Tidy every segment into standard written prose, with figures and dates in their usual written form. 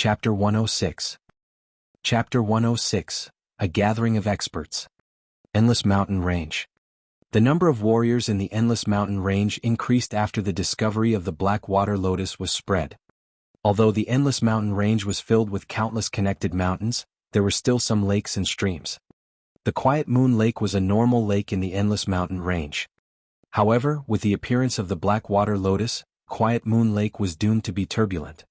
Chapter 106. Chapter 106. A Gathering of Experts. Endless Mountain Range. The number of warriors in the Endless Mountain Range increased after the discovery of the Black Water Lotus was spread. Although the Endless Mountain Range was filled with countless connected mountains, there were still some lakes and streams. The Quiet Moon Lake was a normal lake in the Endless Mountain Range. However, with the appearance of the Black Water Lotus, Quiet Moon Lake was doomed to be turbulent.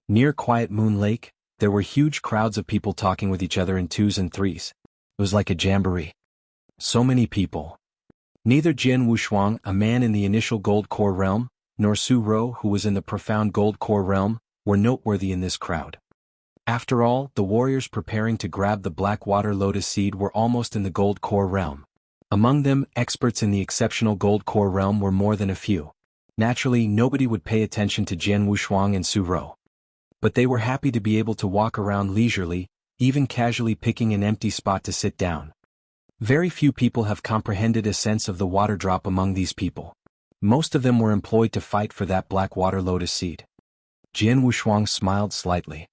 Near Quiet Moon Lake, there were huge crowds of people talking with each other in twos and threes. It was like a jamboree. So many people. Neither Jianghu, a man in the initial Gold Core realm, nor Su Ro, who was in the profound Gold Core realm, were noteworthy in this crowd. After all, the warriors preparing to grab the Black Water Lotus seed were almost in the Gold Core realm. Among them, experts in the exceptional Gold Core realm were more than a few. Naturally, nobody would pay attention to Jianghu and Su Ro. But they were happy to be able to walk around leisurely, even casually picking an empty spot to sit down. Very few people have comprehended a sense of the water drop among these people. Most of them were employed to fight for that Black Water Lotus seed. Jianghu smiled slightly.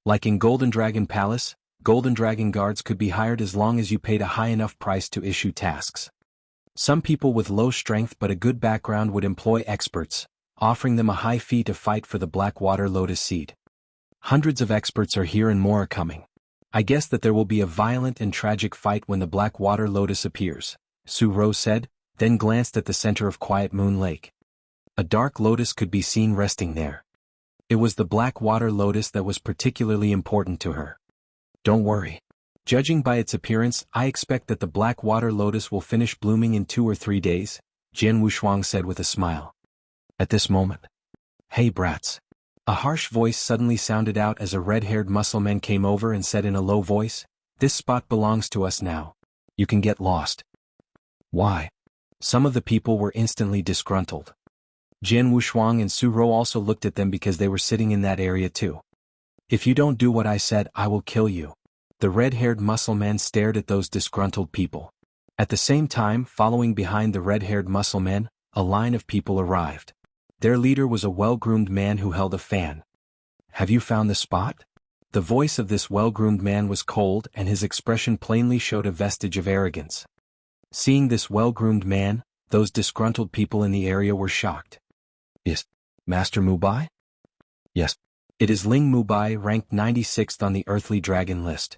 Like in Golden Dragon Palace, Golden Dragon guards could be hired as long as you paid a high enough price to issue tasks. Some people with low strength but a good background would employ experts, offering them a high fee to fight for the Black Water Lotus seed. Hundreds of experts are here and more are coming. I guess that there will be a violent and tragic fight when the Black Water Lotus appears, Su Ro said, then glanced at the center of Quiet Moon Lake. A dark lotus could be seen resting there. It was the Black Water Lotus that was particularly important to her. Don't worry. Judging by its appearance, I expect that the Black Water Lotus will finish blooming in 2 or 3 days, Jianghu said with a smile. At this moment. Hey brats. A harsh voice suddenly sounded out as a red-haired muscleman came over and said in a low voice, "This spot belongs to us now. You can get lost." Why? Some of the people were instantly disgruntled. Jianghu and Su Ro also looked at them because they were sitting in that area too. "If you don't do what I said, I will kill you." The red-haired muscleman stared at those disgruntled people. At the same time, following behind the red-haired muscleman, a line of people arrived. Their leader was a well-groomed man who held a fan. "Have you found the spot?" The voice of this well-groomed man was cold and his expression plainly showed a vestige of arrogance. Seeing this well-groomed man, those disgruntled people in the area were shocked. "Is Master Mubai?" "Yes. It is Ling Mubai, ranked 96th on the Earthly Dragon list."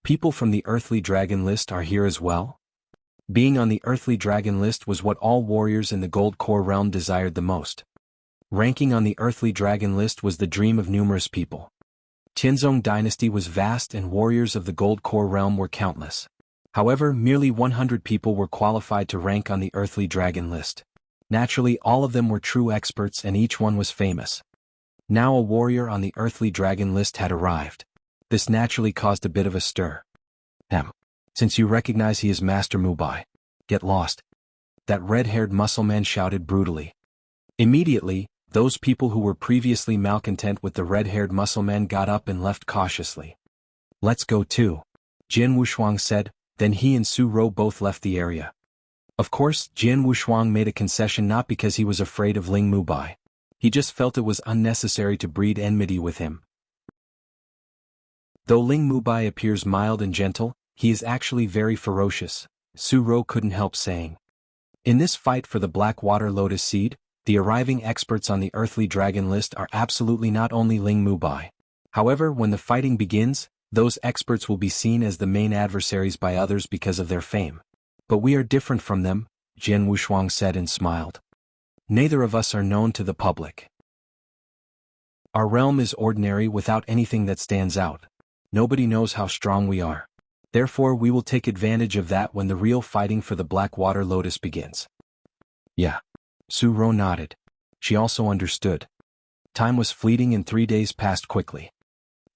"People from the Earthly Dragon list are here as well?" Being on the Earthly Dragon list was what all warriors in the Gold Core realm desired the most. Ranking on the Earthly Dragon list was the dream of numerous people. Tianzong dynasty was vast and warriors of the Gold Core realm were countless. However, merely 100 people were qualified to rank on the Earthly Dragon list. Naturally, all of them were true experts and each one was famous. Now a warrior on the Earthly Dragon list had arrived. This naturally caused a bit of a stir. Since you recognize he is Master Mubai, get lost," that red-haired muscleman shouted brutally. Immediately, those people who were previously malcontent with the red-haired muscleman got up and left cautiously. "Let's go too," Jianghu said, then he and Su Ro both left the area. Of course, Jianghu made a concession not because he was afraid of Ling Mubai. He just felt it was unnecessary to breed enmity with him. Though Ling Mubai appears mild and gentle, he is actually very ferocious, Su Ro couldn't help saying. In this fight for the Black Water Lotus seed, the arriving experts on the Earthly Dragon list are absolutely not only Ling Mubai. However, when the fighting begins, those experts will be seen as the main adversaries by others because of their fame. But we are different from them, Jianghu said and smiled. Neither of us are known to the public. Our realm is ordinary without anything that stands out. Nobody knows how strong we are. Therefore we will take advantage of that when the real fighting for the Black Water Lotus begins. Yeah. Su Ro nodded. She also understood. Time was fleeting and 3 days passed quickly.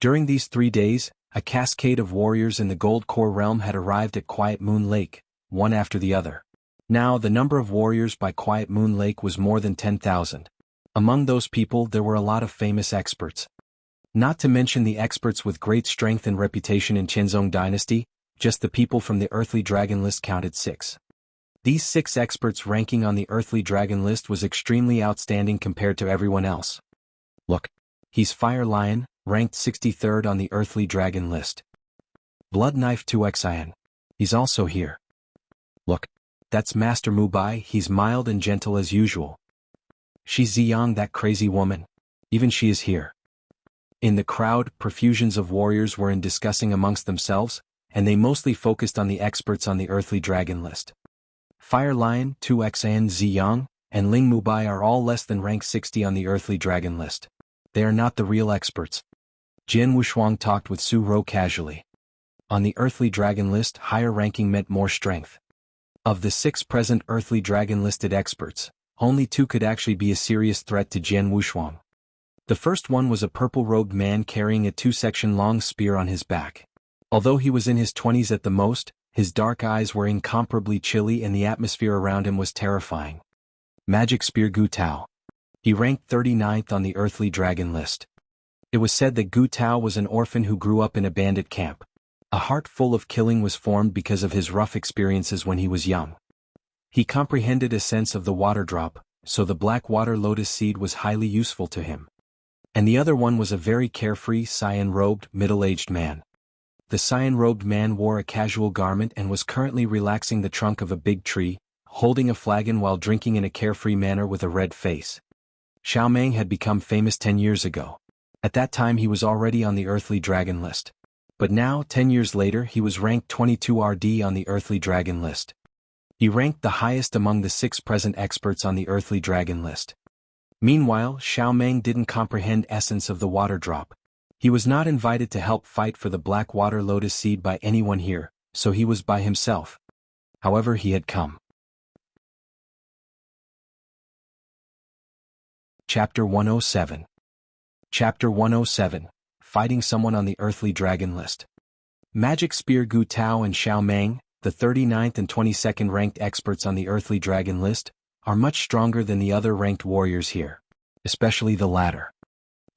During these 3 days, a cascade of warriors in the Gold Core realm had arrived at Quiet Moon Lake, one after the other. Now the number of warriors by Quiet Moon Lake was more than 10,000. Among those people there were a lot of famous experts. Not to mention the experts with great strength and reputation in Tianzong dynasty, just the people from the Earthly Dragon list counted 6. These 6 experts ranking on the Earthly Dragon list was extremely outstanding compared to everyone else. "Look. He's Fire Lion," ranked 63rd on the Earthly Dragon list. Blood Knife 2Xian. He's also here. Look. That's Master Mubai, he's mild and gentle as usual. She's Jianghu, that crazy woman. Even she is here. In the crowd, profusions of warriors were discussing amongst themselves, and they mostly focused on the experts on the Earthly Dragon list. Fire Lion, 2Xian, Jianghu, and Ling Mubai are all less than rank 60 on the Earthly Dragon list. They are not the real experts. Jian Wushuang talked with Su Ro casually. On the Earthly Dragon list, higher ranking meant more strength. Of the 6 present Earthly Dragon listed experts, only 2 could actually be a serious threat to Jian Wushuang. The first one was a purple-robed man carrying a 2-section-long spear on his back. Although he was in his 20s at the most, his dark eyes were incomparably chilly and the atmosphere around him was terrifying. Magic Spear Gu Tao. He ranked 39th on the Earthly Dragon list. It was said that Gu Tao was an orphan who grew up in a bandit camp. A heart full of killing was formed because of his rough experiences when he was young. He comprehended a sense of the water drop, so the black water lotus seed was highly useful to him. And the other one was a very carefree, cyan-robed, middle-aged man. The cyan-robed man wore a casual garment and was currently relaxing the trunk of a big tree, holding a flagon while drinking in a carefree manner with a red face. Xiao Meng had become famous 10 years ago. At that time he was already on the Earthly Dragon list. But now, 10 years later, he was ranked 22 RD on the Earthly Dragon list. He ranked the highest among the 6 present experts on the Earthly Dragon list. Meanwhile, Xiao Meng didn't comprehend essence of the water drop. He was not invited to help fight for the black water lotus seed by anyone here, so he was by himself. However, he had come. Chapter 107. Chapter 107. Fighting someone on the Earthly Dragon list. Magic Spear Gu Tao and Xiao Meng, the 39th and 22nd ranked experts on the Earthly Dragon list, are much stronger than the other ranked warriors here. Especially the latter.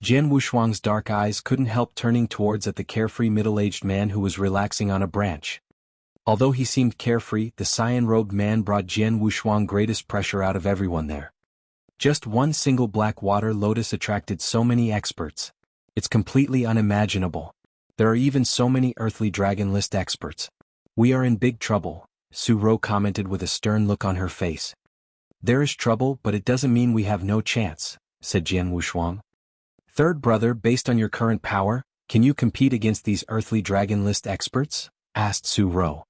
Jian Wushuang's dark eyes couldn't help turning towards at the carefree middle-aged man who was relaxing on a branch. Although he seemed carefree, the cyan-robed man brought Jian Wushuang greatest pressure out of everyone there. Just one single black water lotus attracted so many experts. It's completely unimaginable. There are even so many Earthly Dragon list experts. We are in big trouble, Su Ro commented with a stern look on her face. There is trouble, but it doesn't mean we have no chance, said Jian Wushuang. Third brother, based on your current power, can you compete against these Earthly Dragon list experts? Asked Su Ro.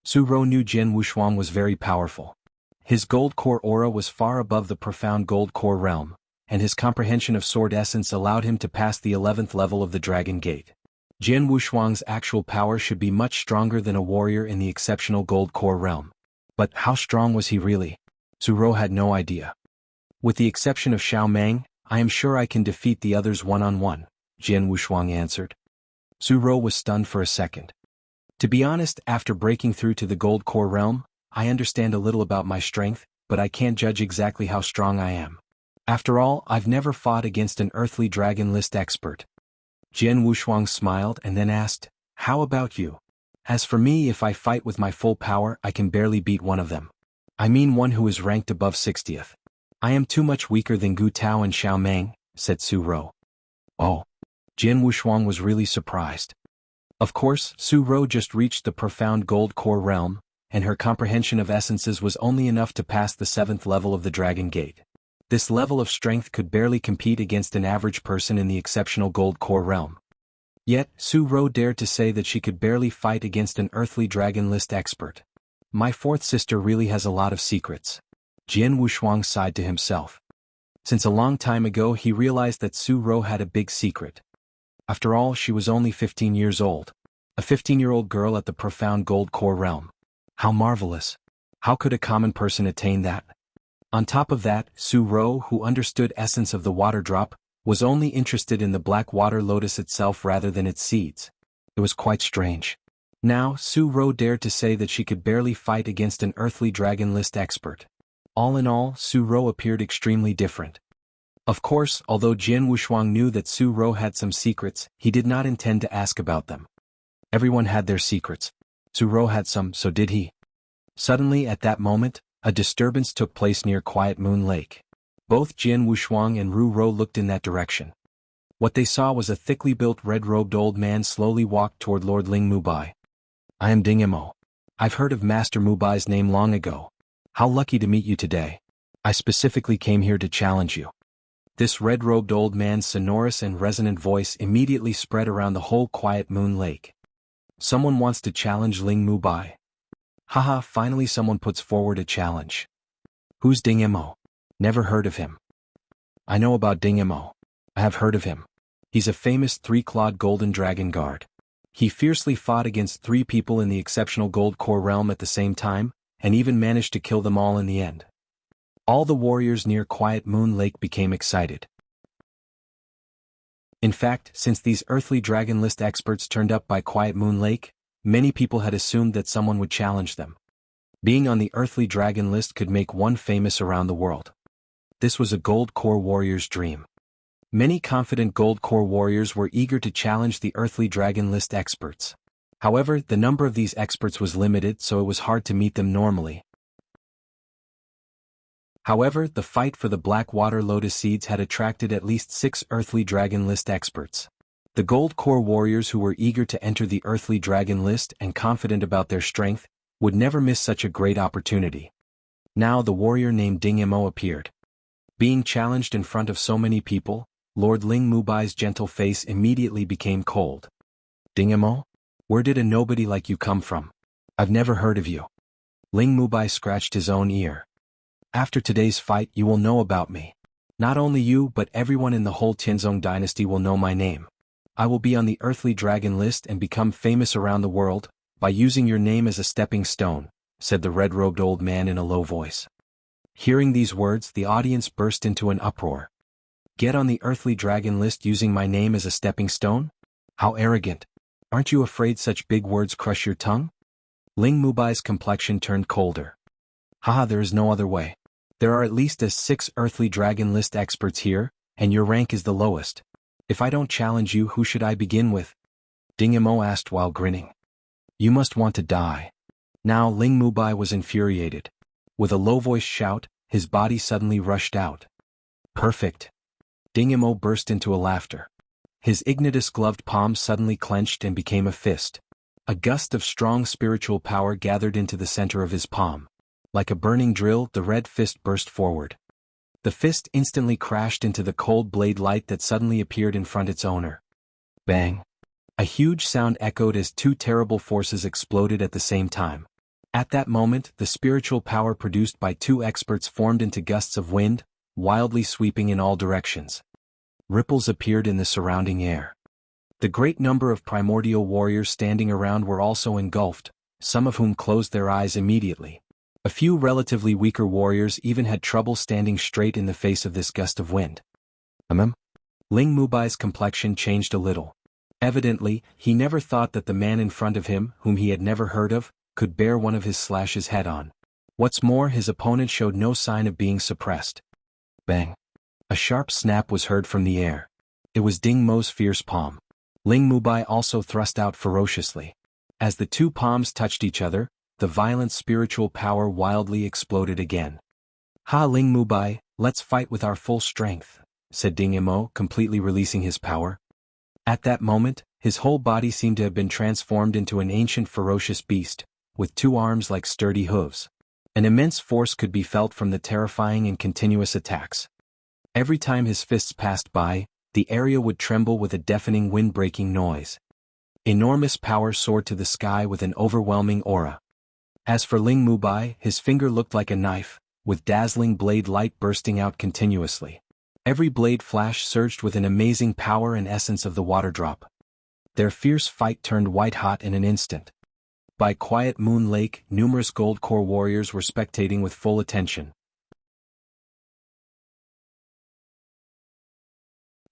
Su Ro knew Jian Wushuang was very powerful. His gold core aura was far above the profound gold core realm, and his comprehension of sword essence allowed him to pass the 11th level of the Dragon Gate. Jian Wushuang's actual power should be much stronger than a warrior in the exceptional gold core realm. But how strong was he really? Su Ro had no idea. With the exception of Xiao Meng, I am sure I can defeat the others one-on-one, Jian Wushuang answered. Su Ro was stunned for a second. To be honest, after breaking through to the gold core realm, I understand a little about my strength, but I can't judge exactly how strong I am. After all, I've never fought against an Earthly Dragon list expert. Jian Wushuang smiled and then asked, how about you? As for me, if I fight with my full power, I can barely beat one of them. I mean one who is ranked above 60th. I am too much weaker than Gu Tao and Xiao Meng, said Su Ro. Oh. Jian Wushuang was really surprised. Of course, Su Ro just reached the profound gold core realm, and her comprehension of essences was only enough to pass the 7th level of the Dragon Gate. This level of strength could barely compete against an average person in the exceptional gold core realm. Yet, Su Ro dared to say that she could barely fight against an Earthly Dragon list expert. My fourth sister really has a lot of secrets. Jian Wushuang sighed to himself. Since a long time ago he realized that Su Ro had a big secret. After all, she was only 15 years old. A 15-year-old girl at the profound gold core realm. How marvelous. How could a common person attain that? On top of that, Su Ro, who understood essence of the water drop, was only interested in the black water lotus itself rather than its seeds. It was quite strange. Now, Su Ro dared to say that she could barely fight against an Earthly Dragon list expert. All in all, Su Ro appeared extremely different. Of course, although Jian Wushuang knew that Su Ro had some secrets, he did not intend to ask about them. Everyone had their secrets. Su Ro had some, so did he. Suddenly, at that moment, a disturbance took place near Quiet Moon Lake. Both Jian Wushuang and Ru Ro looked in that direction. What they saw was a thickly built red-robed old man slowly walk toward Lord Ling Mubai. I am Ding Imo. I've heard of Master Mubai's name long ago. How lucky to meet you today. I specifically came here to challenge you. This red-robed old man's sonorous and resonant voice immediately spread around the whole quiet moon lake. Someone wants to challenge Ling Mubai. Haha, finally someone puts forward a challenge. Who's Ding Imo? Never heard of him. I know about Ding Imo. I have heard of him. He's a famous three-clawed golden dragon guard. He fiercely fought against 3 people in the exceptional gold core realm at the same time, and even managed to kill them all in the end. All the warriors near Quiet Moon Lake became excited. In fact, since these earthly dragon list experts turned up by Quiet Moon Lake, many people had assumed that someone would challenge them. Being on the earthly dragon list could make one famous around the world. This was a gold core warrior's dream. Many confident gold core warriors were eager to challenge the earthly dragon list experts. However, the number of these experts was limited, so it was hard to meet them normally. However, the fight for the Black Water Lotus Seeds had attracted at least 6 earthly dragon list experts. The gold core warriors who were eager to enter the earthly dragon list and confident about their strength would never miss such a great opportunity. Now the warrior named Ding Imo appeared. Being challenged in front of so many people, Lord Ling Mubai's gentle face immediately became cold. Ding Imo? Where did a nobody like you come from? I've never heard of you. Ling Mubai scratched his own ear. After today's fight you will know about me. Not only you but everyone in the whole Tianzong dynasty will know my name. I will be on the earthly dragon list and become famous around the world, by using your name as a stepping stone, said the red-robed old man in a low voice. Hearing these words, the audience burst into an uproar. Get on the earthly dragon list using my name as a stepping stone? How arrogant. Aren't you afraid such big words crush your tongue? Ling Mubai's complexion turned colder. Haha, there is no other way. There are at least 6 earthly dragon list experts here, and your rank is the lowest. If I don't challenge you, who should I begin with? Ding Imo asked while grinning. You must want to die. Now Ling Mubai was infuriated. With a low-voiced shout, his body suddenly rushed out. Perfect. Ding Imo burst into a laughter. His ignitus-gloved palm suddenly clenched and became a fist. A gust of strong spiritual power gathered into the center of his palm. Like a burning drill, the red fist burst forward. The fist instantly crashed into the cold blade light that suddenly appeared in front of its owner. Bang! A huge sound echoed as 2 terrible forces exploded at the same time. At that moment, the spiritual power produced by 2 experts formed into gusts of wind, wildly sweeping in all directions. Ripples appeared in the surrounding air. The great number of primordial warriors standing around were also engulfed, some of whom closed their eyes immediately. A few relatively weaker warriors even had trouble standing straight in the face of this gust of wind. Ling Mubai's complexion changed a little. Evidently, he never thought that the man in front of him, whom he had never heard of, could bear one of his slashes head-on. What's more, his opponent showed no sign of being suppressed. Bang! A sharp snap was heard from the air. It was Ding Mo's fierce palm. Ling Mubai also thrust out ferociously. As the 2 palms touched each other, the violent spiritual power wildly exploded again. Ha, Ling Mubai, let's fight with our full strength, said Ding Imo, completely releasing his power. At that moment, his whole body seemed to have been transformed into an ancient ferocious beast, with 2 arms like sturdy hooves. An immense force could be felt from the terrifying and continuous attacks. Every time his fists passed by, the area would tremble with a deafening wind-breaking noise. Enormous power soared to the sky with an overwhelming aura. As for Ling Mubai, his finger looked like a knife, with dazzling blade light bursting out continuously. Every blade flash surged with an amazing power and essence of the water drop. Their fierce fight turned white-hot in an instant. By Quiet Moon Lake, numerous gold core warriors were spectating with full attention.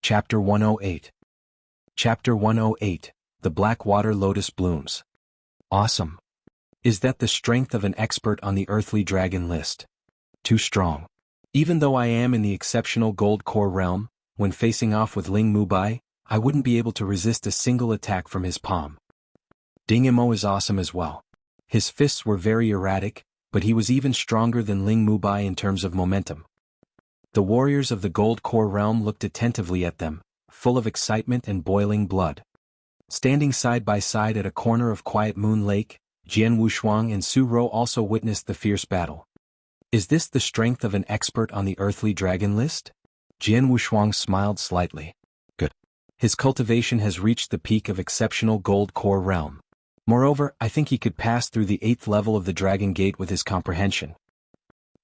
Chapter 108. Chapter 108, The Black Water Lotus Blooms. Awesome. Is that the strength of an expert on the earthly dragon list? Too strong. Even though I am in the exceptional gold core realm, when facing off with Ling Mubai, I wouldn't be able to resist a single attack from his palm. Ding Imo is awesome as well. His fists were very erratic, but he was even stronger than Ling Mubai in terms of momentum. The warriors of the gold core realm looked attentively at them, full of excitement and boiling blood. Standing side by side at a corner of Quiet Moon Lake, Jian Wushuang and Su Ro also witnessed the fierce battle. Is this the strength of an expert on the earthly dragon list? Jian Wushuang smiled slightly. Good. His cultivation has reached the peak of exceptional gold core realm. Moreover, I think he could pass through the 8th level of the Dragon Gate with his comprehension.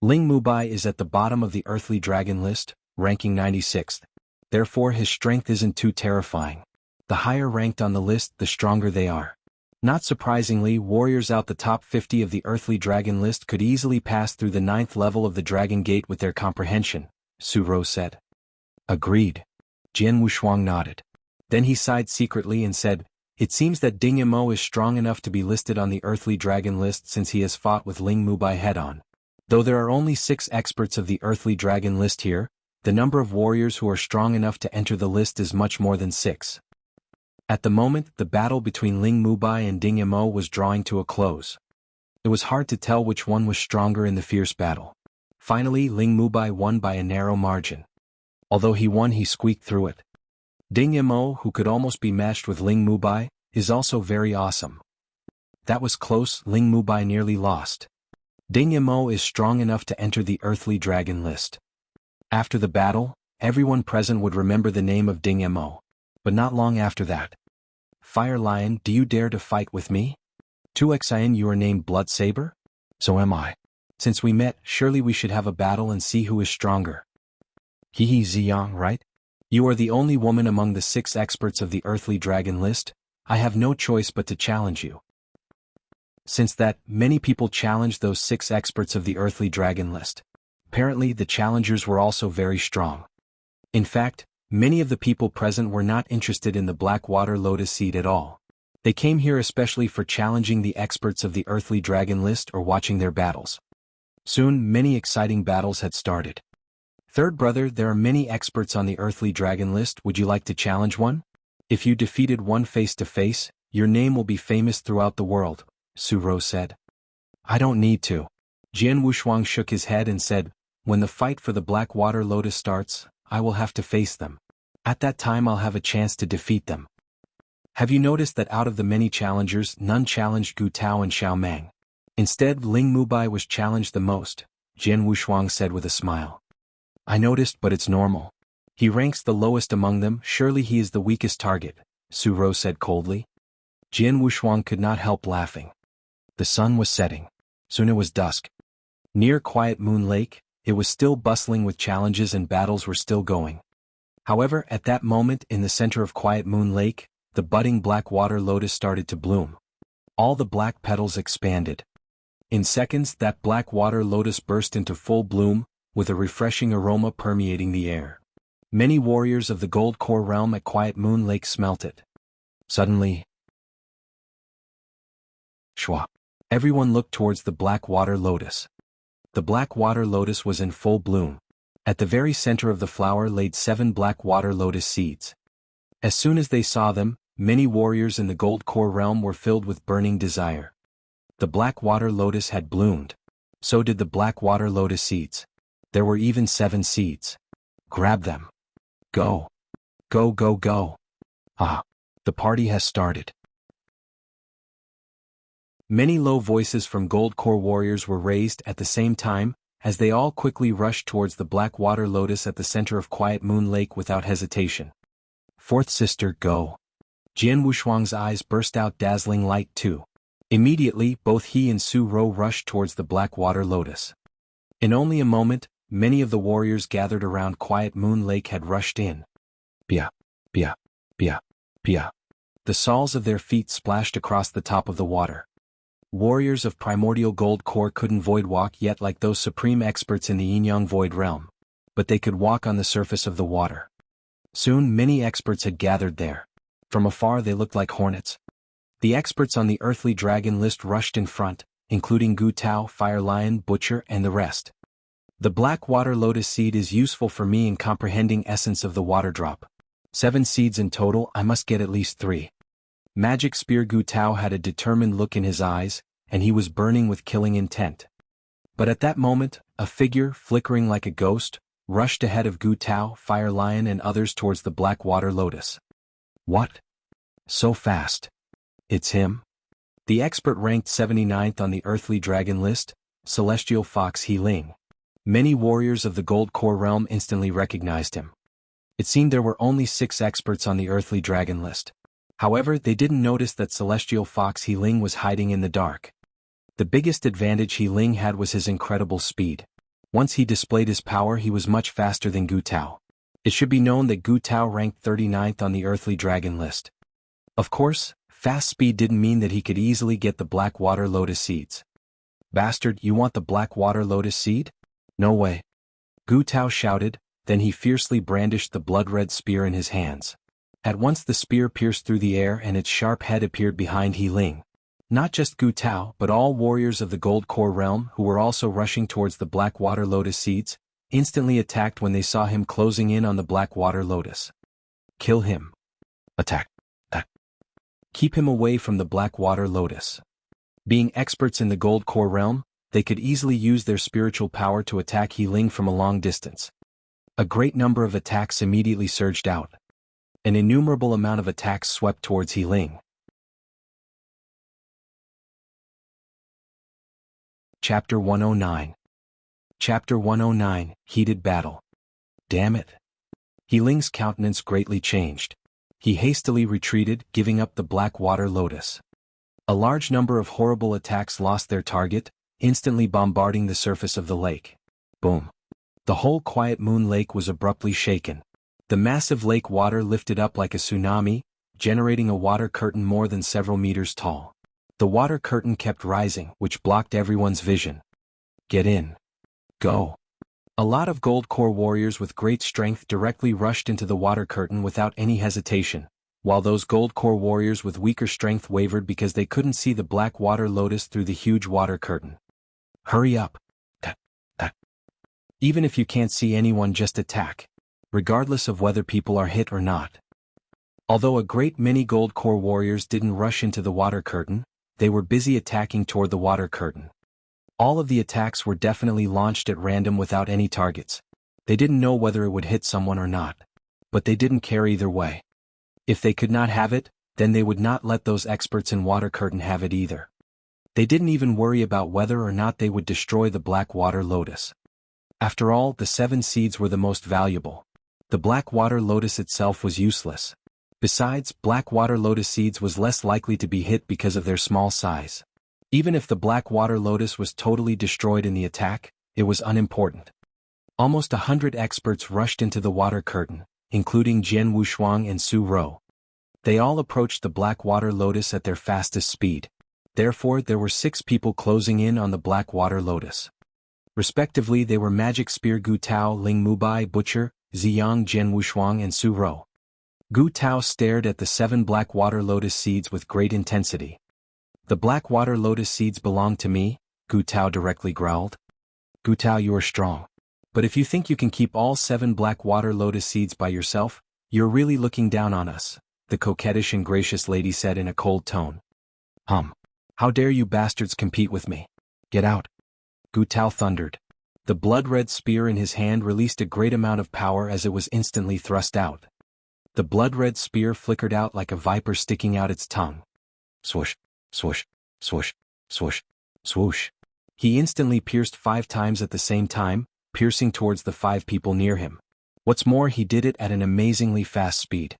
Ling Mubai is at the bottom of the earthly dragon list, ranking 96th. Therefore his strength isn't too terrifying. The higher ranked on the list, the stronger they are. Not surprisingly, warriors out the top 50 of the earthly dragon list could easily pass through the 9th level of the Dragon Gate with their comprehension, Su Ro said. Agreed. Jian Wushuang nodded. Then he sighed secretly and said, it seems that Ding Yamo is strong enough to be listed on the earthly dragon list since he has fought with Ling Mubai head-on. Though there are only 6 experts of the earthly dragon list here, the number of warriors who are strong enough to enter the list is much more than 6. At the moment, the battle between Ling Mubai and Ding Yamo was drawing to a close. It was hard to tell which one was stronger in the fierce battle. Finally, Ling Mubai won by a narrow margin. Although he won, he squeaked through it. Ding Yamo, who could almost be matched with Ling Mubai, is also very awesome. That was close, Ling Mubai nearly lost. Ding Yamo is strong enough to enter the earthly dragon list. After the battle, everyone present would remember the name of Ding Yamo. But not long after that. Fire Lion, do you dare to fight with me? 2xian, you are named Blood Saber? So am I. Since we met, surely we should have a battle and see who is stronger. Hehe Ziyang, right? You are the only woman among the 6 experts of the earthly dragon list. I have no choice but to challenge you. Since that, many people challenged those 6 experts of the earthly dragon list. Apparently, the challengers were also very strong. In fact, many of the people present were not interested in the black water lotus seed at all. They came here especially for challenging the experts of the earthly dragon list or watching their battles. Soon, many exciting battles had started. Third brother, there are many experts on the earthly dragon list. Would you like to challenge one? If you defeated one face-to-face, your name will be famous throughout the world, Su Ro said. I don't need to. Jian Wushuang shook his head and said, when the fight for the black water lotus starts, I will have to face them. At that time I'll have a chance to defeat them. Have you noticed that out of the many challengers, none challenged Gu Tao and Xiao Meng? Instead, Ling Mubai was challenged the most, Jian Wushuang said with a smile. I noticed, but it's normal. He ranks the lowest among them, surely he is the weakest target, Su Ro said coldly. Jian Wushuang could not help laughing. The sun was setting. Soon it was dusk. Near Quiet Moon Lake, it was still bustling with challenges and battles were still going. However, at that moment in the center of Quiet Moon Lake, the budding black water lotus started to bloom. All the black petals expanded. In seconds, that black water lotus burst into full bloom, with a refreshing aroma permeating the air. Many warriors of the gold core realm at Quiet Moon Lake smelt it. Suddenly, shwa! Everyone looked towards the black water lotus. The black water lotus was in full bloom. At the very center of the flower laid 7 black water lotus seeds. As soon as they saw them, many warriors in the gold core realm were filled with burning desire. The black water lotus had bloomed. So did the black water lotus seeds. There were even 7 seeds. Grab them. Go. Go, go, go. Ah, the party has started. Many low voices from gold core warriors were raised at the same time, as they all quickly rushed towards the black water lotus at the center of Quiet Moon Lake without hesitation. Fourth sister, go. Jian Wushuang's eyes burst out dazzling light too. Immediately, both he and Su Ro rushed towards the black water lotus. In only a moment, many of the warriors gathered around Quiet Moon Lake had rushed in. Bia, bia, bia, bia. The soles of their feet splashed across the top of the water. Warriors of primordial gold core couldn't void walk yet like those supreme experts in the yin-yang void realm, but they could walk on the surface of the water. Soon many experts had gathered there. From afar they looked like hornets. The experts on the earthly dragon list rushed in front, including Gu Tao, Fire Lion, Butcher, and the rest. The black water lotus seed is useful for me in comprehending essence of the water drop. 7 seeds in total, I must get at least 3. Magic Spear Gu Tao had a determined look in his eyes, and he was burning with killing intent. But at that moment, a figure, flickering like a ghost, rushed ahead of Gu Tao, Fire Lion and others towards the Black Water Lotus. What? So fast? It's him? The expert ranked 79th on the Earthly Dragon list, Celestial Fox He Ling. Many warriors of the Gold Core realm instantly recognized him. It seemed there were only 6 experts on the Earthly Dragon list. However, they didn't notice that Celestial Fox He Ling was hiding in the dark. The biggest advantage He Ling had was his incredible speed. Once he displayed his power, he was much faster than Gu Tao. It should be known that Gu Tao ranked 39th on the Earthly Dragon list. Of course, fast speed didn't mean that he could easily get the Black Water Lotus seeds. Bastard, you want the Black Water Lotus seed? No way. Gu Tao shouted, then he fiercely brandished the blood-red spear in his hands. At once the spear pierced through the air and its sharp head appeared behind He Ling. Not just Gu Tao, but all warriors of the Gold Core realm who were also rushing towards the Black Water Lotus seeds, instantly attacked when they saw him closing in on the Black Water Lotus. Kill him. Attack. Keep him away from the Black Water Lotus. Being experts in the Gold Core realm, they could easily use their spiritual power to attack He Ling from a long distance. A great number of attacks immediately surged out. An innumerable amount of attacks swept towards He Ling. Chapter 109. Chapter 109, Heated Battle. Damn it. He Ling's countenance greatly changed. He hastily retreated, giving up the Black Water Lotus. A large number of horrible attacks lost their target, instantly bombarding the surface of the lake. Boom. The whole quiet moon lake was abruptly shaken. The massive lake water lifted up like a tsunami, generating a water curtain more than several meters tall. The water curtain kept rising, which blocked everyone's vision. Get in. Go. A lot of Gold Core warriors with great strength directly rushed into the water curtain without any hesitation, while those Gold Core warriors with weaker strength wavered because they couldn't see the Black Water Lotus through the huge water curtain. Hurry up. Even if you can't see anyone, just attack, regardless of whether people are hit or not. Although a great many Gold Core warriors didn't rush into the water curtain, they were busy attacking toward the water curtain. All of the attacks were definitely launched at random without any targets. They didn't know whether it would hit someone or not. But they didn't care either way. If they could not have it, then they would not let those experts in water curtain have it either. They didn't even worry about whether or not they would destroy the Black Water Lotus. After all, the 7 seeds were the most valuable. The Black Water Lotus itself was useless. Besides, Black Water Lotus seeds was less likely to be hit because of their small size. Even if the Black Water Lotus was totally destroyed in the attack, it was unimportant. Almost 100 experts rushed into the water curtain, including Jianghu Shuang and Su Rou. They all approached the Black Water Lotus at their fastest speed. Therefore, there were 6 people closing in on the Black Water Lotus. Respectively, they were Magic Spear Gu Tao, Ling Mubai, Butcher, Ziyang, Jianghu Shuang and Su Rou. Gu Tao stared at the 7 Black Water Lotus seeds with great intensity. The Black Water Lotus seeds belong to me, Gu Tao directly growled. Gu Tao, you are strong. But if you think you can keep all 7 Black Water Lotus seeds by yourself, you're really looking down on us, the coquettish and gracious lady said in a cold tone. How dare you bastards compete with me? Get out. Gu Tao thundered. The blood-red spear in his hand released a great amount of power as it was instantly thrust out. The blood-red spear flickered out like a viper sticking out its tongue. Swoosh. Swoosh, swoosh, swoosh, swoosh. He instantly pierced 5 times at the same time, piercing towards the 5 people near him. What's more, he did it at an amazingly fast speed.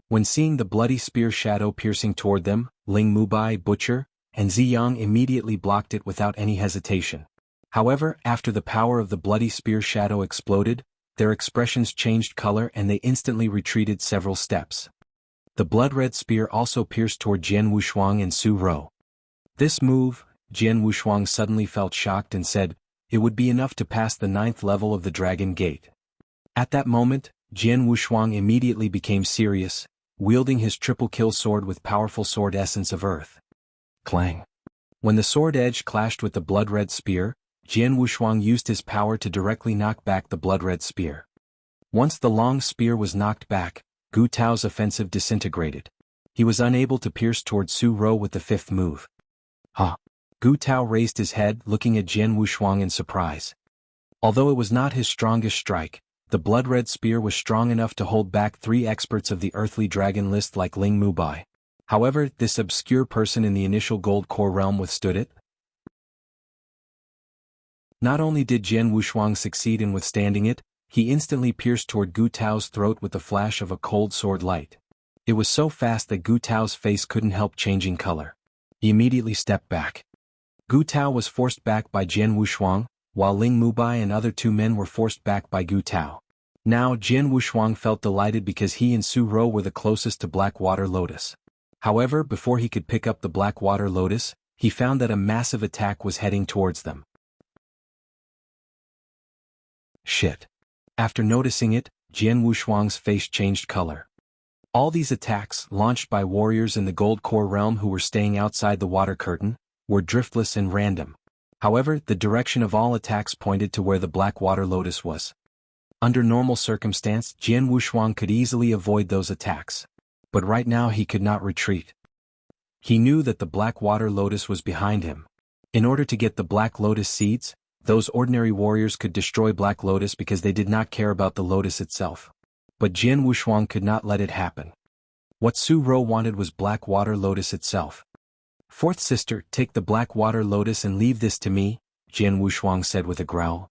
When seeing the bloody spear shadow piercing toward them, Ling Mubai, Butcher, and Ziyang immediately blocked it without any hesitation. However, after the power of the bloody spear shadow exploded, their expressions changed color and they instantly retreated several steps. The blood-red spear also pierced toward Jianghu Shuang and Su Rou. This move, Jianghu Shuang suddenly felt shocked and said, it would be enough to pass the 9th level of the Dragon Gate. At that moment, Jianghu Shuang immediately became serious, wielding his triple-kill sword with powerful sword essence of earth. Clang. When the sword edge clashed with the blood-red spear, Jianghu Shuang used his power to directly knock back the blood-red spear. Once the long spear was knocked back, Gu Tao's offensive disintegrated. He was unable to pierce toward Su Rou with the 5th move. Gu Tao raised his head, looking at Jianghu Shuang in surprise. Although it was not his strongest strike, the blood-red spear was strong enough to hold back 3 experts of the earthly dragon list like Ling Mubai. However, this obscure person in the initial gold core realm withstood it. Not only did Jian Wushuang succeed in withstanding it, he instantly pierced toward Gu Tao's throat with the flash of a cold sword light. It was so fast that Gu Tao's face couldn't help changing color. He immediately stepped back. Gu Tao was forced back by Jian Wushuang, while Ling Mubai and other 2 men were forced back by Gu Tao. Now Jian Wushuang felt delighted because he and Su Ro were the closest to Blackwater Lotus. However, before he could pick up the Blackwater Lotus, he found that a massive attack was heading towards them. Shit. After noticing it, Jian Wushuang's face changed color. All these attacks, launched by warriors in the Gold Core realm who were staying outside the water curtain, were driftless and random. However, the direction of all attacks pointed to where the Blackwater Lotus was. Under normal circumstance, Jian Wushuang could easily avoid those attacks. But right now he could not retreat. He knew that the Blackwater Lotus was behind him. In order to get the Black Lotus seeds, those ordinary warriors could destroy Black Lotus because they did not care about the Lotus itself. But Jian Wushuang could not let it happen. What Su Ro wanted was Blackwater Lotus itself. "Fourth sister, take the Blackwater Lotus and leave this to me," Jian Wushuang said with a growl.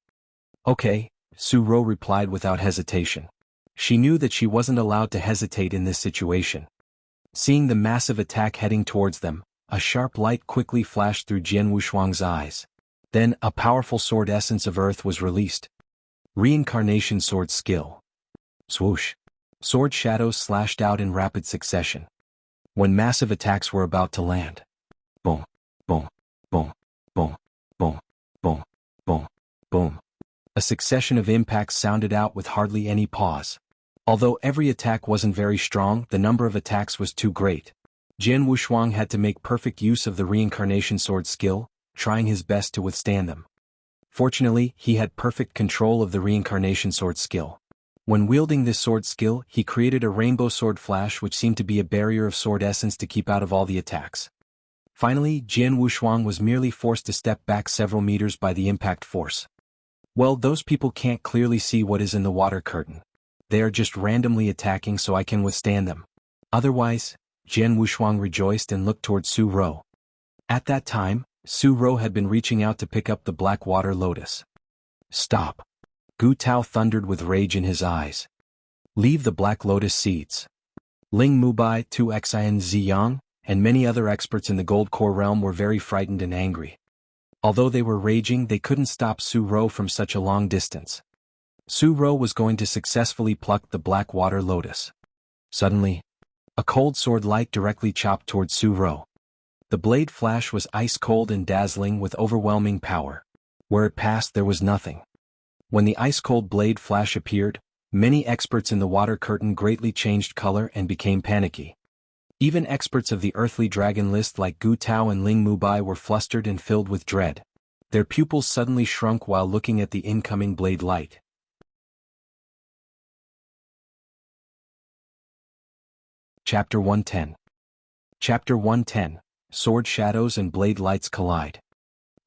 "Okay," Su Ro replied without hesitation. She knew that she wasn't allowed to hesitate in this situation. Seeing the massive attack heading towards them, a sharp light quickly flashed through Jian Wushuang's eyes. Then, a powerful sword essence of earth was released. Reincarnation sword skill. Swoosh. Sword shadows slashed out in rapid succession. When massive attacks were about to land. Boom, boom, boom, boom, boom, boom, boom, boom. A succession of impacts sounded out with hardly any pause. Although every attack wasn't very strong, the number of attacks was too great. Jian Wushuang had to make perfect use of the reincarnation sword skill, trying his best to withstand them. Fortunately, he had perfect control of the reincarnation sword skill. When wielding this sword skill, he created a rainbow sword flash which seemed to be a barrier of sword essence to keep out of all the attacks. Finally, Jian Wushuang was merely forced to step back several meters by the impact force. Well, those people can't clearly see what is in the water curtain. They are just randomly attacking so I can withstand them. Otherwise, Jian Wushuang rejoiced and looked toward Su Ro. At that time, Su Ro had been reaching out to pick up the Blackwater Lotus. "Stop!" Gu Tao thundered with rage in his eyes. "Leave the Black Lotus seeds." Ling Mubai, 2xin Ziyang, and many other experts in the Gold Core realm were very frightened and angry. Although they were raging, they couldn't stop Su Ro from such a long distance. Su Ro was going to successfully pluck the Blackwater Lotus. Suddenly, a cold sword light directly chopped toward Su Ro. The blade flash was ice-cold and dazzling with overwhelming power. Where it passed there was nothing. When the ice-cold blade flash appeared, many experts in the water curtain greatly changed color and became panicky. Even experts of the earthly dragon list like Gu Tao and Ling Mubai were flustered and filled with dread. Their pupils suddenly shrunk while looking at the incoming blade light. Chapter 110. Chapter 110. Sword shadows and blade lights collide.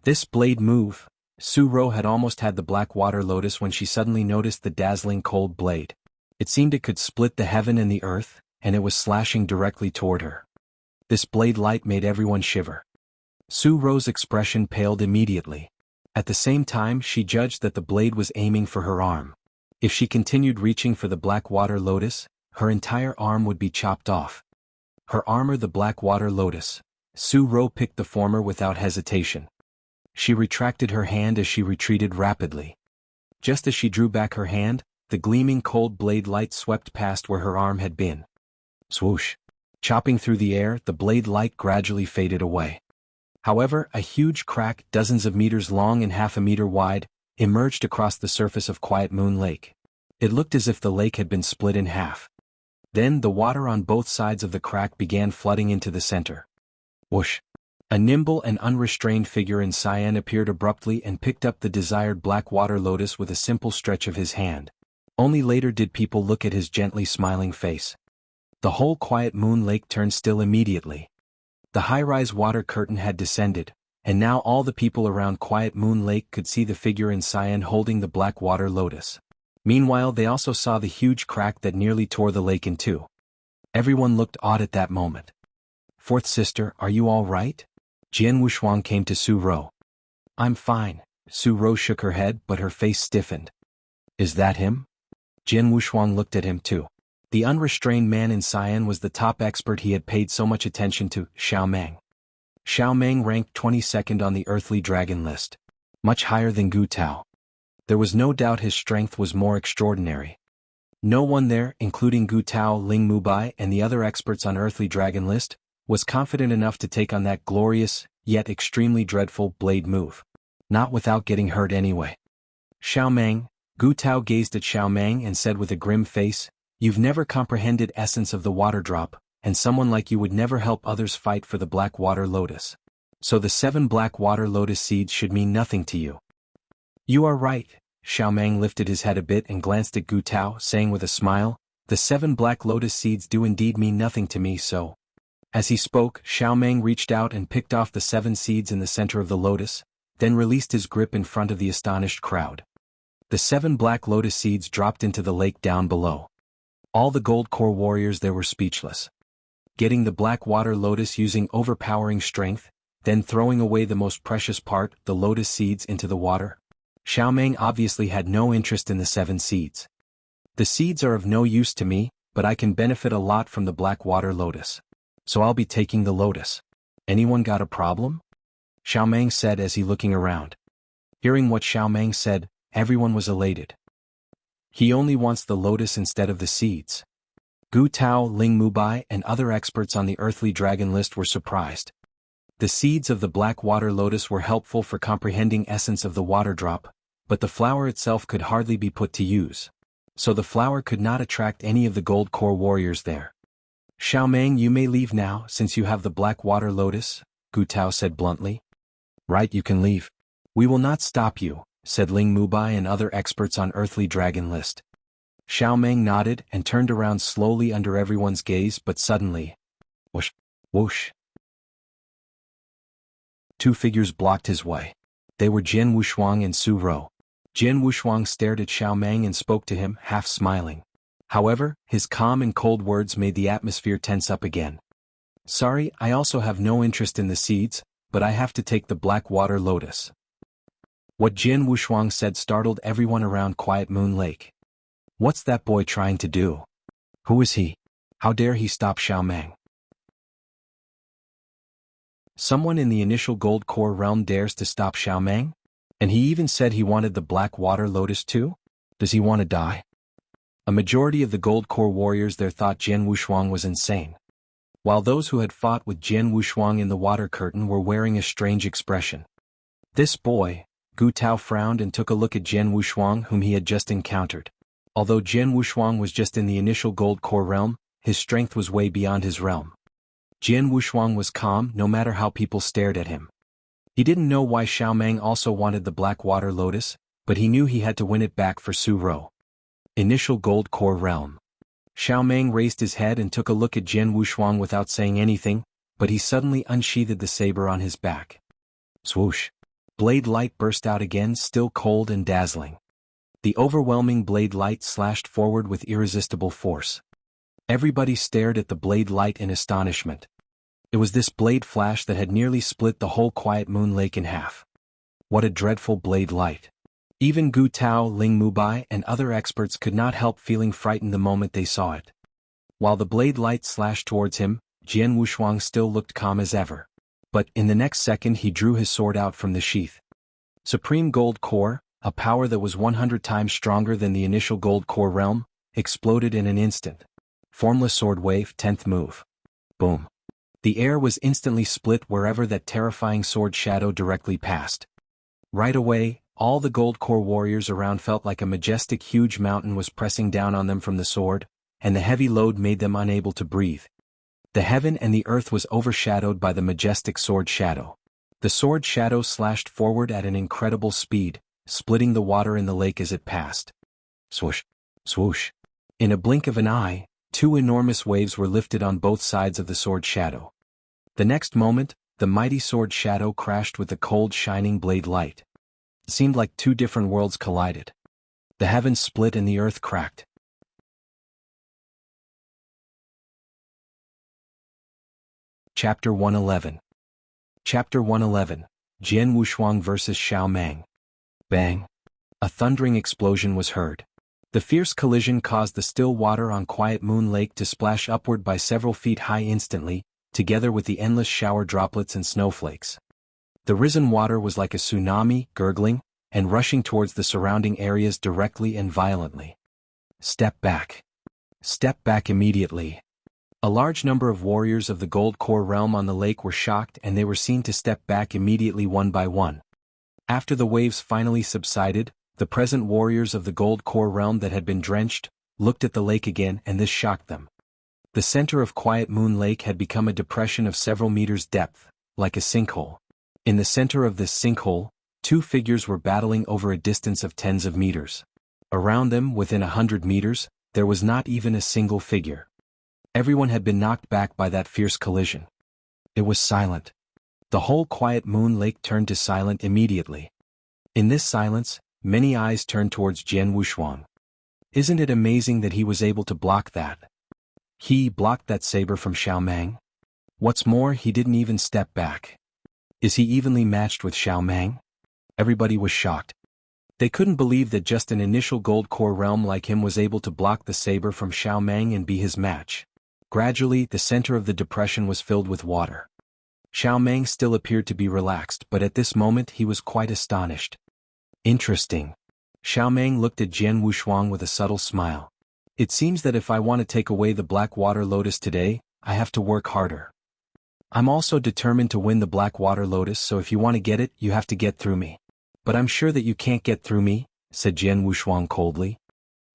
This blade move, Su Ro had almost had the Blackwater Lotus when she suddenly noticed the dazzling cold blade. It seemed it could split the heaven and the earth, and it was slashing directly toward her. This blade light made everyone shiver. Su Ro's expression paled immediately. At the same time, she judged that the blade was aiming for her arm. If she continued reaching for the Blackwater Lotus, her entire arm would be chopped off. Her armor, the Blackwater Lotus. Su Ro picked the former without hesitation. She retracted her hand as she retreated rapidly. Just as she drew back her hand, the gleaming cold blade light swept past where her arm had been. Swoosh! Chopping through the air, the blade light gradually faded away. However, a huge crack, dozens of meters long and half a meter wide, emerged across the surface of Quiet Moon Lake. It looked as if the lake had been split in half. Then the water on both sides of the crack began flooding into the center. Whoosh! A nimble and unrestrained figure in cyan appeared abruptly and picked up the desired Blackwater Lotus with a simple stretch of his hand. Only later did people look at his gently smiling face. The whole Quiet Moon Lake turned still immediately. The high-rise water curtain had descended, and now all the people around Quiet Moon Lake could see the figure in cyan holding the black water lotus. Meanwhile, they also saw the huge crack that nearly tore the lake in two. Everyone looked odd at that moment. "Fourth sister, are you all right?" Jian Wushuang came to Su Ro. "I'm fine." Su Ro shook her head, but her face stiffened. "Is that him?" Jian Wushuang looked at him too. The unrestrained man in cyan was the top expert he had paid so much attention to, Xiao Meng. Xiao Meng ranked 22nd on the earthly dragon list. Much higher than Gu Tao. There was no doubt his strength was more extraordinary. No one there, including Gu Tao, Ling Mubai, and the other experts on earthly dragon list, was confident enough to take on that glorious, yet extremely dreadful, blade move. Not without getting hurt anyway. "Xiao Meng," Gu Tao gazed at Xiao Meng and said with a grim face, "You've never comprehended essence of the water drop, and someone like you would never help others fight for the black water lotus. So the 7 black water lotus seeds should mean nothing to you." "You are right." Xiao Meng lifted his head a bit and glanced at Gu Tao, saying with a smile, "The 7 black lotus seeds do indeed mean nothing to me, so." As he spoke, Xiao Meng reached out and picked off the 7 seeds in the center of the lotus, then released his grip in front of the astonished crowd. The 7 black lotus seeds dropped into the lake down below. All the gold core warriors there were speechless. Getting the black water lotus using overpowering strength, then throwing away the most precious part, the lotus seeds, into the water. Xiao Meng obviously had no interest in the 7 seeds. "The seeds are of no use to me, but I can benefit a lot from the black water lotus. So I'll be taking the lotus. Anyone got a problem?" Xiao Meng said as he looking around. Hearing what Xiao Meng said, everyone was elated. He only wants the lotus instead of the seeds. Gu Tao, Ling Mubai, and other experts on the earthly dragon list were surprised. The seeds of the black water lotus were helpful for comprehending essence of the water drop, but the flower itself could hardly be put to use. So the flower could not attract any of the gold core warriors there. "Xiao Meng, you may leave now since you have the black water lotus," Gu Tao said bluntly. "Right, you can leave. We will not stop you," said Ling Mubai and other experts on earthly dragon list. Xiao Meng nodded and turned around slowly under everyone's gaze, but suddenly, whoosh, whoosh. 2 figures blocked his way. They were Jian Wushuang and Su Ro. Jian Wushuang stared at Xiao Meng and spoke to him, half smiling. However, his calm and cold words made the atmosphere tense up again. "Sorry, I also have no interest in the seeds, but I have to take the black water lotus." What Jian Wushuang said startled everyone around Quiet Moon Lake. What's that boy trying to do? Who is he? How dare he stop Xiao Meng? Someone in the initial gold core realm dares to stop Xiao Meng? And he even said he wanted the black water lotus too? Does he want to die? A majority of the gold core warriors there thought Jian Wushuang was insane. While those who had fought with Jian Wushuang in the water curtain were wearing a strange expression. This boy, Gu Tao frowned and took a look at Jian Wushuang whom he had just encountered. Although Jian Wushuang was just in the initial gold core realm, his strength was way beyond his realm. Jian Wushuang was calm no matter how people stared at him. He didn't know why Xiao Meng also wanted the black water lotus, but he knew he had to win it back for Su Ro. Initial gold core realm. Xiao Meng raised his head and took a look at Jian Wushuang without saying anything, but he suddenly unsheathed the saber on his back. Swoosh. Blade light burst out again, still cold and dazzling. The overwhelming blade light slashed forward with irresistible force. Everybody stared at the blade light in astonishment. It was this blade flash that had nearly split the whole Quiet Moon Lake in half. What a dreadful blade light. Even Gu Tao, Ling Mubai, and other experts could not help feeling frightened the moment they saw it. While the blade light slashed towards him, Jian Wushuang still looked calm as ever. But in the next second he drew his sword out from the sheath. Supreme Gold Core, a power that was 100 times stronger than the initial Gold Core realm, exploded in an instant. Formless sword wave, 10th move. Boom. The air was instantly split wherever that terrifying sword shadow directly passed. Right away, all the gold core warriors around felt like a majestic huge mountain was pressing down on them from the sword, and the heavy load made them unable to breathe. The heaven and the earth was overshadowed by the majestic sword shadow. The sword shadow slashed forward at an incredible speed, splitting the water in the lake as it passed. Swoosh, swoosh. In a blink of an eye, 2 enormous waves were lifted on both sides of the sword shadow. The next moment, the mighty sword shadow crashed with the cold shining blade light. It seemed like two different worlds collided. The heavens split and the earth cracked. Chapter 111. Chapter 111, Jian Wushuang vs. Xiao Mang. Bang! A thundering explosion was heard. The fierce collision caused the still water on Quiet Moon Lake to splash upward by several feet high instantly, together with the endless shower droplets and snowflakes. The risen water was like a tsunami, gurgling, and rushing towards the surrounding areas directly and violently. Step back. Step back immediately. A large number of warriors of the Gold Core realm on the lake were shocked and they were seen to step back immediately one by one. After the waves finally subsided, the present warriors of the Gold Core realm that had been drenched, looked at the lake again and this shocked them. The center of Quiet Moon Lake had become a depression of several meters depth, like a sinkhole. In the center of this sinkhole, two figures were battling over a distance of tens of meters. Around them, within 100 meters, there was not even a single figure. Everyone had been knocked back by that fierce collision. It was silent. The whole Quiet Moon Lake turned to silent immediately. In this silence, many eyes turned towards Jian Wushuang. Isn't it amazing that he was able to block that? He blocked that saber from Xiao Mang. What's more, he didn't even step back. Is he evenly matched with Xiao Mang? Everybody was shocked. They couldn't believe that just an initial Gold Core realm like him was able to block the saber from Xiao Mang and be his match. Gradually, the center of the depression was filled with water. Xiao Mang still appeared to be relaxed, but at this moment he was quite astonished. Interesting. Xiao Mang looked at Jian Wushuang with a subtle smile. It seems that if I want to take away the Black Water Lotus today, I have to work harder. I'm also determined to win the Black Water Lotus, so if you want to get it, you have to get through me. But I'm sure that you can't get through me, said Jian Wushuang coldly.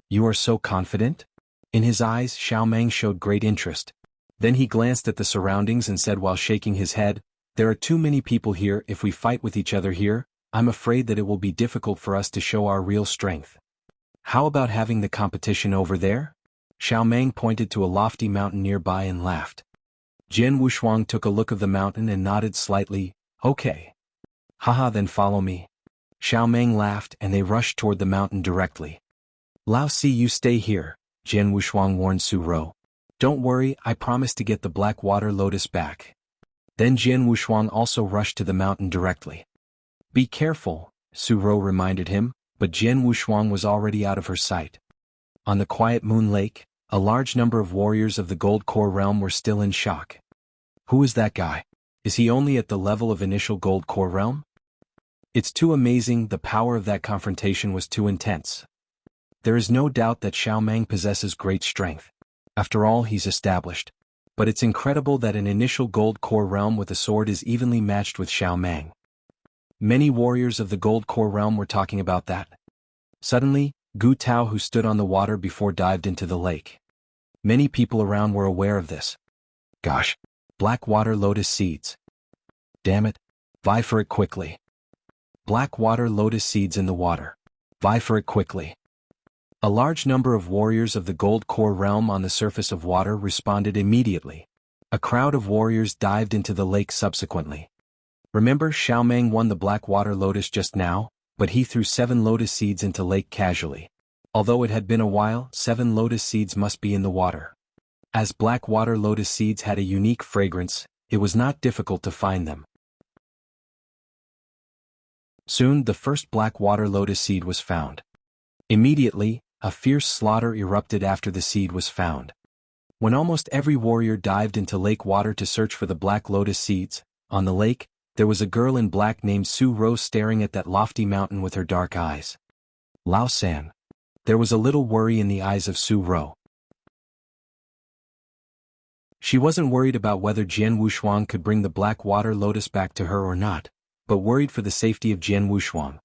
You are so confident? In his eyes, Xiao Mang showed great interest. Then he glanced at the surroundings and said while shaking his head, there are too many people here. If we fight with each other here, I'm afraid that it will be difficult for us to show our real strength. How about having the competition over there? Xiao Mang pointed to a lofty mountain nearby and laughed. Jian Wushuang took a look of the mountain and nodded slightly. Okay. Haha, then follow me. Xiao Mang laughed and they rushed toward the mountain directly. Lao Si, you stay here, Jian Wushuang warned Su Rou. Don't worry, I promise to get the Black Water Lotus back. Then Jian Wushuang also rushed to the mountain directly. Be careful, Su Rou reminded him, but Jian Wushuang was already out of her sight. On the Quiet Moon Lake, a large number of warriors of the Gold Core realm were still in shock. Who is that guy? Is he only at the level of initial Gold Core realm? It's too amazing, the power of that confrontation was too intense. There is no doubt that Xiao Mang possesses great strength. After all, he's established. But it's incredible that an initial Gold Core realm with a sword is evenly matched with Xiao Mang. Many warriors of the Gold Core realm were talking about that. Suddenly, Gu Tao, who stood on the water before, dived into the lake. Many people around were aware of this. Gosh. Black Water Lotus Seeds. Damn it. Vie for it quickly. Black Water Lotus Seeds in the water. Vie for it quickly. A large number of warriors of the Gold Core realm on the surface of water responded immediately. A crowd of warriors dived into the lake subsequently. Remember, Xiao Mang won the Black Water Lotus just now, but he threw 7 lotus seeds into lake casually. Although it had been a while, 7 lotus seeds must be in the water. As Black Water Lotus seeds had a unique fragrance, it was not difficult to find them. Soon, the first Black Water Lotus seed was found. Immediately, a fierce slaughter erupted after the seed was found. When almost every warrior dived into lake water to search for the Black Lotus seeds, on the lake, there was a girl in black named Su Rou staring at that lofty mountain with her dark eyes. Lao San. There was a little worry in the eyes of Su Rou. She wasn't worried about whether Jian Wushuang could bring the Black Water Lotus back to her or not, but worried for the safety of Jian Wushuang.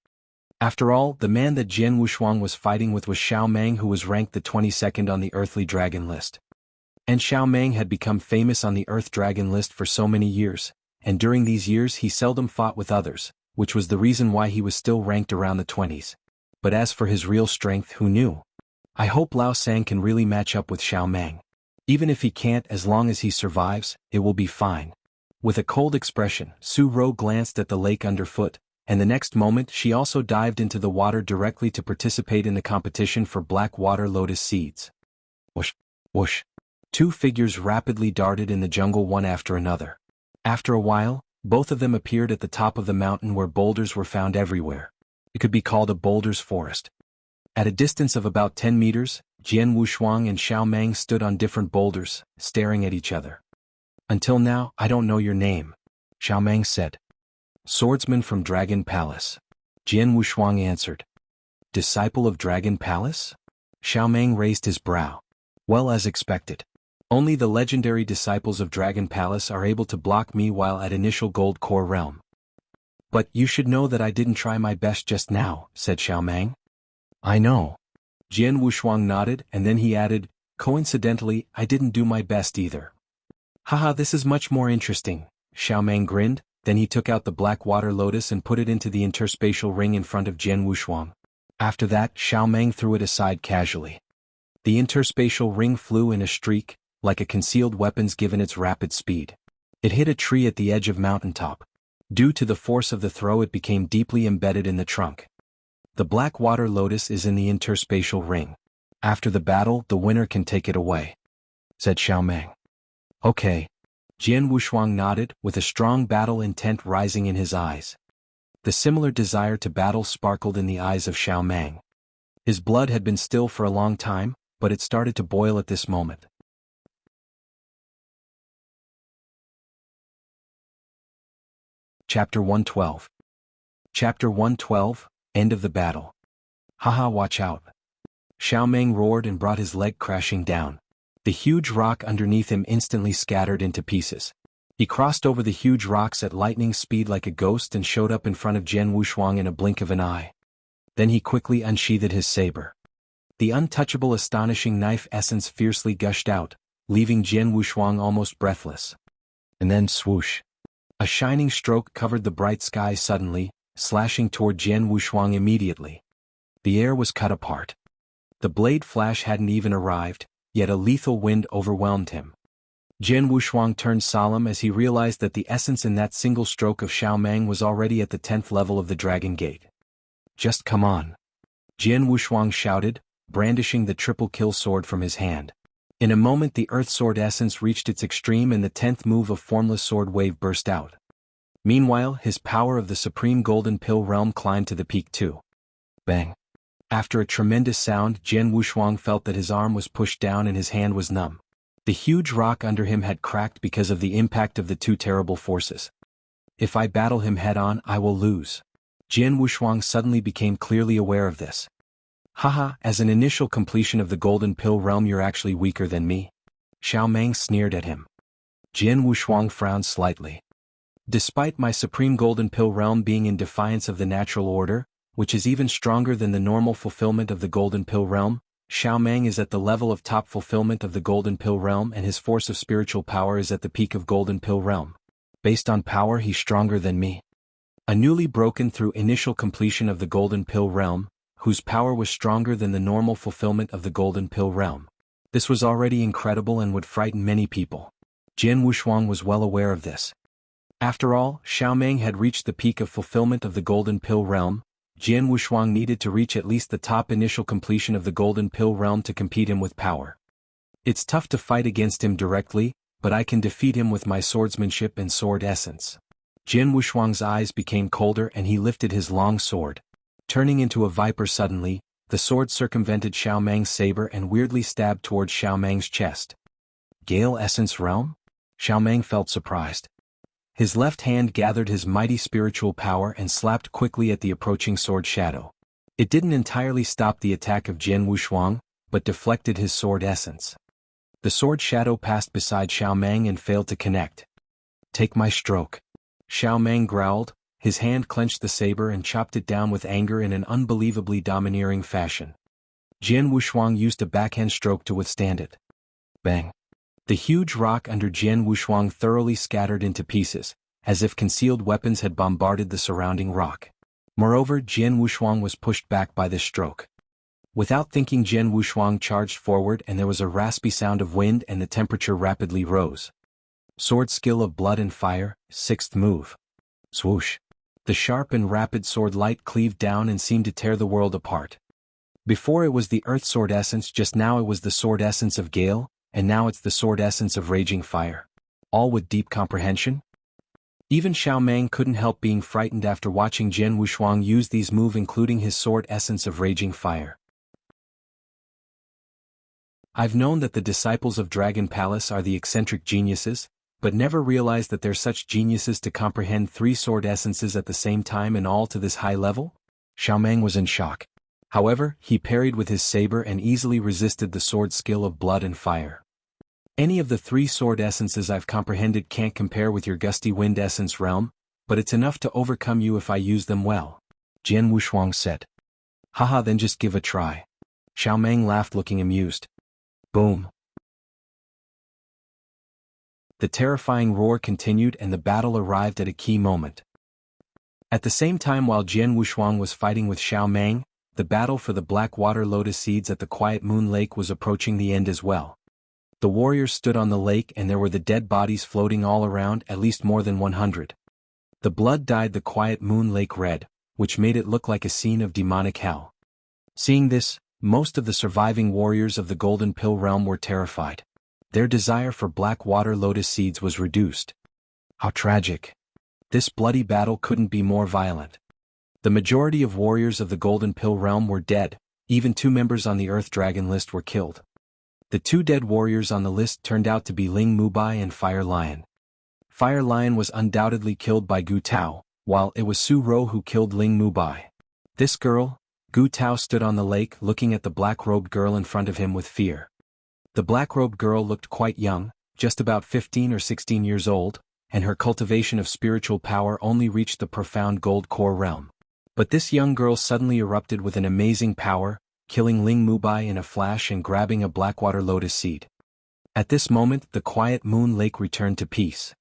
After all, the man that Jian Wushuang was fighting with was Xiao Mang, who was ranked the 22nd on the Earthly Dragon list. And Xiao Mang had become famous on the Earth Dragon list for so many years, and during these years he seldom fought with others, which was the reason why he was still ranked around the 20s. But as for his real strength, who knew? I hope Lao San can really match up with Xiao Mang. Even if he can't, as long as he survives, it will be fine. With a cold expression, Su Ro glanced at the lake underfoot, and the next moment she also dived into the water directly to participate in the competition for black water lotus seeds. Whoosh, whoosh. Two figures rapidly darted in the jungle one after another. After a while, both of them appeared at the top of the mountain where boulders were found everywhere. It could be called a boulder's forest. At a distance of about 10 meters, Jian Wushuang and Xiao Meng stood on different boulders, staring at each other. "Until now, I don't know your name," Xiao Meng said. "Swordsman from Dragon Palace," Jian Wushuang answered. "Disciple of Dragon Palace?" Xiao Meng raised his brow. "Well, as expected. Only the legendary disciples of Dragon Palace are able to block me while at initial Gold Core Realm." "But you should know that I didn't try my best just now," said Xiao Meng. "I know." Jian Wushuang nodded, and then he added, "Coincidentally, I didn't do my best either." "Haha, this is much more interesting," Xiao Meng grinned, then he took out the black water lotus and put it into the interspatial ring in front of Jian Wushuang. After that, Xiao Meng threw it aside casually. The interspatial ring flew in a streak, like a concealed weapons given its rapid speed. It hit a tree at the edge of mountaintop. Due to the force of the throw, it became deeply embedded in the trunk. The black water lotus is in the interspatial ring. After the battle, the winner can take it away," said Xiao Meng. "Okay." Jian Wushuang nodded, with a strong battle intent rising in his eyes. The similar desire to battle sparkled in the eyes of Xiao Meng. His blood had been still for a long time, but it started to boil at this moment. Chapter 112. Chapter 112, End of the Battle. "Haha, watch out." Xiao Meng roared and brought his leg crashing down. The huge rock underneath him instantly scattered into pieces. He crossed over the huge rocks at lightning speed like a ghost and showed up in front of Jian Wushuang in a blink of an eye. Then he quickly unsheathed his saber. The untouchable astonishing knife essence fiercely gushed out, leaving Jian Wushuang almost breathless. And then swoosh. A shining stroke covered the bright sky suddenly, slashing toward Jian Wushuang immediately. The air was cut apart. The blade flash hadn't even arrived, yet a lethal wind overwhelmed him. Jian Wushuang turned solemn as he realized that the essence in that single stroke of Xiao Meng was already at the 10th level of the Dragon Gate. "Just come on," Jian Wushuang shouted, brandishing the triple kill sword from his hand. In a moment the Earth Sword essence reached its extreme and the 10th move of Formless Sword Wave burst out. Meanwhile, his power of the Supreme Golden Pill Realm climbed to the peak too. Bang. After a tremendous sound, Jian Wushuang felt that his arm was pushed down and his hand was numb. The huge rock under him had cracked because of the impact of the two terrible forces. "If I battle him head-on, I will lose." Jian Wushuang suddenly became clearly aware of this. "Haha, as an initial completion of the Golden Pill Realm you're actually weaker than me." Xiao Meng sneered at him. Jian Wushuang frowned slightly. "Despite my Supreme Golden Pill Realm being in defiance of the natural order, which is even stronger than the normal fulfillment of the Golden Pill Realm, Xiao Meng is at the level of top fulfillment of the Golden Pill Realm and his force of spiritual power is at the peak of Golden Pill Realm. Based on power he's stronger than me. A newly broken through initial completion of the Golden Pill Realm, whose power was stronger than the normal fulfillment of the Golden Pill Realm. This was already incredible and would frighten many people. Jian Wushuang was well aware of this. After all, Xiao Meng had reached the peak of fulfillment of the Golden Pill Realm. Jian Wushuang needed to reach at least the top initial completion of the Golden Pill Realm to compete him with power. "It's tough to fight against him directly, but I can defeat him with my swordsmanship and sword essence." Jian Wushuang's eyes became colder and he lifted his long sword. Turning into a viper suddenly, the sword circumvented Xiao Meng's saber and weirdly stabbed towards Xiao Meng's chest. "Gale Essence Realm?" Xiao Meng felt surprised. His left hand gathered his mighty spiritual power and slapped quickly at the approaching sword shadow. It didn't entirely stop the attack of Jian Wushuang, but deflected his sword essence. The sword shadow passed beside Xiao Meng and failed to connect. "Take my stroke." Xiao Meng growled, his hand clenched the saber and chopped it down with anger in an unbelievably domineering fashion. Jian Wushuang used a backhand stroke to withstand it. Bang. The huge rock under Jian Wushuang thoroughly scattered into pieces, as if concealed weapons had bombarded the surrounding rock. Moreover, Jian Wushuang was pushed back by this stroke. Without thinking, Jian Wushuang charged forward and there was a raspy sound of wind and the temperature rapidly rose. Sword skill of blood and fire, 6th move. Swoosh. The sharp and rapid sword light cleaved down and seemed to tear the world apart. Before it was the earth sword essence, just now it was the sword essence of gale, and now it's the sword essence of raging fire. All with deep comprehension? Even Xiao Meng couldn't help being frightened after watching Jian Wushuang use these moves, including his sword essence of raging fire. I've known that the disciples of Dragon Palace are the eccentric geniuses, but never realized that they're such geniuses to comprehend 3 sword essences at the same time and all to this high level? Xiao Meng was in shock. However, he parried with his saber and easily resisted the sword skill of blood and fire. Any of the 3 sword essences I've comprehended can't compare with your gusty wind essence realm, but it's enough to overcome you if I use them well, Jian Wushuang said. Haha, then just give a try. Xiao Meng laughed, looking amused. Boom. The terrifying roar continued and the battle arrived at a key moment. At the same time, while Jian Wushuang was fighting with Xiao Meng, the battle for the Black Water Lotus Seeds at the Quiet Moon Lake was approaching the end as well. The warriors stood on the lake and there were the dead bodies floating all around, at least more than 100. The blood dyed the Quiet Moon Lake red, which made it look like a scene of demonic hell. Seeing this, most of the surviving warriors of the Golden Pill realm were terrified. Their desire for Black Water Lotus Seeds was reduced. How tragic. This bloody battle couldn't be more violent. The majority of warriors of the Golden Pill realm were dead, even 2 members on the Earth Dragon list were killed. The 2 dead warriors on the list turned out to be Ling Mubai and Fire Lion. Fire Lion was undoubtedly killed by Gu Tao, while it was Su Ro who killed Ling Mubai. This girl, Gu Tao, stood on the lake looking at the black-robed girl in front of him with fear. The black-robed girl looked quite young, just about 15 or 16 years old, and her cultivation of spiritual power only reached the profound gold core realm. But this young girl suddenly erupted with an amazing power, killing Ling Mubai in a flash and grabbing a Blackwater Lotus Seed. At this moment, the Quiet Moon Lake returned to peace.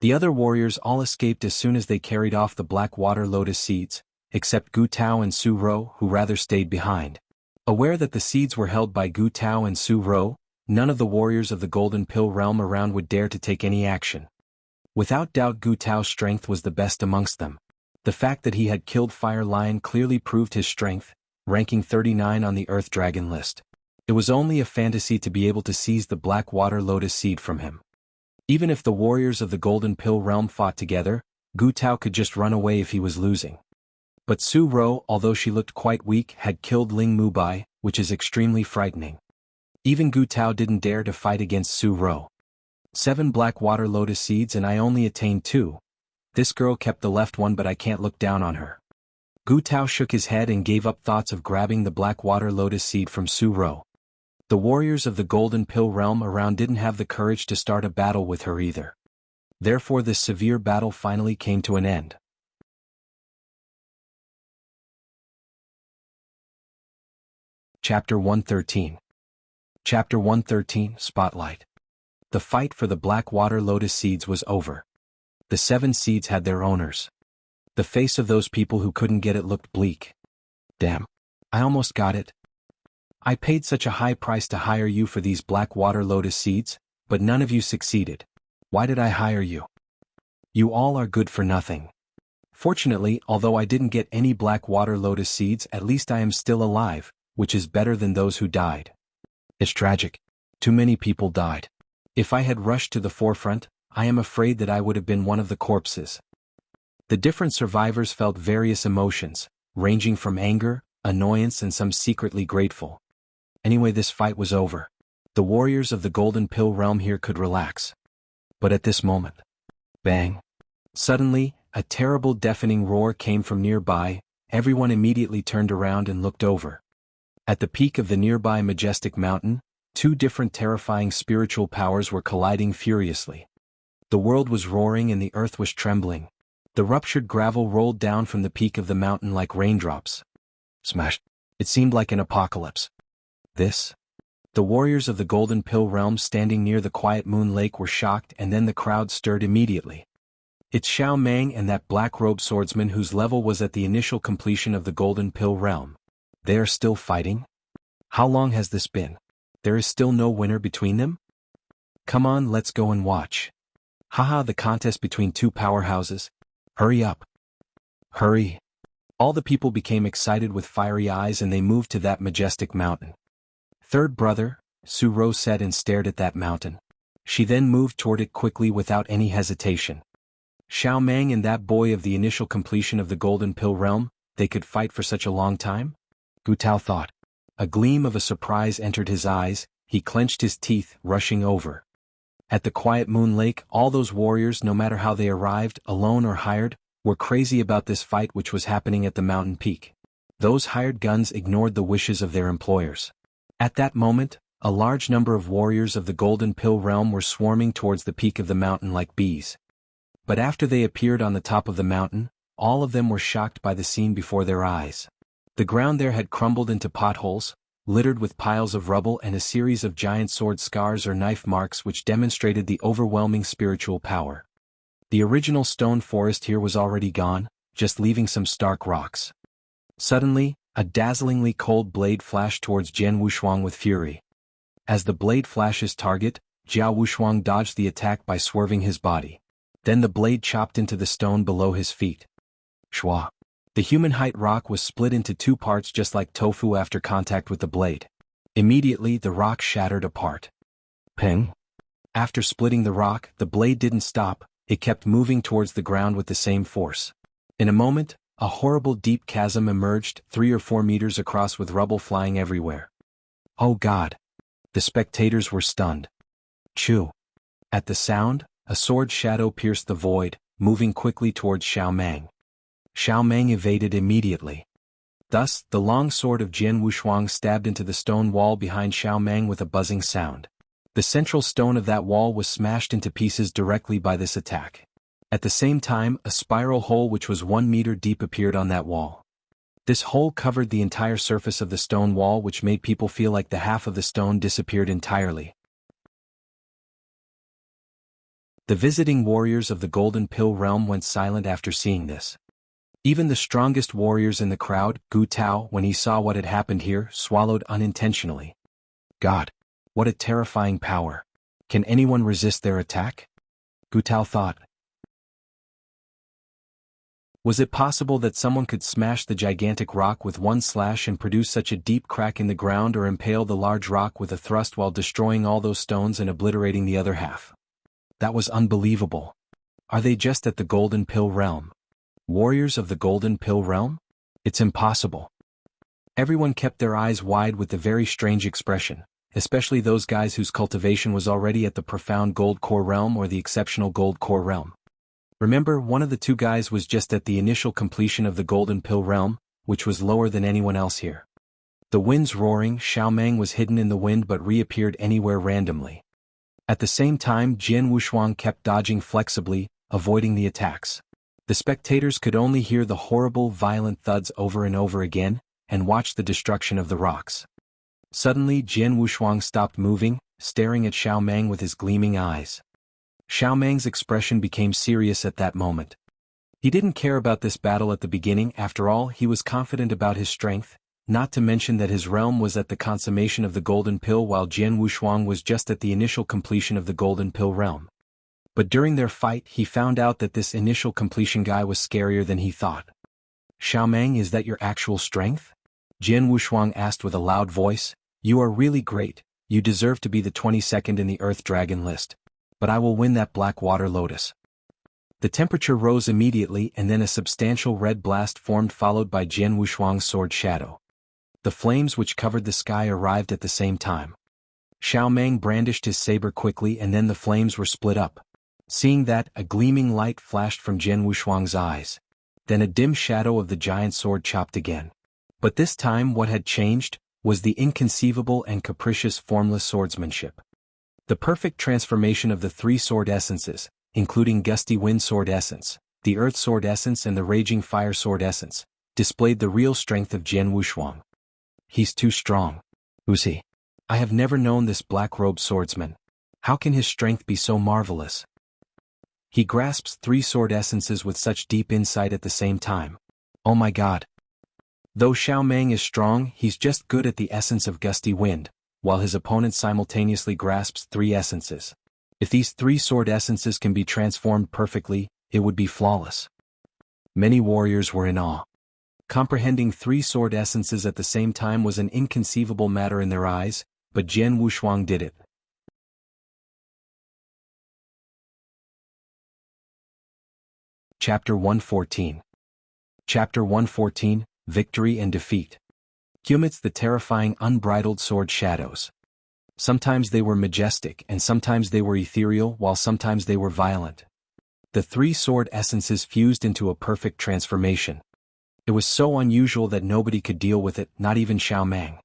The other warriors all escaped as soon as they carried off the Blackwater Lotus Seeds, except Gu Tao and Su Ro, who rather stayed behind. Aware that the seeds were held by Gu Tao and Su Ro, none of the warriors of the Golden Pill realm around would dare to take any action. Without doubt, Gu Tao's strength was the best amongst them. The fact that he had killed Fire Lion clearly proved his strength, ranking 39 on the Earth Dragon list. It was only a fantasy to be able to seize the Black Water Lotus Seed from him. Even if the warriors of the Golden Pill realm fought together, Gu Tao could just run away if he was losing. But Su Ro, although she looked quite weak, had killed Ling Mubai, which is extremely frightening. Even Gu Tao didn't dare to fight against Su Ro. 7 Black Water Lotus Seeds and I only attained 2. This girl kept the left one, but I can't look down on her. Gu Tao shook his head and gave up thoughts of grabbing the Black Water Lotus Seed from Su Ro. The warriors of the Golden Pill realm around didn't have the courage to start a battle with her either. Therefore this severe battle finally came to an end. Chapter 113. Chapter 113, Spotlight. The fight for the Black Water Lotus Seeds was over. The 7 seeds had their owners. The face of those people who couldn't get it looked bleak. Damn. I almost got it. I paid such a high price to hire you for these Black Water Lotus Seeds, but none of you succeeded. Why did I hire you? You all are good for nothing. Fortunately, although I didn't get any Black Water Lotus Seeds, at least I am still alive, which is better than those who died. It's tragic. Too many people died. If I had rushed to the forefront, I am afraid that I would have been one of the corpses. The different survivors felt various emotions, ranging from anger, annoyance, and some secretly grateful. Anyway, this fight was over. The warriors of the Golden Pill realm here could relax. But at this moment, bang! Suddenly, a terrible deafening roar came from nearby. Everyone immediately turned around and looked over. At the peak of the nearby majestic mountain, 2 different terrifying spiritual powers were colliding furiously. The world was roaring and the earth was trembling. The ruptured gravel rolled down from the peak of the mountain like raindrops. Smash! It seemed like an apocalypse. This? The warriors of the Golden Pill realm standing near the Quiet Moon Lake were shocked, and then the crowd stirred immediately. It's Xiao Meng and that black-robed swordsman whose level was at the initial completion of the Golden Pill realm. They are still fighting? How long has this been? There is still no winner between them? Come on, let's go and watch. Haha, the contest between two powerhouses. Hurry up. Hurry. All the people became excited with fiery eyes and they moved to that majestic mountain. Third brother, Su Rose sat and stared at that mountain. She then moved toward it quickly without any hesitation. Xiao Mang and that boy of the initial completion of the Golden Pill realm, they could fight for such a long time? Gu Tao thought. A gleam of a surprise entered his eyes, he clenched his teeth, rushing over. At the quiet moon lake, all those warriors, no matter how they arrived, alone or hired, were crazy about this fight which was happening at the mountain peak. Those hired guns ignored the wishes of their employers. At that moment, a large number of warriors of the Golden Pill realm were swarming towards the peak of the mountain like bees. But after they appeared on the top of the mountain, all of them were shocked by the scene before their eyes. The ground there had crumbled into potholes, littered with piles of rubble and a series of giant sword scars or knife marks which demonstrated the overwhelming spiritual power. The original stone forest here was already gone, just leaving some stark rocks. Suddenly, a dazzlingly cold blade flashed towards Jian Wushuang with fury. As the blade flashed his target, Jiao Wushuang dodged the attack by swerving his body. Then the blade chopped into the stone below his feet. Shwa. The human-height rock was split into two parts just like tofu after contact with the blade. Immediately the rock shattered apart. Ping. After splitting the rock, the blade didn't stop, it kept moving towards the ground with the same force. In a moment, a horrible deep chasm emerged 3 or 4 meters across with rubble flying everywhere. Oh God! The spectators were stunned. Chew! At the sound, a sword shadow pierced the void, moving quickly towards Xiao Mang. Xiao Mang evaded immediately. Thus, the long sword of Jian Wushuang stabbed into the stone wall behind Xiao Mang with a buzzing sound. The central stone of that wall was smashed into pieces directly by this attack. At the same time, a spiral hole which was 1 meter deep appeared on that wall. This hole covered the entire surface of the stone wall, which made people feel like the half of the stone disappeared entirely. The visiting warriors of the Golden Pill realm went silent after seeing this. Even the strongest warriors in the crowd, Gu Tao, when he saw what had happened here, swallowed unintentionally. God! What a terrifying power! Can anyone resist their attack? Gu Tao thought. Was it possible that someone could smash the gigantic rock with one slash and produce such a deep crack in the ground, or impale the large rock with a thrust while destroying all those stones and obliterating the other half? That was unbelievable. Are they just at the Golden Pill realm? Warriors of the Golden Pill realm? It's impossible. Everyone kept their eyes wide with the very strange expression, especially those guys whose cultivation was already at the profound gold core realm or the exceptional gold core realm. Remember, one of the two guys was just at the initial completion of the Golden Pill realm, which was lower than anyone else here. The wind's roaring, Xiao Mang was hidden in the wind but reappeared anywhere randomly. At the same time, Jian Wushuang kept dodging flexibly, avoiding the attacks. The spectators could only hear the horrible, violent thuds over and over again, and watch the destruction of the rocks. Suddenly, Jian Wushuang stopped moving, staring at Xiao Mang with his gleaming eyes. Xiao Mang's expression became serious at that moment. He didn't care about this battle at the beginning. After all, he was confident about his strength, not to mention that his realm was at the consummation of the Golden Pill while Jian Wushuang was just at the initial completion of the Golden Pill realm. But during their fight, he found out that this initial completion guy was scarier than he thought. Xiao Mang, is that your actual strength? Jian Wushuang asked with a loud voice. You are really great, you deserve to be the 22nd in the Earth Dragon list. But I will win that black water lotus. The temperature rose immediately and then a substantial red blast formed, followed by Jian Wushuang's sword shadow. The flames which covered the sky arrived at the same time. Xiao Mang brandished his saber quickly and then the flames were split up. Seeing that, a gleaming light flashed from Jian Wushuang's eyes. Then a dim shadow of the giant sword chopped again. But this time what had changed was the inconceivable and capricious formless swordsmanship. The perfect transformation of the 3 sword essences, including Gusty Wind Sword Essence, the Earth Sword Essence and the Raging Fire Sword Essence, displayed the real strength of Jian Wushuang. He's too strong. Who's he? I have never known this black-robed swordsman. How can his strength be so marvelous? He grasps 3 sword essences with such deep insight at the same time. Oh my God. Though Xiao Mang is strong, he's just good at the essence of Gusty Wind, while his opponent simultaneously grasps 3 essences. If these three sword essences can be transformed perfectly, it would be flawless. Many warriors were in awe. Comprehending three sword essences at the same time was an inconceivable matter in their eyes, but Jian Wushuang did it. Chapter 114. Chapter 114, Victory and Defeat. Amidst the terrifying unbridled sword shadows. Sometimes they were majestic and sometimes they were ethereal while sometimes they were violent. The three sword essences fused into a perfect transformation. It was so unusual that nobody could deal with it, not even Xiaomang.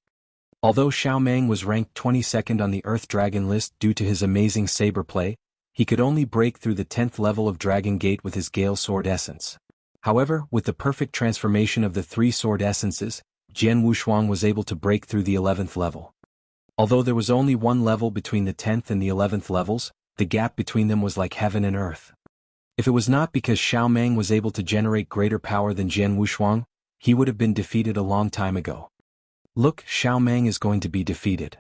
Although Xiaomang was ranked 22nd on the Earth Dragon list due to his amazing saber play, he could only break through the 10th level of Dragon Gate with his Gale Sword Essence. However, with the perfect transformation of the three sword essences, Jian Wushuang was able to break through the 11th level. Although there was only one level between the 10th and the 11th levels, the gap between them was like heaven and earth. If it was not because Xiaomang was able to generate greater power than Jian Wushuang, he would have been defeated a long time ago. Look, Xiaomang is going to be defeated.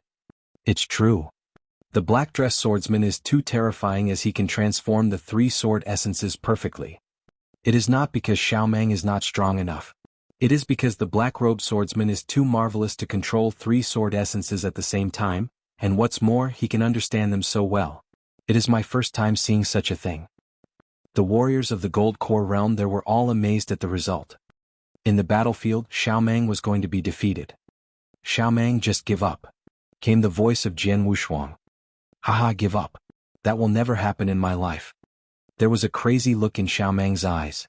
It's true. The black dress swordsman is too terrifying as he can transform the three sword essences perfectly. It is not because Xiaomang is not strong enough. It is because the black-robed swordsman is too marvelous to control three sword essences at the same time, and what's more, he can understand them so well. It is my first time seeing such a thing. The warriors of the Gold Core realm there were all amazed at the result. In the battlefield, Xiaomang was going to be defeated. Xiaomang, just give up. Came the voice of Jian Wushuang. Haha, give up. That will never happen in my life. There was a crazy look in Xiaomang's eyes.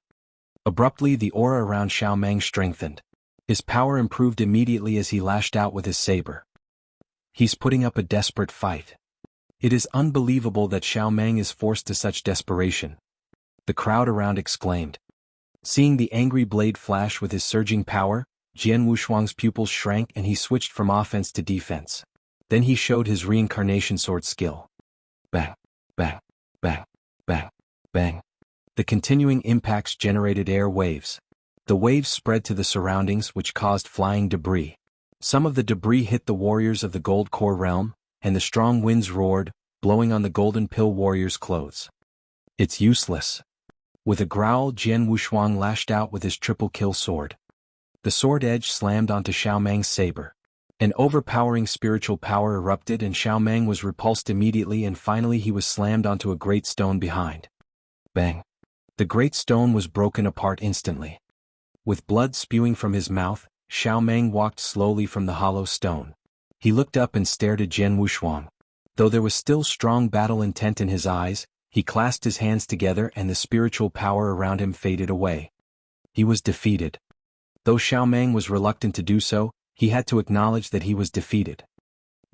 Abruptly the aura around Xiaomang strengthened. His power improved immediately as he lashed out with his saber. He's putting up a desperate fight. It is unbelievable that Xiaomang is forced to such desperation. The crowd around exclaimed. Seeing the angry blade flash with his surging power, Jian Wushuang's pupils shrank and he switched from offense to defense. Then he showed his reincarnation sword skill. Bang, bang, bang, bang, bang. The continuing impacts generated air waves. The waves spread to the surroundings which caused flying debris. Some of the debris hit the warriors of the Gold Core realm, and the strong winds roared, blowing on the Golden Pill warriors' clothes. It's useless. With a growl, Jian Wushuang lashed out with his triple kill sword. The sword edge slammed onto Xiaomang's saber. An overpowering spiritual power erupted and Xiaomang was repulsed immediately and finally he was slammed onto a great stone behind. Bang. The great stone was broken apart instantly. With blood spewing from his mouth, Xiaomang walked slowly from the hollow stone. He looked up and stared at Jian Wushuang. Though there was still strong battle intent in his eyes, he clasped his hands together and the spiritual power around him faded away. He was defeated. Though Xiaomang was reluctant to do so, he had to acknowledge that he was defeated.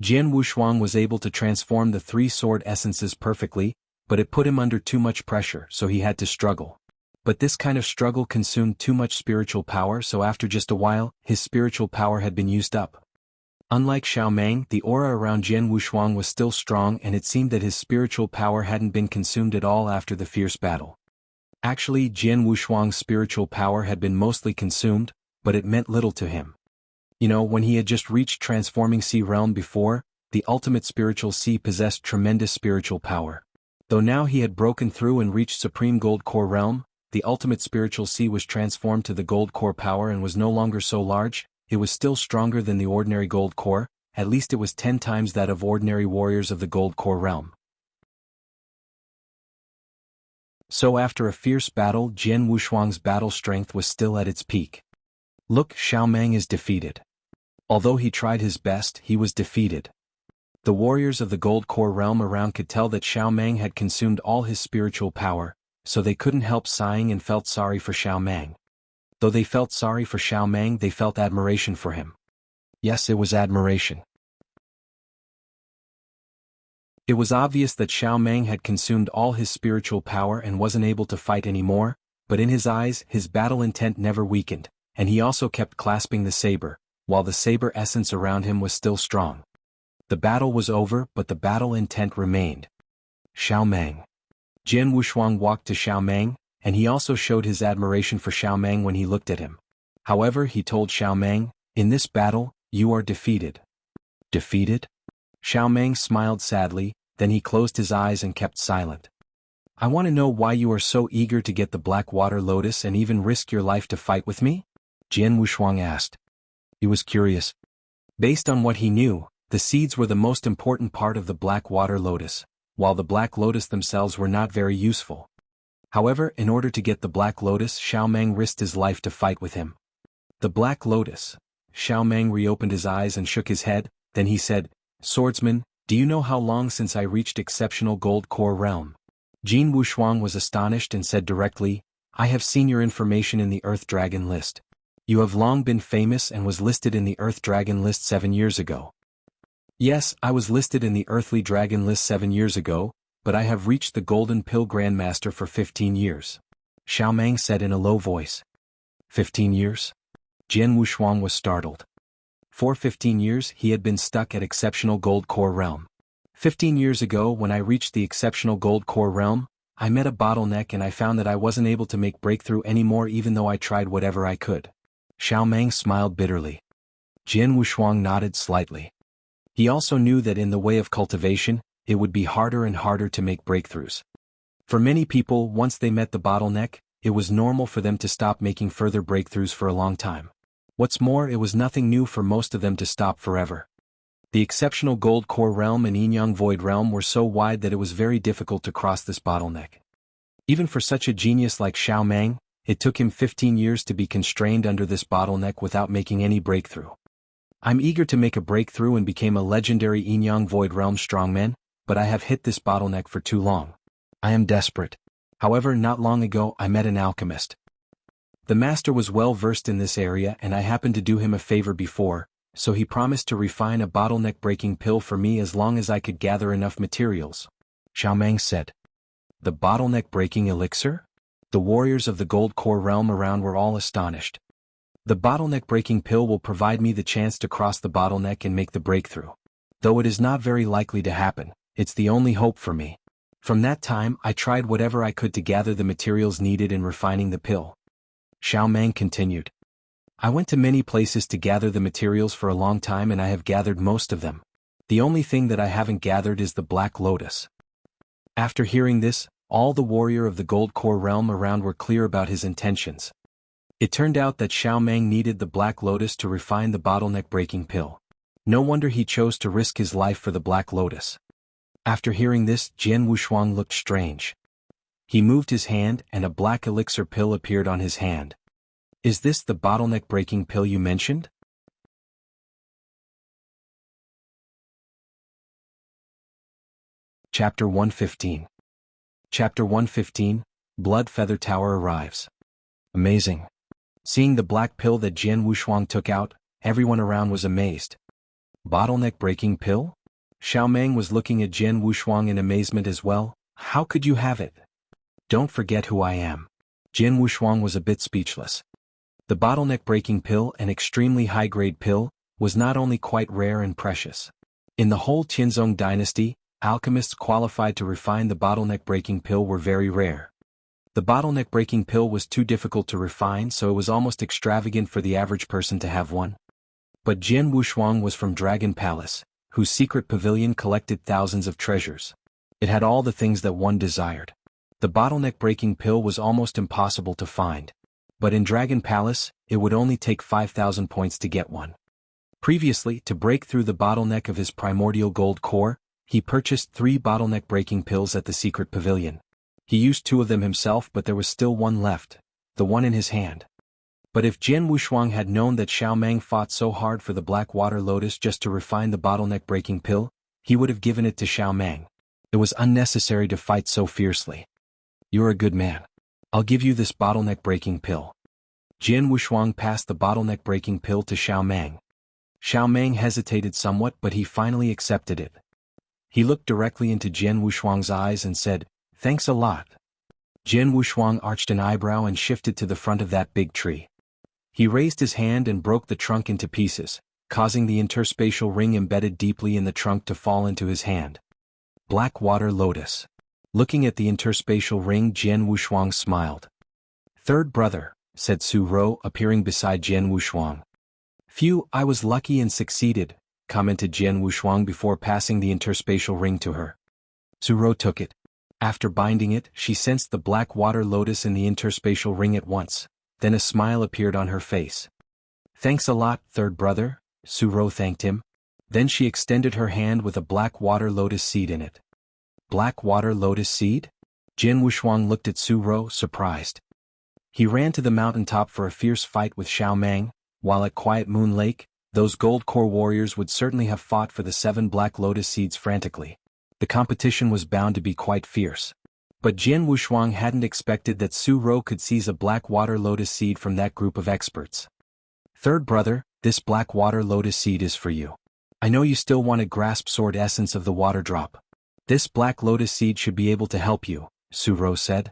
Jian Wushuang was able to transform the three sword essences perfectly, but it put him under too much pressure, so he had to struggle. But this kind of struggle consumed too much spiritual power, so after just a while, his spiritual power had been used up. Unlike Xiaomang, the aura around Jian Wushuang was still strong and it seemed that his spiritual power hadn't been consumed at all after the fierce battle. Actually, Jian Wushuang's spiritual power had been mostly consumed, but it meant little to him. You know, when he had just reached Transforming Sea Realm before, the ultimate spiritual sea possessed tremendous spiritual power. Though now he had broken through and reached Supreme Gold Core Realm, the ultimate spiritual sea was transformed to the Gold Core power and was no longer so large. It was still stronger than the ordinary Gold Core, at least it was 10 times that of ordinary warriors of the Gold Core realm. So after a fierce battle, Jian Wushuang's battle strength was still at its peak. Look, Xiaomang is defeated. Although he tried his best, he was defeated. The warriors of the Gold Core realm around could tell that Xiaomang had consumed all his spiritual power, so they couldn't help sighing and felt sorry for Xiaomang. Though they felt sorry for Xiaomang, they felt admiration for him. Yes, it was admiration. It was obvious that Xiaomang had consumed all his spiritual power and wasn't able to fight anymore, but in his eyes, his battle intent never weakened, and he also kept clasping the saber, while the saber essence around him was still strong. The battle was over, but the battle intent remained. Xiaomang. Jian Wushuang walked to Xiaomang, and he also showed his admiration for Xiaomang when he looked at him. However, he told Xiaomang, "In this battle, you are defeated." Defeated? Xiaomang smiled sadly, then he closed his eyes and kept silent. I want to know why you are so eager to get the black water lotus and even risk your life to fight with me? Jian Wushuang asked. He was curious. Based on what he knew, the seeds were the most important part of the black water lotus, while the black lotus themselves were not very useful. However, in order to get the black lotus, Xiao Meng risked his life to fight with him. The black lotus. Xiao Meng reopened his eyes and shook his head, then he said, Swordsman, do you know how long since I reached exceptional gold core realm? Jian Wushuang was astonished and said directly, I have seen your information in the Earth Dragon list. You have long been famous and was listed in the Earth Dragon list 7 years ago. Yes, I was listed in the Earthly Dragon list 7 years ago, but I have reached the Golden Pill Grandmaster for 15 years. Xiao Meng said in a low voice. 15 years? Jian Wushuang was startled. For 15 years he had been stuck at Exceptional Gold Core Realm. 15 years ago when I reached the Exceptional Gold Core Realm, I met a bottleneck and I found that I wasn't able to make breakthrough anymore even though I tried whatever I could. Xiao Meng smiled bitterly. Jian Wushuang nodded slightly. He also knew that in the way of cultivation, it would be harder and harder to make breakthroughs. For many people, once they met the bottleneck, it was normal for them to stop making further breakthroughs for a long time. What's more, it was nothing new for most of them to stop forever. The Exceptional Gold Core Realm and Yin Void Realm were so wide that it was very difficult to cross this bottleneck. Even for such a genius like Xiao Meng, it took him 15 years to be constrained under this bottleneck without making any breakthrough. I'm eager to make a breakthrough and became a legendary Yin Void Realm strongman, but I have hit this bottleneck for too long. I am desperate. However, not long ago I met an alchemist. The master was well versed in this area and I happened to do him a favor before, so he promised to refine a bottleneck-breaking pill for me as long as I could gather enough materials. Xiao Meng said. The bottleneck-breaking elixir? The warriors of the Gold Core Realm around were all astonished. The bottleneck-breaking pill will provide me the chance to cross the bottleneck and make the breakthrough. Though it is not very likely to happen, it's the only hope for me. From that time, I tried whatever I could to gather the materials needed in refining the pill. Xiao Meng continued. I went to many places to gather the materials for a long time and I have gathered most of them. The only thing that I haven't gathered is the Black Lotus. After hearing this, all the warrior of the Gold Core Realm around were clear about his intentions. It turned out that Xiao Meng needed the Black Lotus to refine the bottleneck-breaking pill. No wonder he chose to risk his life for the Black Lotus. After hearing this, Jian Wushuang looked strange. He moved his hand and a black elixir pill appeared on his hand. Is this the bottleneck-breaking pill you mentioned? Chapter 115. Chapter 115, Blood Feather Tower arrives. Amazing. Seeing the black pill that Jian Wushuang took out, everyone around was amazed. Bottleneck-breaking pill? Xiao Meng was looking at Jian Wushuang in amazement as well. How could you have it? Don't forget who I am. Jian Wushuang was a bit speechless. The bottleneck-breaking pill, an extremely high-grade pill, was not only quite rare and precious. In the whole Tianzong dynasty, alchemists qualified to refine the bottleneck-breaking pill were very rare. The bottleneck-breaking pill was too difficult to refine, so it was almost extravagant for the average person to have one. But Jian Wushuang was from Dragon Palace, whose secret pavilion collected thousands of treasures. It had all the things that one desired. The bottleneck-breaking pill was almost impossible to find. But in Dragon Palace, it would only take 5,000 points to get one. Previously, to break through the bottleneck of his primordial gold core, he purchased 3 bottleneck-breaking pills at the secret pavilion. He used 2 of them himself, but there was still one left, the one in his hand. But if Jian Wushuang had known that Xiao Meng fought so hard for the Black Water Lotus just to refine the bottleneck-breaking pill, he would have given it to Xiao Meng. It was unnecessary to fight so fiercely. You're a good man. I'll give you this bottleneck-breaking pill. Jian Wushuang passed the bottleneck-breaking pill to Xiao Meng. Xiao Meng hesitated somewhat, but he finally accepted it. He looked directly into Jian Wushuang's eyes and said, "Thanks a lot." Jian Wushuang arched an eyebrow and shifted to the front of that big tree. He raised his hand and broke the trunk into pieces, causing the interspatial ring embedded deeply in the trunk to fall into his hand. Black Water Lotus. Looking at the interspatial ring, Jian Wushuang smiled. "Third brother," said Su Rou, appearing beside Jian Wushuang. "Phew, I was lucky and succeeded," commented Jian Wushuang before passing the interspatial ring to her. Suro took it. After binding it, she sensed the black water lotus in the interspatial ring at once, then a smile appeared on her face. Thanks a lot, third brother, Suro thanked him. Then she extended her hand with a black water lotus seed in it. Black water lotus seed? Jianwu looked at Suro, surprised. He ran to the mountaintop for a fierce fight with Xiao Mang, while at Quiet Moon Lake, those gold core warriors would certainly have fought for the 7 black lotus seeds frantically. The competition was bound to be quite fierce. But Jianwu hadn't expected that Suro could seize a black water lotus seed from that group of experts. Third brother, this black water lotus seed is for you. I know you still want to grasp sword essence of the water drop. This black lotus seed should be able to help you, Suro said.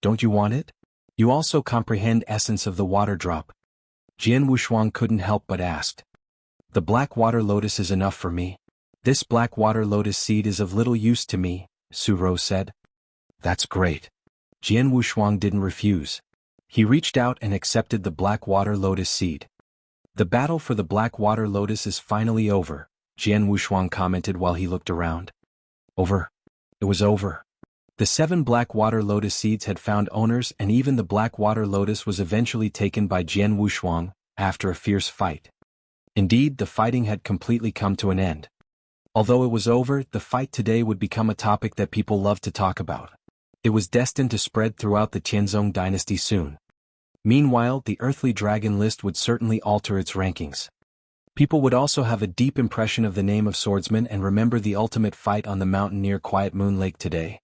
Don't you want it? You also comprehend essence of the water drop. Jianwu couldn't help but asked. The black water lotus is enough for me. This black water lotus seed is of little use to me, Suro said. That's great. Jianwu didn't refuse. He reached out and accepted the black water lotus seed. The battle for the black water lotus is finally over, Jianwu commented while he looked around. Over. It was over. The 7 black water lotus seeds had found owners, and even the black water lotus was eventually taken by Jianwu after a fierce fight. Indeed, the fighting had completely come to an end. Although it was over, the fight today would become a topic that people loved to talk about. It was destined to spread throughout the Tianzong dynasty soon. Meanwhile, the earthly dragon list would certainly alter its rankings. People would also have a deep impression of the name of swordsman and remember the ultimate fight on the mountain near Quiet Moon Lake today.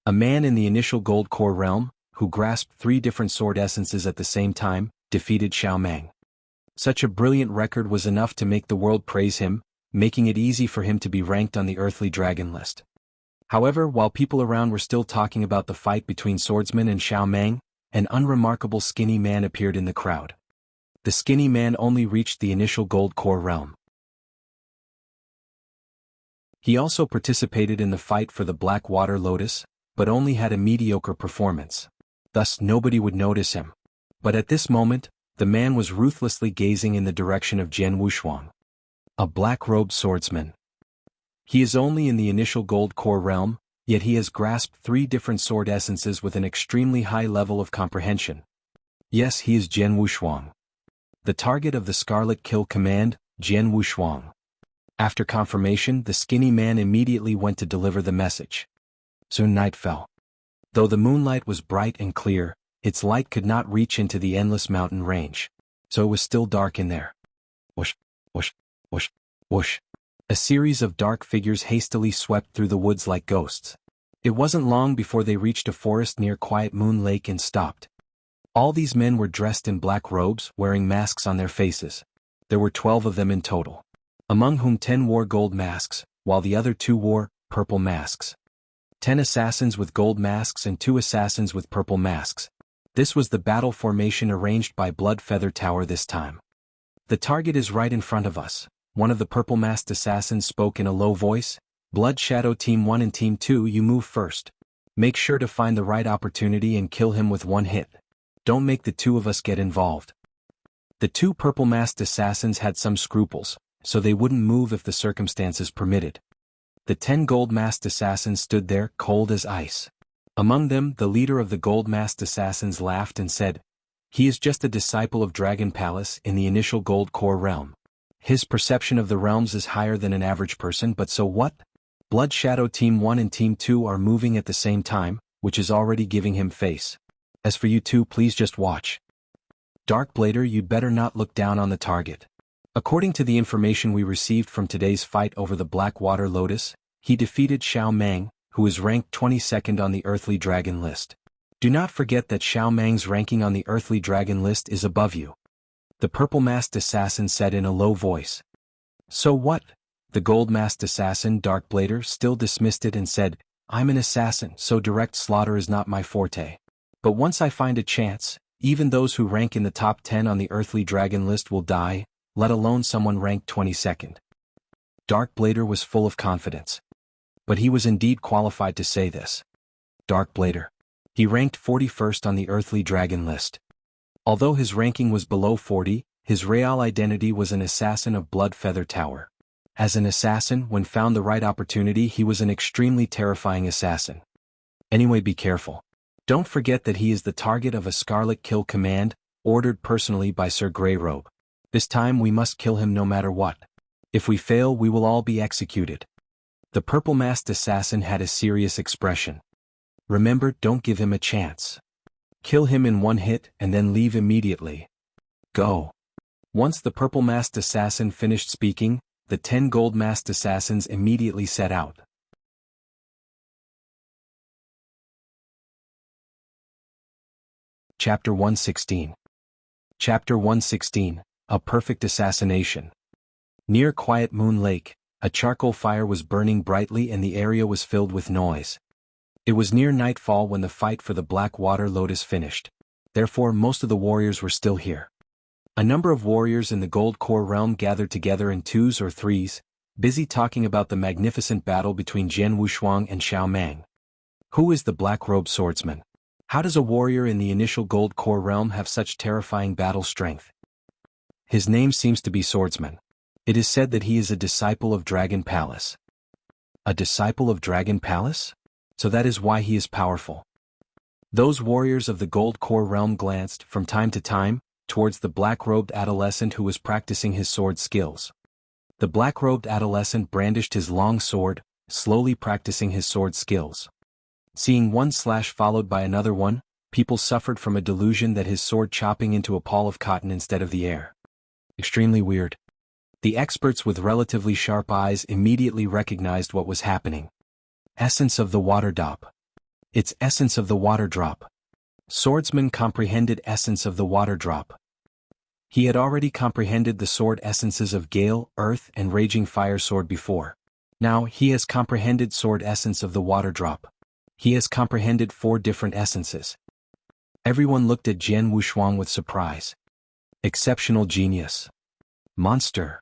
A man in the initial gold core realm, who grasped 3 different sword essences at the same time, defeated Xiao Mang. Such a brilliant record was enough to make the world praise him, making it easy for him to be ranked on the earthly dragon list. However, while people around were still talking about the fight between swordsman and Xiao Mang, an unremarkable skinny man appeared in the crowd. The skinny man only reached the initial gold core realm. He also participated in the fight for the black water lotus, but only had a mediocre performance. Thus nobody would notice him. But at this moment, the man was ruthlessly gazing in the direction of Jianwu. A black-robed swordsman. He is only in the initial gold core realm, yet he has grasped 3 different sword essences with an extremely high level of comprehension. Yes, he is Jianwu. The target of the Scarlet Kill command, Jianwu. After confirmation, the skinny man immediately went to deliver the message. Soon night fell. Though the moonlight was bright and clear, its light could not reach into the endless mountain range. So it was still dark in there. Whoosh, whoosh, whoosh, whoosh. A series of dark figures hastily swept through the woods like ghosts. It wasn't long before they reached a forest near Quiet Moon Lake and stopped. All these men were dressed in black robes, wearing masks on their faces. There were 12 of them in total, among whom 10 wore gold masks, while the other 2 wore purple masks. 10 assassins with gold masks and 2 assassins with purple masks. This was the battle formation arranged by Blood Feather Tower this time. The target is right in front of us, one of the purple-masked assassins spoke in a low voice. Blood Shadow Team 1 and Team 2, you move first. Make sure to find the right opportunity and kill him with 1 hit. Don't make the 2 of us get involved. The 2 purple-masked assassins had some scruples, so they wouldn't move if the circumstances permitted. The 10 gold-masked assassins stood there, cold as ice. Among them, the leader of the gold-masked assassins laughed and said, "He is just a disciple of Dragon Palace in the initial gold core realm. His perception of the realms is higher than an average person, but so what? Blood Shadow Team 1 and Team 2 are moving at the same time, which is already giving him face. As for you 2, please just watch. Darkblader, you'd better not look down on the target." According to the information we received from today's fight over the Black Water Lotus, he defeated Xiao Mang, who is ranked 22nd on the Earthly Dragon list. Do not forget that Xiao Mang's ranking on the Earthly Dragon list is above you. The purple-masked assassin said in a low voice. So what? The gold-masked assassin, Darkblader, still dismissed it and said, I'm an assassin, so direct slaughter is not my forte. But once I find a chance, even those who rank in the top 10 on the Earthly Dragon list will die, let alone someone ranked 22nd. Darkblader was full of confidence. But he was indeed qualified to say this. Darkblader. He ranked 41st on the Earthly Dragon list. Although his ranking was below 40, his real identity was an assassin of Blood Feather Tower. As an assassin, when found the right opportunity, he was an extremely terrifying assassin. Anyway, be careful. Don't forget that he is the target of a Scarlet Kill command, ordered personally by Sir Greyrobe. This time we must kill him no matter what. If we fail, we will all be executed. The purple-masked assassin had a serious expression. Remember, don't give him a chance. Kill him in one hit and then leave immediately. Go. Once the purple-masked assassin finished speaking, the 10 gold-masked assassins immediately set out. Chapter 116. Chapter 116, A Perfect Assassination. Near Quiet Moon Lake, a charcoal fire was burning brightly and the area was filled with noise. It was near nightfall when the fight for the Black Water Lotus finished. Therefore, most of the warriors were still here. A number of warriors in the Gold Core realm gathered together in 2s or 3s, busy talking about the magnificent battle between Jianghu and Xiao Mang. Who is the Black-Robed Swordsman? How does a warrior in the initial Gold Core realm have such terrifying battle strength? His name seems to be Swordsman. It is said that he is a disciple of Dragon Palace. A disciple of Dragon Palace? So that is why he is powerful. Those warriors of the Gold Core realm glanced, from time to time, towards the black-robed adolescent who was practicing his sword skills. The black-robed adolescent brandished his long sword, slowly practicing his sword skills. Seeing one slash followed by another one, people suffered from a delusion that his sword chopping into a pall of cotton instead of the air. Extremely weird. The experts with relatively sharp eyes immediately recognized what was happening. Essence of the water drop. It's essence of the water drop. Swordsman comprehended essence of the water drop. He had already comprehended the sword essences of Gale, Earth and Raging Fire Sword before. Now he has comprehended sword essence of the water drop. He has comprehended 4 different essences. Everyone looked at Jianghu Shuang with surprise. Exceptional genius. Monster.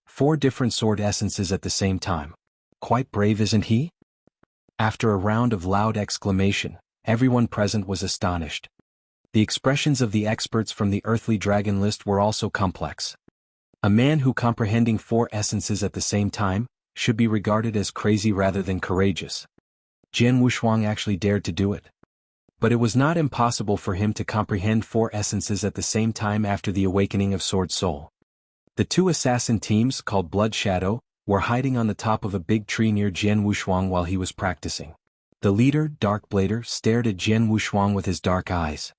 4 different sword essences at the same time. Quite brave, isn't he? After a round of loud exclamation, everyone present was astonished. The expressions of the experts from the earthly dragon list were also complex. A man who comprehending 4 essences at the same time should be regarded as crazy rather than courageous. Jianghu Shuang actually dared to do it. But it was not impossible for him to comprehend 4 essences at the same time after the awakening of Sword Soul. The 2 assassin teams, called Blood Shadow, were hiding on the top of a big tree near Jianghu Shuang while he was practicing. The leader, Dark Blader, stared at Jianghu Shuang with his dark eyes.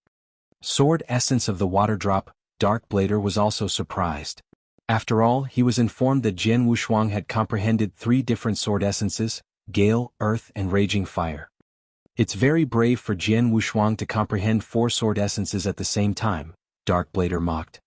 Sword essence of the water drop, Dark Blader was also surprised. After all, he was informed that Jianghu Shuang had comprehended 3 different sword essences, Gale, Earth and Raging Fire. It's very brave for Jianghu Shuang to comprehend 4 sword essences at the same time, Dark Blader mocked.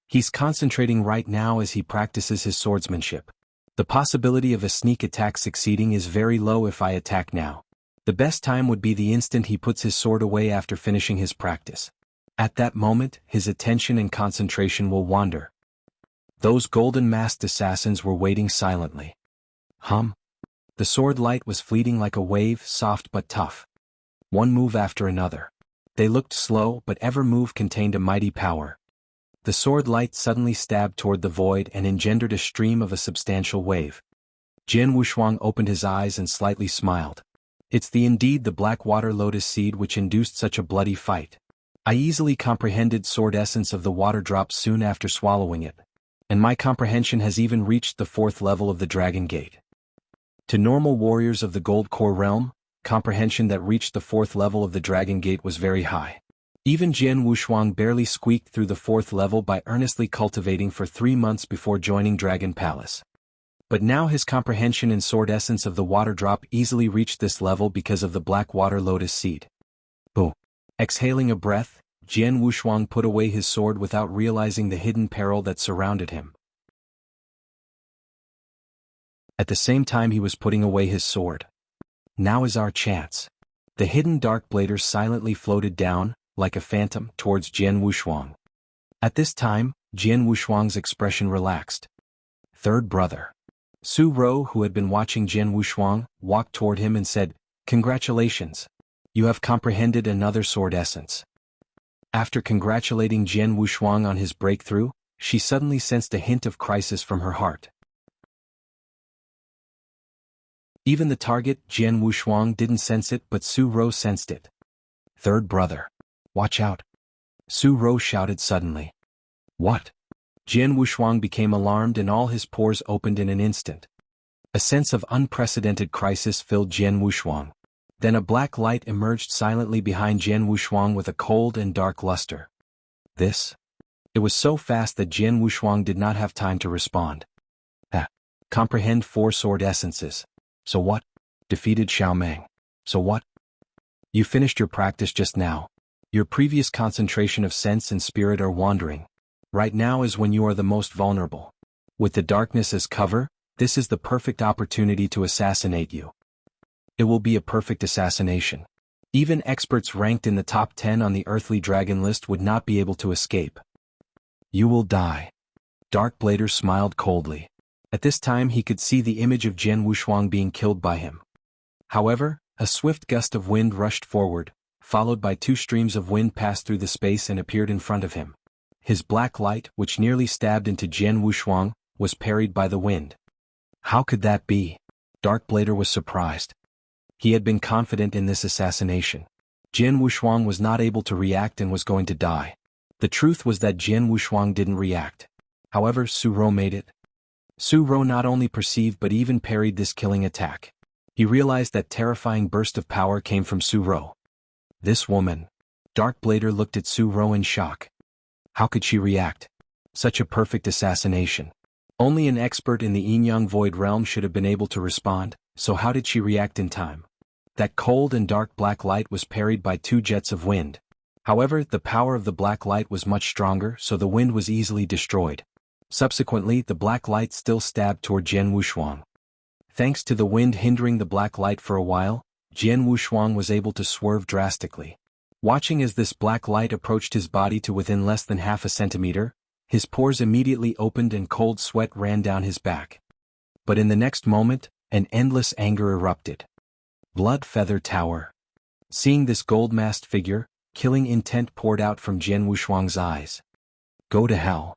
He's concentrating right now as he practices his swordsmanship. The possibility of a sneak attack succeeding is very low if I attack now. The best time would be the instant he puts his sword away after finishing his practice. At that moment, his attention and concentration will wander. Those golden-masked assassins were waiting silently. The sword light was fleeting like a wave, soft but tough. One move after another. They looked slow, but every move contained a mighty power. The sword light suddenly stabbed toward the void and engendered a stream of a substantial wave. Jianghu Shuang opened his eyes and slightly smiled. It's indeed the black water lotus seed which induced such a bloody fight. I easily comprehended sword essence of the water drop soon after swallowing it. And my comprehension has even reached the 4th level of the Dragon Gate. To normal warriors of the Gold Core realm, comprehension that reached the 4th level of the Dragon Gate was very high. Even Jianghu Shuang barely squeaked through the 4th level by earnestly cultivating for 3 months before joining Dragon Palace. But now his comprehension in sword essence of the water drop easily reached this level because of the black water lotus seed. Exhaling a breath, Jianghu Shuang put away his sword without realizing the hidden peril that surrounded him. At the same time he was putting away his sword. Now is our chance. The hidden Dark Blader silently floated down, like a phantom, towards Jianghu Shuang. At this time, Jianghu Shuang's expression relaxed. 3rd brother. Su Ro, who had been watching Jianghu Shuang, walked toward him and said, "Congratulations. You have comprehended another sword essence." After congratulating Jianghu Shuang on his breakthrough, she suddenly sensed a hint of crisis from her heart. Even the target, Jian Wushuang, didn't sense it, but Su Ro sensed it. "Third brother. Watch out." Su Ro shouted suddenly. "What?" Jian Wushuang became alarmed and all his pores opened in an instant. A sense of unprecedented crisis filled Jian Wushuang. Then a black light emerged silently behind Jian Wushuang with a cold and dark luster. This? It was so fast that Jian Wushuang did not have time to respond. Comprehend 4 sword essences. So what? Defeated Xiaomeng. So what? You finished your practice just now. Your previous concentration of sense and spirit are wandering. Right now is when you are the most vulnerable. With the darkness as cover, this is the perfect opportunity to assassinate you. It will be a perfect assassination. Even experts ranked in the top 10 on the earthly dragon list would not be able to escape. You will die. Darkblader smiled coldly. At this time he could see the image of Jian Wushuang being killed by him. However, a swift gust of wind rushed forward, followed by 2 streams of wind passed through the space and appeared in front of him. His black light, which nearly stabbed into Jian Wushuang, was parried by the wind. How could that be? Darkblader was surprised. He had been confident in this assassination. Jian Wushuang was not able to react and was going to die. The truth was that Jian Wushuang didn't react. However, Su Ro made it. Su Ro not only perceived but even parried this killing attack. He realized that terrifying burst of power came from Su Ro. This woman. Darkblader looked at Su Ro in shock. How could she react? Such a perfect assassination. Only an expert in the Yin-Yang Void Realm should have been able to respond, so how did she react in time? That cold and dark black light was parried by 2 jets of wind. However, the power of the black light was much stronger, so the wind was easily destroyed. Subsequently, the black light still stabbed toward Jian Wushuang. Thanks to the wind hindering the black light for a while, Jian Wushuang was able to swerve drastically. Watching as this black light approached his body to within less than half a centimeter, his pores immediately opened and cold sweat ran down his back. But in the next moment, an endless anger erupted. Blood Feather Tower. Seeing this gold-masked figure, killing intent poured out from Jian Wushuang's eyes. Go to hell.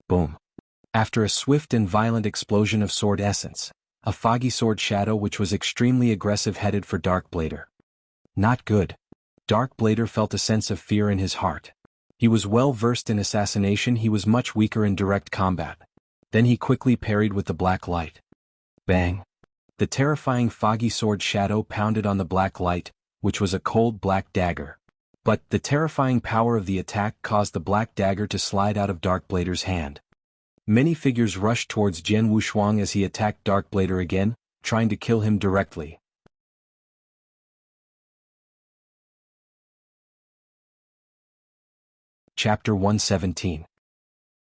Boom. After a swift and violent explosion of sword essence, a foggy sword shadow which was extremely aggressive headed for Darkblader. Not good. Darkblader felt a sense of fear in his heart. He was well versed in assassination, he was much weaker in direct combat. Then he quickly parried with the black light. Bang. The terrifying foggy sword shadow pounded on the black light, which was a cold black dagger. But the terrifying power of the attack caused the black dagger to slide out of Darkblader's hand. Many figures rushed towards Jian Wushuang as he attacked Darkblader again, trying to kill him directly. Chapter 117.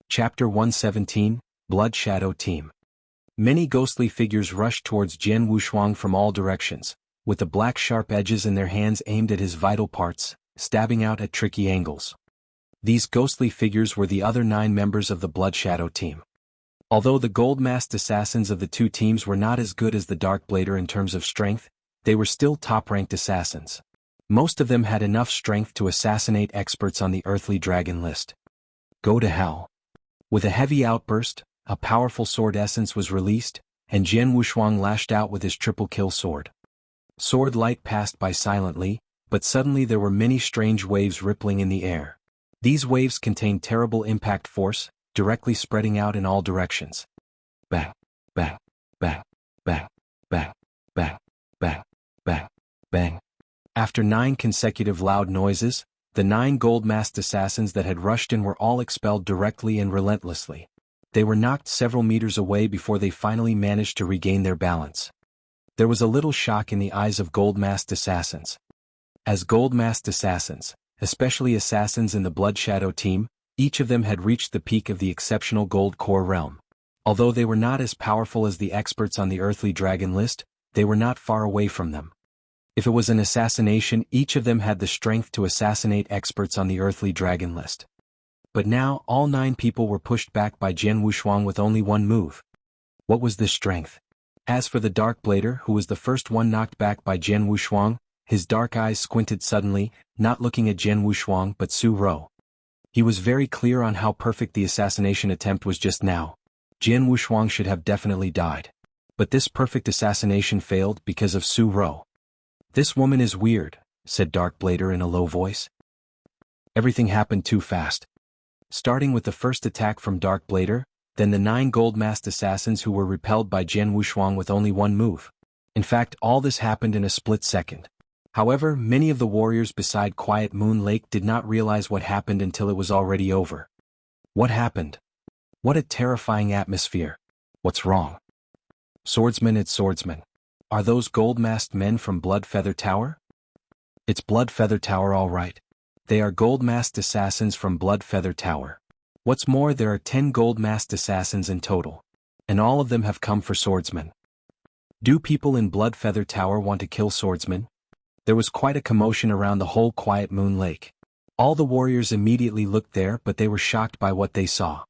Chapter 117, Blood Shadow Team. Many ghostly figures rushed towards Jian Wushuang from all directions, with the black sharp edges in their hands aimed at his vital parts, stabbing out at tricky angles. These ghostly figures were the other 9 members of the Blood Shadow team. Although the gold-masked assassins of the 2 teams were not as good as the Darkblader in terms of strength, they were still top-ranked assassins. Most of them had enough strength to assassinate experts on the earthly dragon list. Go to hell. With a heavy outburst, a powerful sword essence was released, and Jian Wushuang lashed out with his triple kill sword. Sword light passed by silently, but suddenly there were many strange waves rippling in the air. These waves contained terrible impact force, directly spreading out in all directions. Bang, bang, bang, bang, bang, bang, bang, bang, bang. After 9 consecutive loud noises, the 9 gold-masked assassins that had rushed in were all expelled directly and relentlessly. They were knocked several meters away before they finally managed to regain their balance. There was a little shock in the eyes of gold-masked assassins. As gold-masked assassins, especially assassins in the Blood Shadow team, each of them had reached the peak of the exceptional gold core realm. Although they were not as powerful as the experts on the earthly dragon list, they were not far away from them. If it was an assassination, each of them had the strength to assassinate experts on the earthly dragon list. But now, all 9 people were pushed back by Jian Wushuang with only one move. What was this strength? As for the Darkblader, who was the first one knocked back by Jian Wushuang, his dark eyes squinted suddenly, not looking at Jian Wushuang but Su Ro. He was very clear on how perfect the assassination attempt was just now. Jian Wushuang should have definitely died. But this perfect assassination failed because of Su Ro. "This woman is weird," said Dark Blader in a low voice. Everything happened too fast. Starting with the first attack from Dark Blader, then the 9 gold-masked assassins who were repelled by Jian Wushuang with only one move. In fact, all this happened in a split second. However, many of the warriors beside Quiet Moon Lake did not realize what happened until it was already over. What happened? What a terrifying atmosphere. What's wrong? Swordsman, it's swordsman. Are those gold-masked men from Blood Feather Tower? It's Blood Feather Tower, all right. They are gold-masked assassins from Blood Feather Tower. What's more, there are 10 gold-masked assassins in total. And all of them have come for Swordsman. Do people in Blood Feather Tower want to kill Swordsman? There was quite a commotion around the whole Quiet Moon Lake. All the warriors immediately looked there, but they were shocked by what they saw.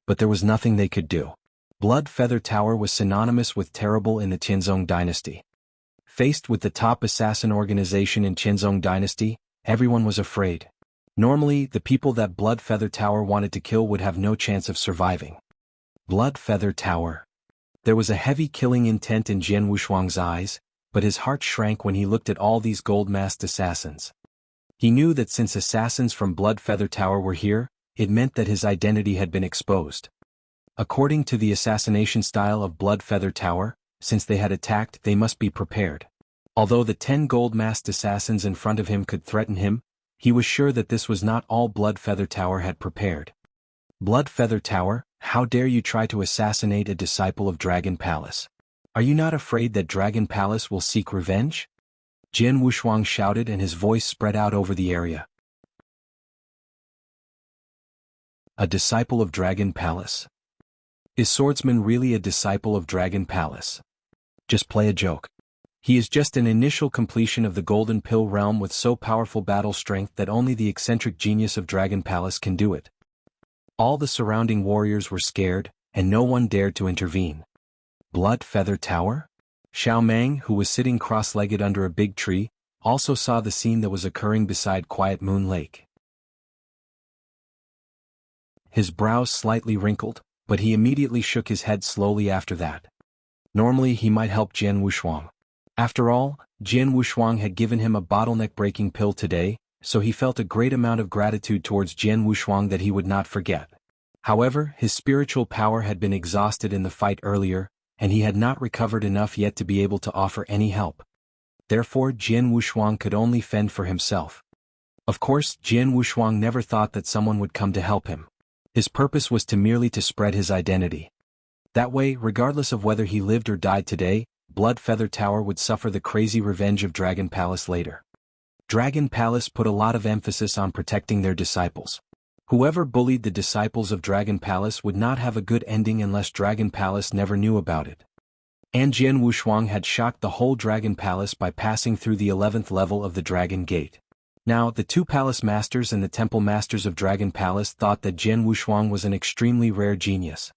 But there was nothing they could do. Blood Feather Tower was synonymous with terrible in the Qianzong dynasty. Faced with the top assassin organization in Qianzong dynasty, everyone was afraid. Normally, the people that Blood Feather Tower wanted to kill would have no chance of surviving. Blood Feather Tower. There was a heavy killing intent in Jian Wushuang's eyes, but his heart shrank when he looked at all these gold-masked assassins. He knew that since assassins from Blood Feather Tower were here, it meant that his identity had been exposed. According to the assassination style of Blood Feather Tower, since they had attacked, they must be prepared. Although the 10 gold-masked assassins in front of him could threaten him, he was sure that this was not all Blood Feather Tower had prepared. Blood Feather Tower, how dare you try to assassinate a disciple of Dragon Palace? Are you not afraid that Dragon Palace will seek revenge? Jian Wushuang shouted, and his voice spread out over the area. A disciple of Dragon Palace? Is Swordsman really a disciple of Dragon Palace? Just play a joke. He is just an initial completion of the Golden Pill realm with so powerful battle strength that only the eccentric genius of Dragon Palace can do it. All the surrounding warriors were scared, and no one dared to intervene. Blood Feather Tower? Xiao Mang, who was sitting cross-legged under a big tree, also saw the scene that was occurring beside Quiet Moon Lake. His brows slightly wrinkled, but he immediately shook his head slowly after that. Normally he might help Jian Wushuang. After all, Jian Wushuang had given him a bottleneck-breaking pill today, so he felt a great amount of gratitude towards Jian Wushuang that he would not forget. However, his spiritual power had been exhausted in the fight earlier, and he had not recovered enough yet to be able to offer any help. Therefore, Jian Wushuang could only fend for himself. Of course, Jian Wushuang never thought that someone would come to help him. His purpose was merely to spread his identity. That way, regardless of whether he lived or died today, Blood Feather Tower would suffer the crazy revenge of Dragon Palace later. Dragon Palace put a lot of emphasis on protecting their disciples. Whoever bullied the disciples of Dragon Palace would not have a good ending unless Dragon Palace never knew about it. And Jian Wushuang had shocked the whole Dragon Palace by passing through the 11th level of the Dragon Gate. Now, the 2 palace masters and the temple masters of Dragon Palace thought that Jian Wushuang was an extremely rare genius.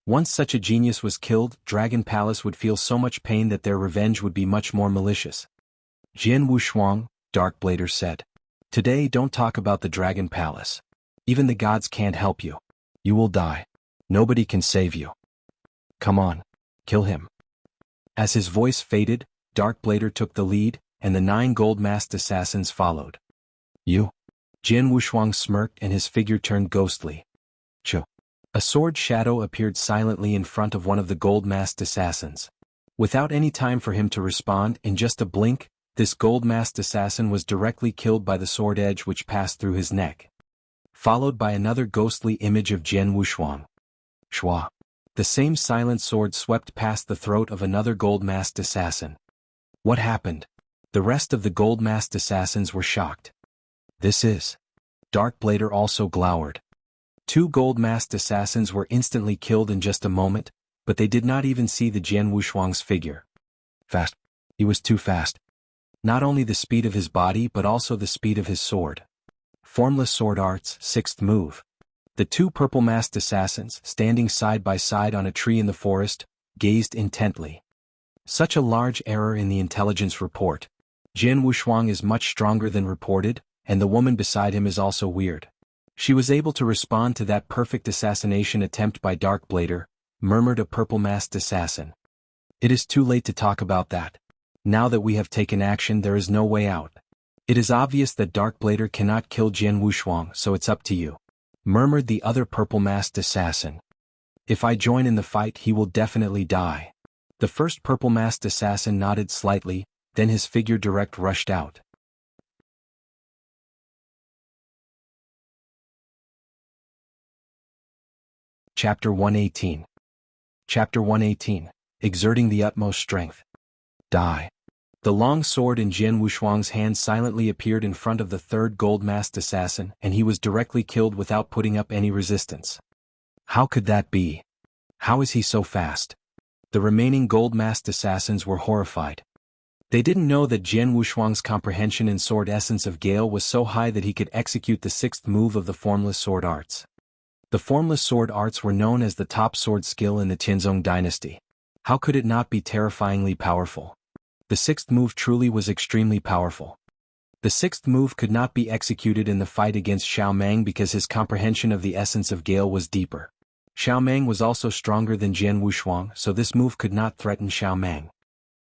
Once such a genius was killed, Dragon Palace would feel so much pain that their revenge would be much more malicious. Jian Wushuang, Dark Blader said. Today don't talk about the Dragon Palace. Even the gods can't help you. You will die. Nobody can save you. Come on. Kill him. As his voice faded, Dark Blader took the lead, and the 9 gold-masked assassins followed. You? Jian Wushuang smirked and his figure turned ghostly. Chu. A sword shadow appeared silently in front of one of the gold-masked assassins. Without any time for him to respond, in just a blink, this gold-masked assassin was directly killed by the sword edge which passed through his neck. Followed by another ghostly image of Jian Wushuang. Shua. The same silent sword swept past the throat of another gold-masked assassin. What happened? The rest of the gold-masked assassins were shocked. This is... Dark Blader also glowered. 2 gold-masked assassins were instantly killed in just a moment, but they did not even see the Jian Wushuang's figure. Fast. He was too fast. Not only the speed of his body but also the speed of his sword. Formless Sword Arts, 6th move. The 2 purple-masked assassins, standing side by side on a tree in the forest, gazed intently. Such a large error in the intelligence report. Jian Wushuang is much stronger than reported, and the woman beside him is also weird. She was able to respond to that perfect assassination attempt by Dark Blader, murmured a purple-masked assassin. It is too late to talk about that. Now that we have taken action, there is no way out. It is obvious that Darkblader cannot kill Jian Wushuang, so it's up to you," murmured the other purple-masked assassin. "If I join in the fight, he will definitely die." The first purple-masked assassin nodded slightly, then his figure direct rushed out. Chapter 118. Chapter 118. Exerting the utmost strength. Die. The long sword in Jian Wushuang's hand silently appeared in front of the third gold-masked assassin, and he was directly killed without putting up any resistance. How could that be? How is he so fast? The remaining gold-masked assassins were horrified. They didn't know that Jian Wushuang's comprehension in sword essence of Gale was so high that he could execute the sixth move of the formless sword arts. The formless sword arts were known as the top sword skill in the Tianzong dynasty. How could it not be terrifyingly powerful? The sixth move truly was extremely powerful. The sixth move could not be executed in the fight against Xiao Mang because his comprehension of the essence of Gale was deeper. Xiao Mang was also stronger than Jian Wushuang, so this move could not threaten Xiao Mang.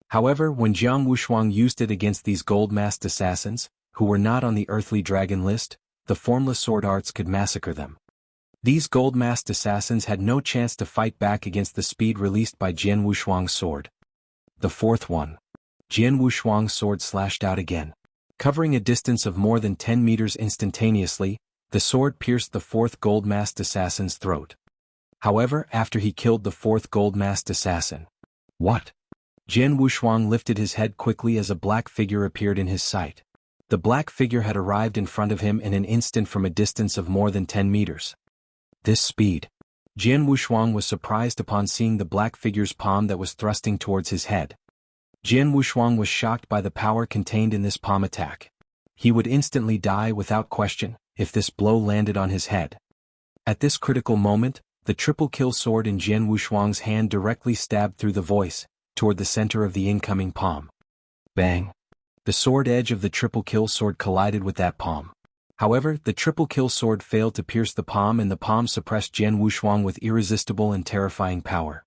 However, when Jiang Wushuang used it against these gold-masked assassins, who were not on the earthly dragon list, the formless sword arts could massacre them. These gold-masked assassins had no chance to fight back against the speed released by Jian Wushuang's sword. The fourth one. Jian Wushuang's sword slashed out again. Covering a distance of more than 10 meters instantaneously, the sword pierced the fourth gold-masked assassin's throat. However, after he killed the fourth gold-masked assassin. What? Jian Wushuang lifted his head quickly as a black figure appeared in his sight. The black figure had arrived in front of him in an instant from a distance of more than 10 meters. This speed. Jian Wushuang was surprised upon seeing the black figure's palm that was thrusting towards his head. Jian Wushuang was shocked by the power contained in this palm attack. He would instantly die without question if this blow landed on his head. At this critical moment, the triple kill sword in Jian Wushuang's hand directly stabbed through the voice, toward the center of the incoming palm. Bang! The sword edge of the triple kill sword collided with that palm. However, the triple kill sword failed to pierce the palm, and the palm suppressed Jian Wushuang with irresistible and terrifying power.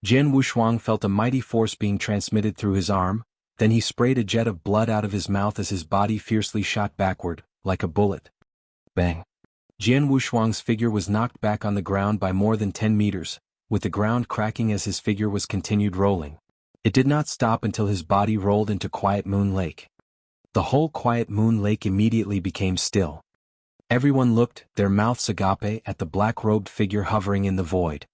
Jian Wushuang felt a mighty force being transmitted through his arm, then he sprayed a jet of blood out of his mouth as his body fiercely shot backward, like a bullet. Bang! Jian Wushuang's figure was knocked back on the ground by more than 10 meters, with the ground cracking as his figure was continued rolling. It did not stop until his body rolled into Quiet Moon Lake. The whole Quiet Moon Lake immediately became still. Everyone looked, their mouths agape, at the black-robed figure hovering in the void.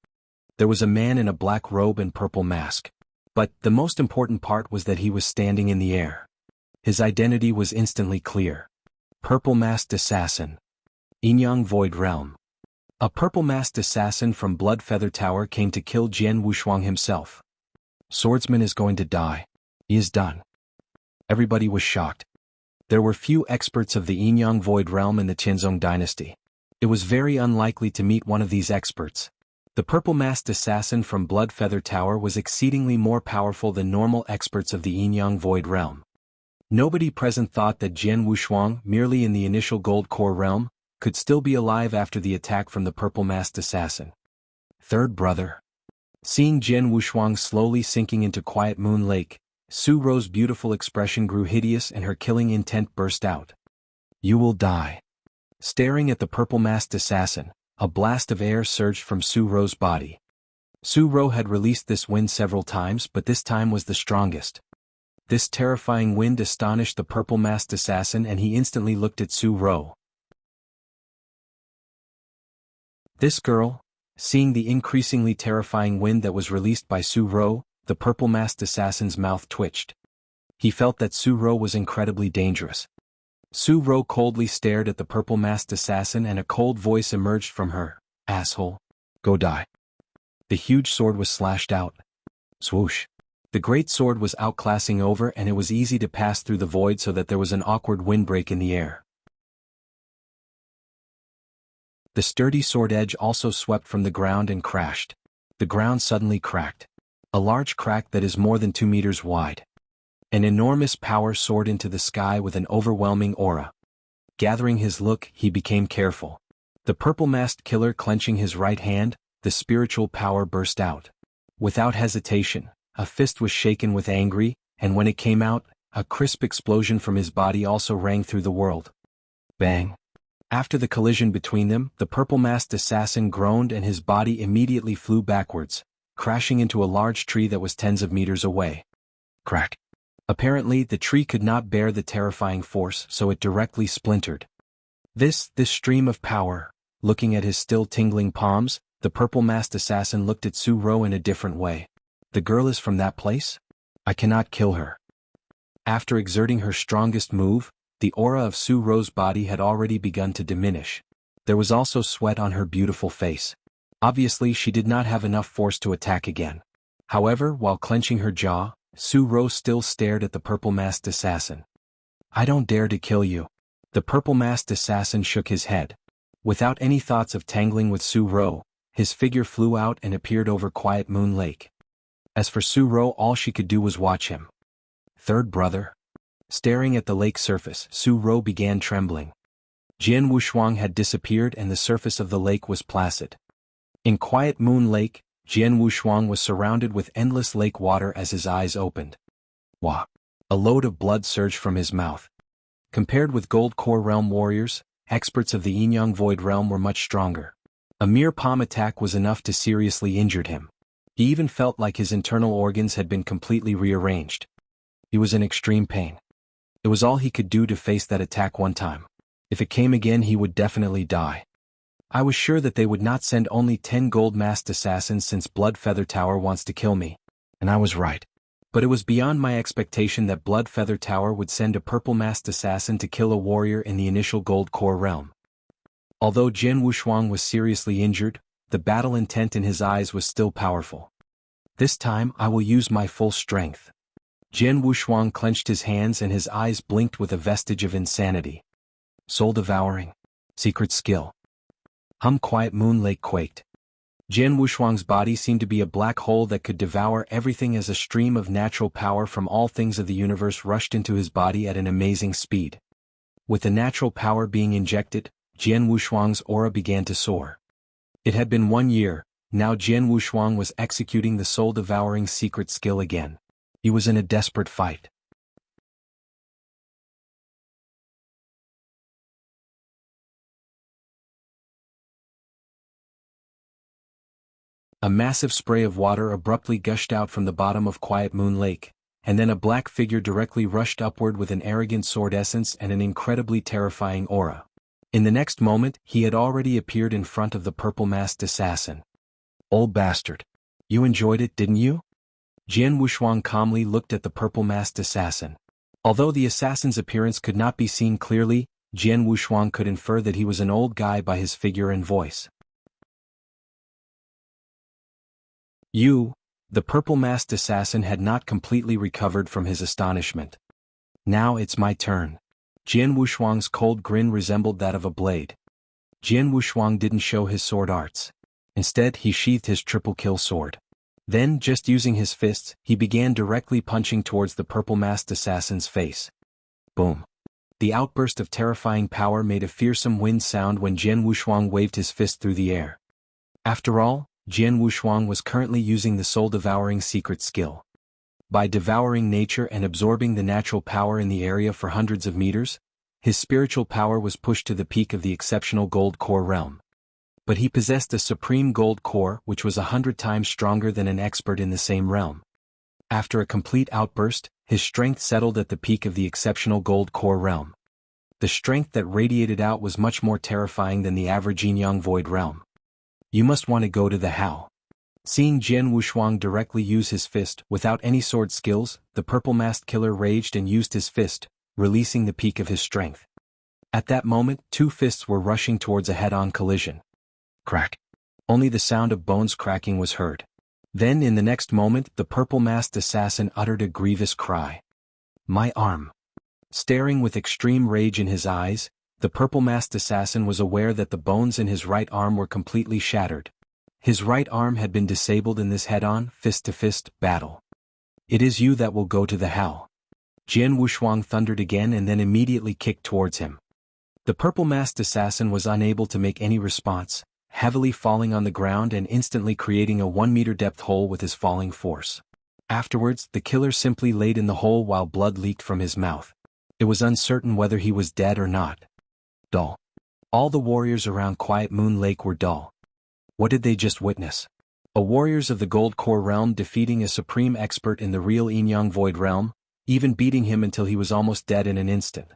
There was a man in a black robe and purple mask. But the most important part was that he was standing in the air. His identity was instantly clear. Purple-masked assassin. Inyang Void Realm. A purple-masked assassin from Bloodfeather Tower came to kill Jian Wushuang himself. Swordsman is going to die. He is done. Everybody was shocked. There were few experts of the Inyang Void Realm in the Tianzong dynasty. It was very unlikely to meet one of these experts. The purple-masked assassin from Bloodfeather Tower was exceedingly more powerful than normal experts of the Inyang Void Realm. Nobody present thought that Jian Wushuang, merely in the initial Gold Core realm, could still be alive after the attack from the purple-masked assassin. Third brother. Seeing Jian Wushuang slowly sinking into Quiet Moon Lake, Su Ro's beautiful expression grew hideous and her killing intent burst out. You will die. Staring at the purple-masked assassin, a blast of air surged from Su Ro's body. Su Ro had released this wind several times, but this time was the strongest. This terrifying wind astonished the purple-masked assassin, and he instantly looked at Su Ro. This girl, seeing the increasingly terrifying wind that was released by Su Ro, the purple-masked assassin's mouth twitched. He felt that Su Ro was incredibly dangerous. Su Ro coldly stared at the purple-masked assassin, and a cold voice emerged from her. Asshole. Go die. The huge sword was slashed out. Swoosh. The great sword was outclassing over, and it was easy to pass through the void so that there was an awkward windbreak in the air. The sturdy sword edge also swept from the ground and crashed. The ground suddenly cracked. A large crack that is more than 2 meters wide. An enormous power soared into the sky with an overwhelming aura. Gathering his look, he became careful. The purple-masked killer clenching his right hand, the spiritual power burst out. Without hesitation, a fist was shaken with angry, and when it came out, a crisp explosion from his body also rang through the world. Bang! After the collision between them, the purple-masked assassin groaned and his body immediately flew backwards, crashing into a large tree that was tens of meters away. Crack! Apparently, the tree could not bear the terrifying force, so it directly splintered. This stream of power. Looking at his still tingling palms, the purple-masked assassin looked at Su Ro in a different way. The girl is from that place? I cannot kill her. After exerting her strongest move, the aura of Su Ro's body had already begun to diminish. There was also sweat on her beautiful face. Obviously, she did not have enough force to attack again. However, while clenching her jaw, Su Ro still stared at the purple-masked assassin. I don't dare to kill you. The purple-masked assassin shook his head. Without any thoughts of tangling with Su Ro, his figure flew out and appeared over Quiet Moon Lake. As for Su Ro, all she could do was watch him. Third brother. Staring at the lake surface, Su Ro began trembling. Jianghu had disappeared and the surface of the lake was placid. In Quiet Moon Lake, Jianghu was surrounded with endless lake water as his eyes opened. Wah! A load of blood surged from his mouth. Compared with Gold Core Realm warriors, experts of the Yinyang Void Realm were much stronger. A mere palm attack was enough to seriously injure him. He even felt like his internal organs had been completely rearranged. He was in extreme pain. It was all he could do to face that attack one time. If it came again, he would definitely die. I was sure that they would not send only 10 gold-masked assassins since Blood Feather Tower wants to kill me. And I was right. But it was beyond my expectation that Blood Feather Tower would send a purple-masked assassin to kill a warrior in the initial Gold Core realm. Although Jianghu was seriously injured, the battle intent in his eyes was still powerful. This time I will use my full strength. Jianghu clenched his hands and his eyes blinked with a vestige of insanity. Soul devouring. Secret skill. Quiet Moon Lake quaked. Jianghu body seemed to be a black hole that could devour everything as a stream of natural power from all things of the universe rushed into his body at an amazing speed. With the natural power being injected, Jianghu aura began to soar. It had been 1 year, now Jianghu was executing the soul-devouring secret skill again. He was in a desperate fight. A massive spray of water abruptly gushed out from the bottom of Quiet Moon Lake, and then a black figure directly rushed upward with an arrogant sword essence and an incredibly terrifying aura. In the next moment, he had already appeared in front of the purple-masked assassin. Old bastard. You enjoyed it, didn't you? Jianghu calmly looked at the purple-masked assassin. Although the assassin's appearance could not be seen clearly, Jianghu could infer that he was an old guy by his figure and voice. You, the purple-masked assassin had not completely recovered from his astonishment. Now it's my turn. Jianghu cold grin resembled that of a blade. Jianghu didn't show his sword arts. Instead, he sheathed his triple-kill sword. Then, just using his fists, he began directly punching towards the purple-masked assassin's face. Boom. The outburst of terrifying power made a fearsome wind sound when Jianghu waved his fist through the air. After all, Jianghu was currently using the soul-devouring secret skill. By devouring nature and absorbing the natural power in the area for hundreds of meters, his spiritual power was pushed to the peak of the exceptional Gold Core realm. But he possessed a supreme Gold Core which was 100 times stronger than an expert in the same realm. After a complete outburst, his strength settled at the peak of the exceptional Gold Core realm. The strength that radiated out was much more terrifying than the average Yinyang Void realm. You must want to go to the hell. Seeing Jianghu directly use his fist without any sword skills, the purple-masked killer raged and used his fist, releasing the peak of his strength. At that moment, 2 fists were rushing towards a head-on collision. Crack. Only the sound of bones cracking was heard. Then in the next moment, the purple-masked assassin uttered a grievous cry. My arm. Staring with extreme rage in his eyes, the purple-masked assassin was aware that the bones in his right arm were completely shattered. His right arm had been disabled in this head-on, fist-to-fist battle. It is you that will go to the hell. Jianghu thundered again and then immediately kicked towards him. The purple-masked assassin was unable to make any response, heavily falling on the ground and instantly creating a 1-meter depth hole with his falling force. Afterwards, the killer simply laid in the hole while blood leaked from his mouth. It was uncertain whether he was dead or not. Dull. All the warriors around Quiet Moon Lake were dull. What did they just witness? A warriors of the Gold Core realm defeating a supreme expert in the real Yin Yang Void realm, even beating him until he was almost dead in an instant.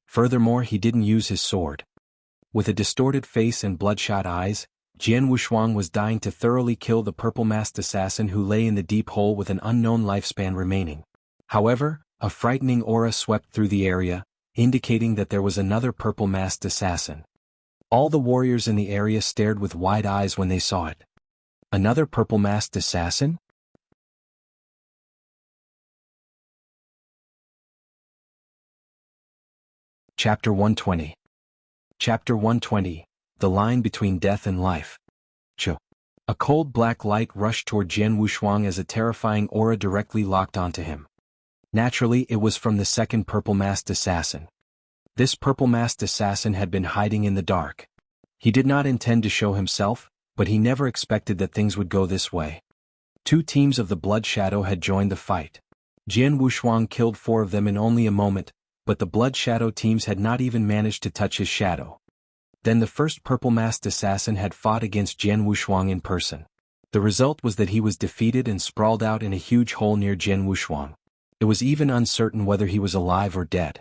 Furthermore, he didn't use his sword. With a distorted face and bloodshot eyes, Jian Wushuang was dying to thoroughly kill the purple-masked assassin who lay in the deep hole with an unknown lifespan remaining. However, a frightening aura swept through the area, indicating that there was another purple-masked assassin. All the warriors in the area stared with wide eyes when they saw it. Another purple-masked assassin? Chapter 120. Chapter 120, The Line Between Death and Life. A cold black light rushed toward Jian Wushuang as a terrifying aura directly locked onto him. Naturally, it was from the second purple-masked assassin. This purple-masked assassin had been hiding in the dark. He did not intend to show himself, but he never expected that things would go this way. 2 teams of the Blood Shadow had joined the fight. Jian Wushuang killed 4 of them in only a moment, but the Blood Shadow teams had not even managed to touch his shadow. Then the first purple-masked assassin had fought against Jian Wushuang in person. The result was that he was defeated and sprawled out in a huge hole near Jian Wushuang. It was even uncertain whether he was alive or dead.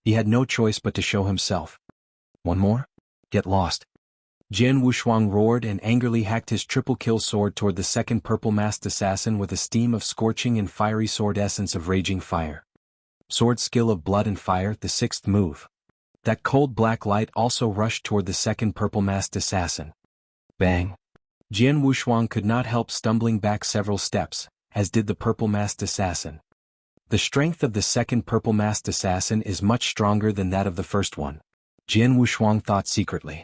He had no choice but to show himself. One more? Get lost. Jian Wushuang roared and angrily hacked his triple-kill sword toward the second purple-masked assassin with a steam of scorching and fiery sword essence of raging fire. Sword skill of blood and fire, the 6th move. That cold black light also rushed toward the second purple-masked assassin. Bang! Jian Wushuang could not help stumbling back several steps, as did the purple-masked assassin. The strength of the second purple-masked assassin is much stronger than that of the first one. Jian Wushuang thought secretly.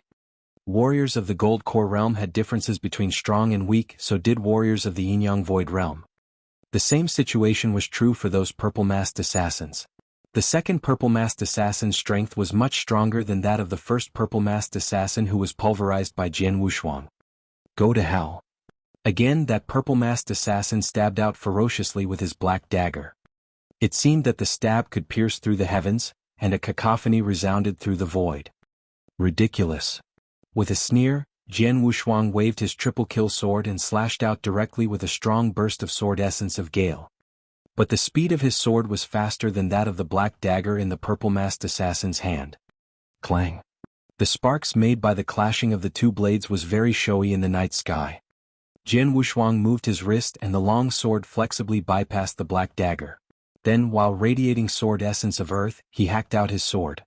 Warriors of the Gold Core realm had differences between strong and weak, so did warriors of the Yin Yang Void realm. The same situation was true for those purple-masked assassins. The second purple-masked assassin's strength was much stronger than that of the first purple-masked assassin who was pulverized by Jian Wushuang. Go to hell. Again that purple-masked assassin stabbed out ferociously with his black dagger. It seemed that the stab could pierce through the heavens, and a cacophony resounded through the void. Ridiculous. With a sneer, Jian Wushuang waved his triple-kill sword and slashed out directly with a strong burst of sword essence of gale. But the speed of his sword was faster than that of the black dagger in the purple-masked assassin's hand. Clang. The sparks made by the clashing of the 2 blades was very showy in the night sky. Jian Wushuang moved his wrist and the long sword flexibly bypassed the black dagger. Then, while radiating sword essence of earth, he hacked out his sword.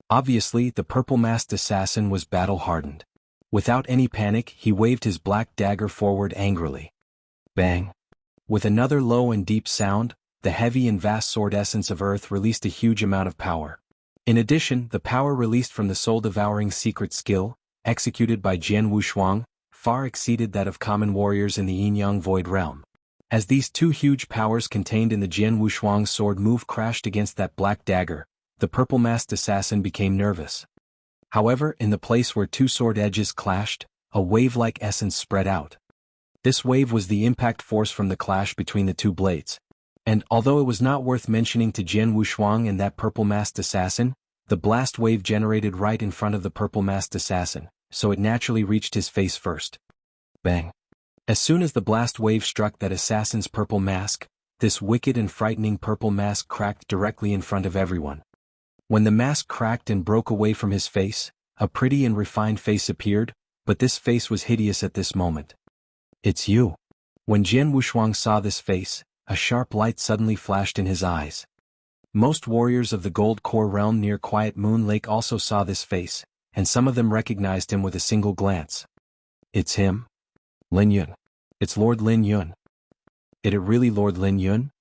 Obviously, the purple-masked assassin was battle-hardened. Without any panic, he waved his black dagger forward angrily. Bang! With another low and deep sound, the heavy and vast sword essence of earth released a huge amount of power. In addition, the power released from the soul-devouring secret skill, executed by Jian Wushuang, far exceeded that of common warriors in the Yin Yang Void realm. As these 2 huge powers contained in the Jian Wushuang's sword move crashed against that black dagger, the purple-masked assassin became nervous. However, in the place where 2 sword edges clashed, a wave-like essence spread out. This wave was the impact force from the clash between the 2 blades. And, although it was not worth mentioning to Jian Wushuang and that purple-masked assassin, the blast wave generated right in front of the purple-masked assassin, so it naturally reached his face first. Bang! As soon as the blast wave struck that assassin's purple mask, this wicked and frightening purple mask cracked directly in front of everyone. When the mask cracked and broke away from his face, a pretty and refined face appeared, but this face was hideous at this moment. It's you. When Jian Wushuang saw this face, a sharp light suddenly flashed in his eyes. Most warriors of the Gold Core realm near Quiet Moon Lake also saw this face, and some of them recognized him with a single glance. It's him? Lin Yun. It's Lord Lin Yun. Is it really Lord Lin Yun?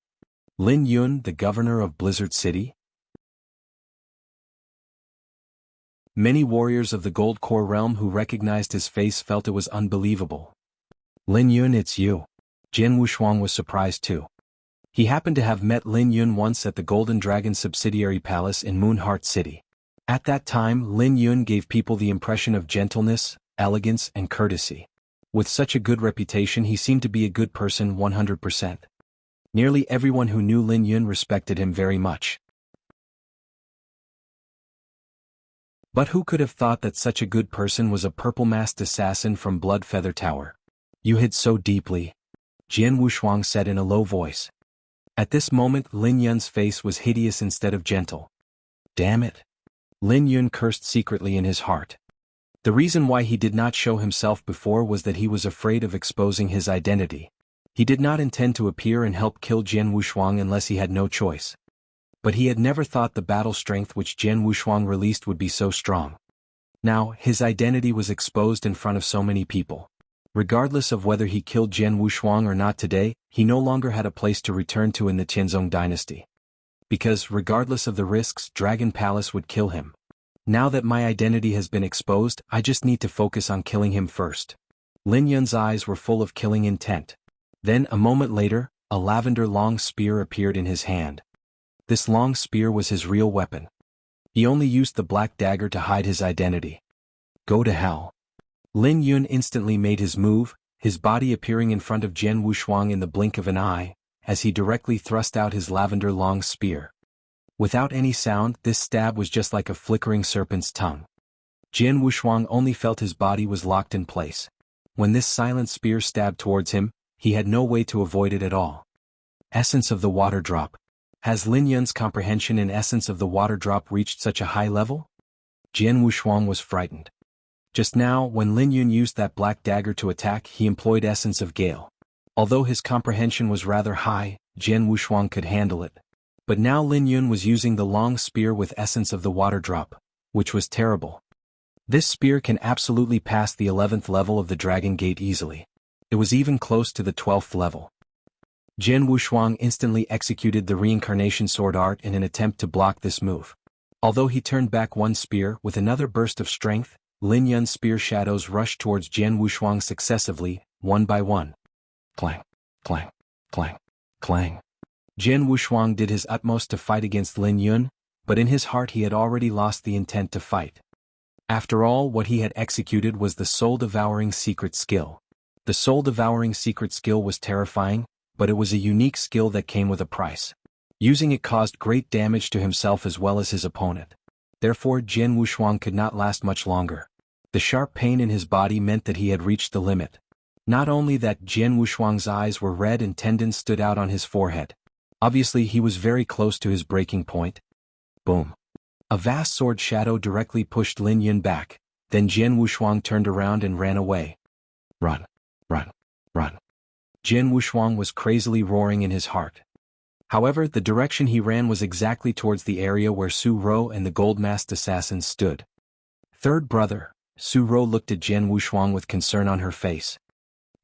Lin Yun, the governor of Blizzard City? Many warriors of the Gold Core realm who recognized his face felt it was unbelievable. Lin Yun, it's you. Jian Wushuang was surprised too. He happened to have met Lin Yun once at the Golden Dragon subsidiary palace in Moonheart City. At that time, Lin Yun gave people the impression of gentleness, elegance, and courtesy. With such a good reputation, he seemed to be a good person 100%. Nearly everyone who knew Lin Yun respected him very much. But who could have thought that such a good person was a purple-masked assassin from Blood Feather Tower? You hid so deeply, Jian Wushuang said in a low voice. At this moment Lin Yun's face was hideous instead of gentle. Damn it! Lin Yun cursed secretly in his heart. The reason why he did not show himself before was that he was afraid of exposing his identity. He did not intend to appear and help kill Jian Wushuang unless he had no choice. But he had never thought the battle strength which Jian Wushuang released would be so strong. Now, his identity was exposed in front of so many people. Regardless of whether he killed Jian Wushuang or not today, he no longer had a place to return to in the Tianzong dynasty. Because, regardless of the risks, Dragon Palace would kill him. Now that my identity has been exposed, I just need to focus on killing him first. Lin Yun's eyes were full of killing intent. Then, a moment later, a lavender long spear appeared in his hand. This long spear was his real weapon. He only used the black dagger to hide his identity. Go to hell. Lin Yun instantly made his move, his body appearing in front of Jian Wushuang in the blink of an eye, as he directly thrust out his lavender long spear. Without any sound, this stab was just like a flickering serpent's tongue. Jian Wushuang only felt his body was locked in place. When this silent spear stabbed towards him, he had no way to avoid it at all. Essence of the water drop. Has Lin Yun's comprehension in essence of the water drop reached such a high level? Jian Wushuang was frightened. Just now, when Lin Yun used that black dagger to attack, he employed essence of gale. Although his comprehension was rather high, Jian Wushuang could handle it. But now Lin Yun was using the long spear with essence of the water drop, which was terrible. This spear can absolutely pass the 11th level of the Dragon Gate easily. It was even close to the 12th level. Jian Wushuang instantly executed the reincarnation sword art in an attempt to block this move. Although he turned back one spear with another burst of strength, Lin Yun's spear shadows rushed towards Jian Wushuang successively, one by one. Clang, clang, clang, clang. Jian Wushuang did his utmost to fight against Lin Yun, but in his heart he had already lost the intent to fight. After all, what he had executed was the soul-devouring secret skill. The soul-devouring secret skill was terrifying, but it was a unique skill that came with a price. Using it caused great damage to himself as well as his opponent. Therefore Jian Wushuang could not last much longer. The sharp pain in his body meant that he had reached the limit. Not only that, Jian Wushuang's eyes were red and tendons stood out on his forehead. Obviously he was very close to his breaking point. Boom. A vast sword shadow directly pushed Lin Yun back, then Jian Wushuang turned around and ran away. Run, run, run. Jian Wushuang was crazily roaring in his heart. However, the direction he ran was exactly towards the area where Su Ro and the gold-masked assassins stood. Third brother, Su Ro looked at Jian Wushuang with concern on her face.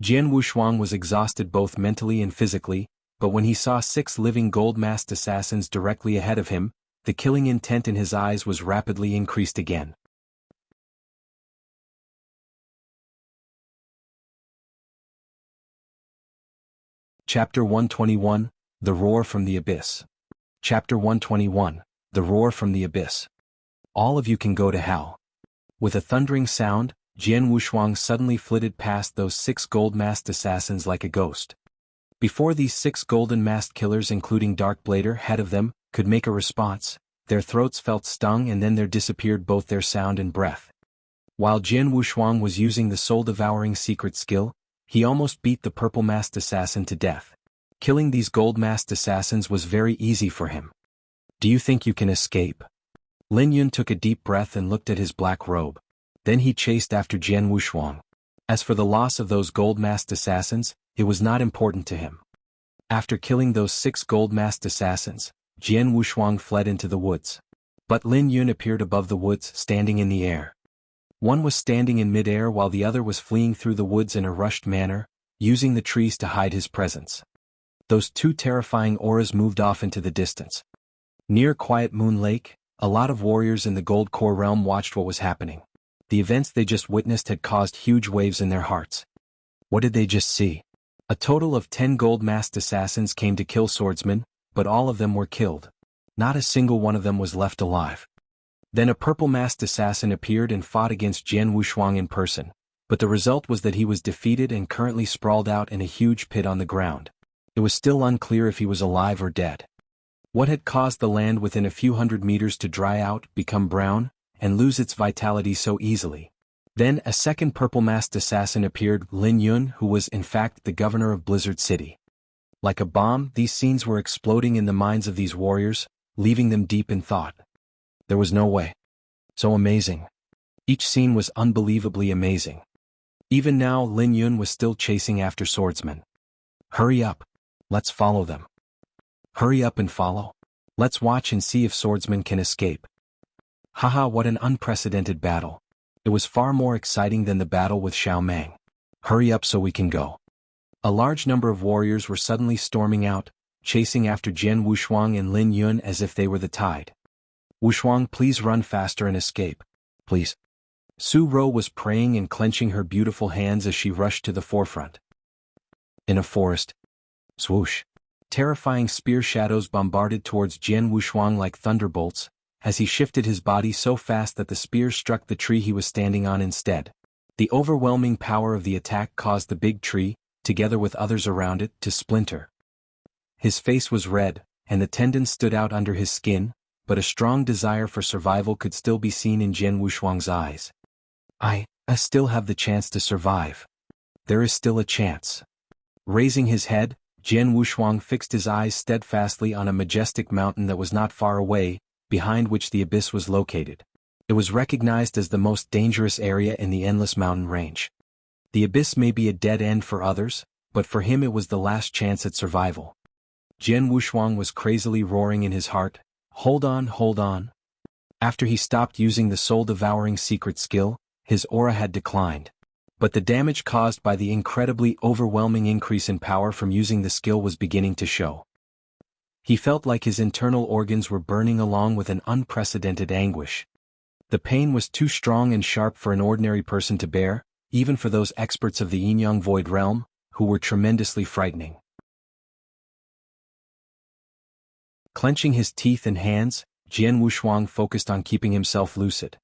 Jian Wushuang was exhausted both mentally and physically, but when he saw 6 living gold-masked assassins directly ahead of him, the killing intent in his eyes was rapidly increased again. Chapter 121, The Roar from the Abyss. Chapter 121, The Roar from the Abyss. All of you can go to hell. With a thundering sound, Jian Wushuang suddenly flitted past those 6 gold-masked assassins like a ghost. Before these 6 golden-masked killers, including Dark Blader, head of them, could make a response, their throats felt stung and then there disappeared both their sound and breath. While Jian Wushuang was using the soul-devouring secret skill, he almost beat the purple-masked assassin to death. Killing these gold-masked assassins was very easy for him. Do you think you can escape? Lin Yun took a deep breath and looked at his black robe. Then he chased after Jian Wushuang. As for the loss of those gold-masked assassins, it was not important to him. After killing those 6 gold-masked assassins, Jian Wushuang fled into the woods. But Lin Yun appeared above the woods, standing in the air. One was standing in mid-air while the other was fleeing through the woods in a rushed manner, using the trees to hide his presence. Those 2 terrifying auras moved off into the distance. Near Quiet Moon Lake, a lot of warriors in the Gold Core realm watched what was happening. The events they just witnessed had caused huge waves in their hearts. What did they just see? A total of 10 gold-masked assassins came to kill Swordsman, but all of them were killed. Not a single one of them was left alive. Then a purple-masked assassin appeared and fought against Jian Wushuang in person, but the result was that he was defeated and currently sprawled out in a huge pit on the ground. It was still unclear if he was alive or dead. What had caused the land within a few hundred meters to dry out, become brown, and lose its vitality so easily? Then a second purple-masked assassin appeared, Lin Yun, who was in fact the governor of Blizzard City. Like a bomb, these scenes were exploding in the minds of these warriors, leaving them deep in thought. There was no way. So amazing. Each scene was unbelievably amazing. Even now Lin Yun was still chasing after swordsmen. Hurry up. Let's follow them. Hurry up and follow. Let's watch and see if swordsmen can escape. Haha, what an unprecedented battle. It was far more exciting than the battle with Xiao Mang. Hurry up so we can go. A large number of warriors were suddenly storming out, chasing after Jian Wushuang and Lin Yun as if they were the tide. Wushuang, please run faster and escape. Please. Su Ro was praying and clenching her beautiful hands as she rushed to the forefront. In a forest. Swoosh. Terrifying spear shadows bombarded towards Jian Wushuang like thunderbolts, as he shifted his body so fast that the spear struck the tree he was standing on instead. The overwhelming power of the attack caused the big tree, together with others around it, to splinter. His face was red, and the tendons stood out under his skin, but a strong desire for survival could still be seen in Jian Wushuang's eyes. I still have the chance to survive. There is still a chance. Raising his head, Jian Wushuang fixed his eyes steadfastly on a majestic mountain that was not far away, behind which the abyss was located. It was recognized as the most dangerous area in the endless mountain range. The abyss may be a dead end for others, but for him it was the last chance at survival. Jian Wushuang was crazily roaring in his heart, hold on, hold on. After he stopped using the soul-devouring secret skill, his aura had declined. But the damage caused by the incredibly overwhelming increase in power from using the skill was beginning to show. He felt like his internal organs were burning along with an unprecedented anguish. The pain was too strong and sharp for an ordinary person to bear, even for those experts of the Yin-Yang Void Realm, who were tremendously frightening. Clenching his teeth and hands, Jian Wushuang focused on keeping himself lucid.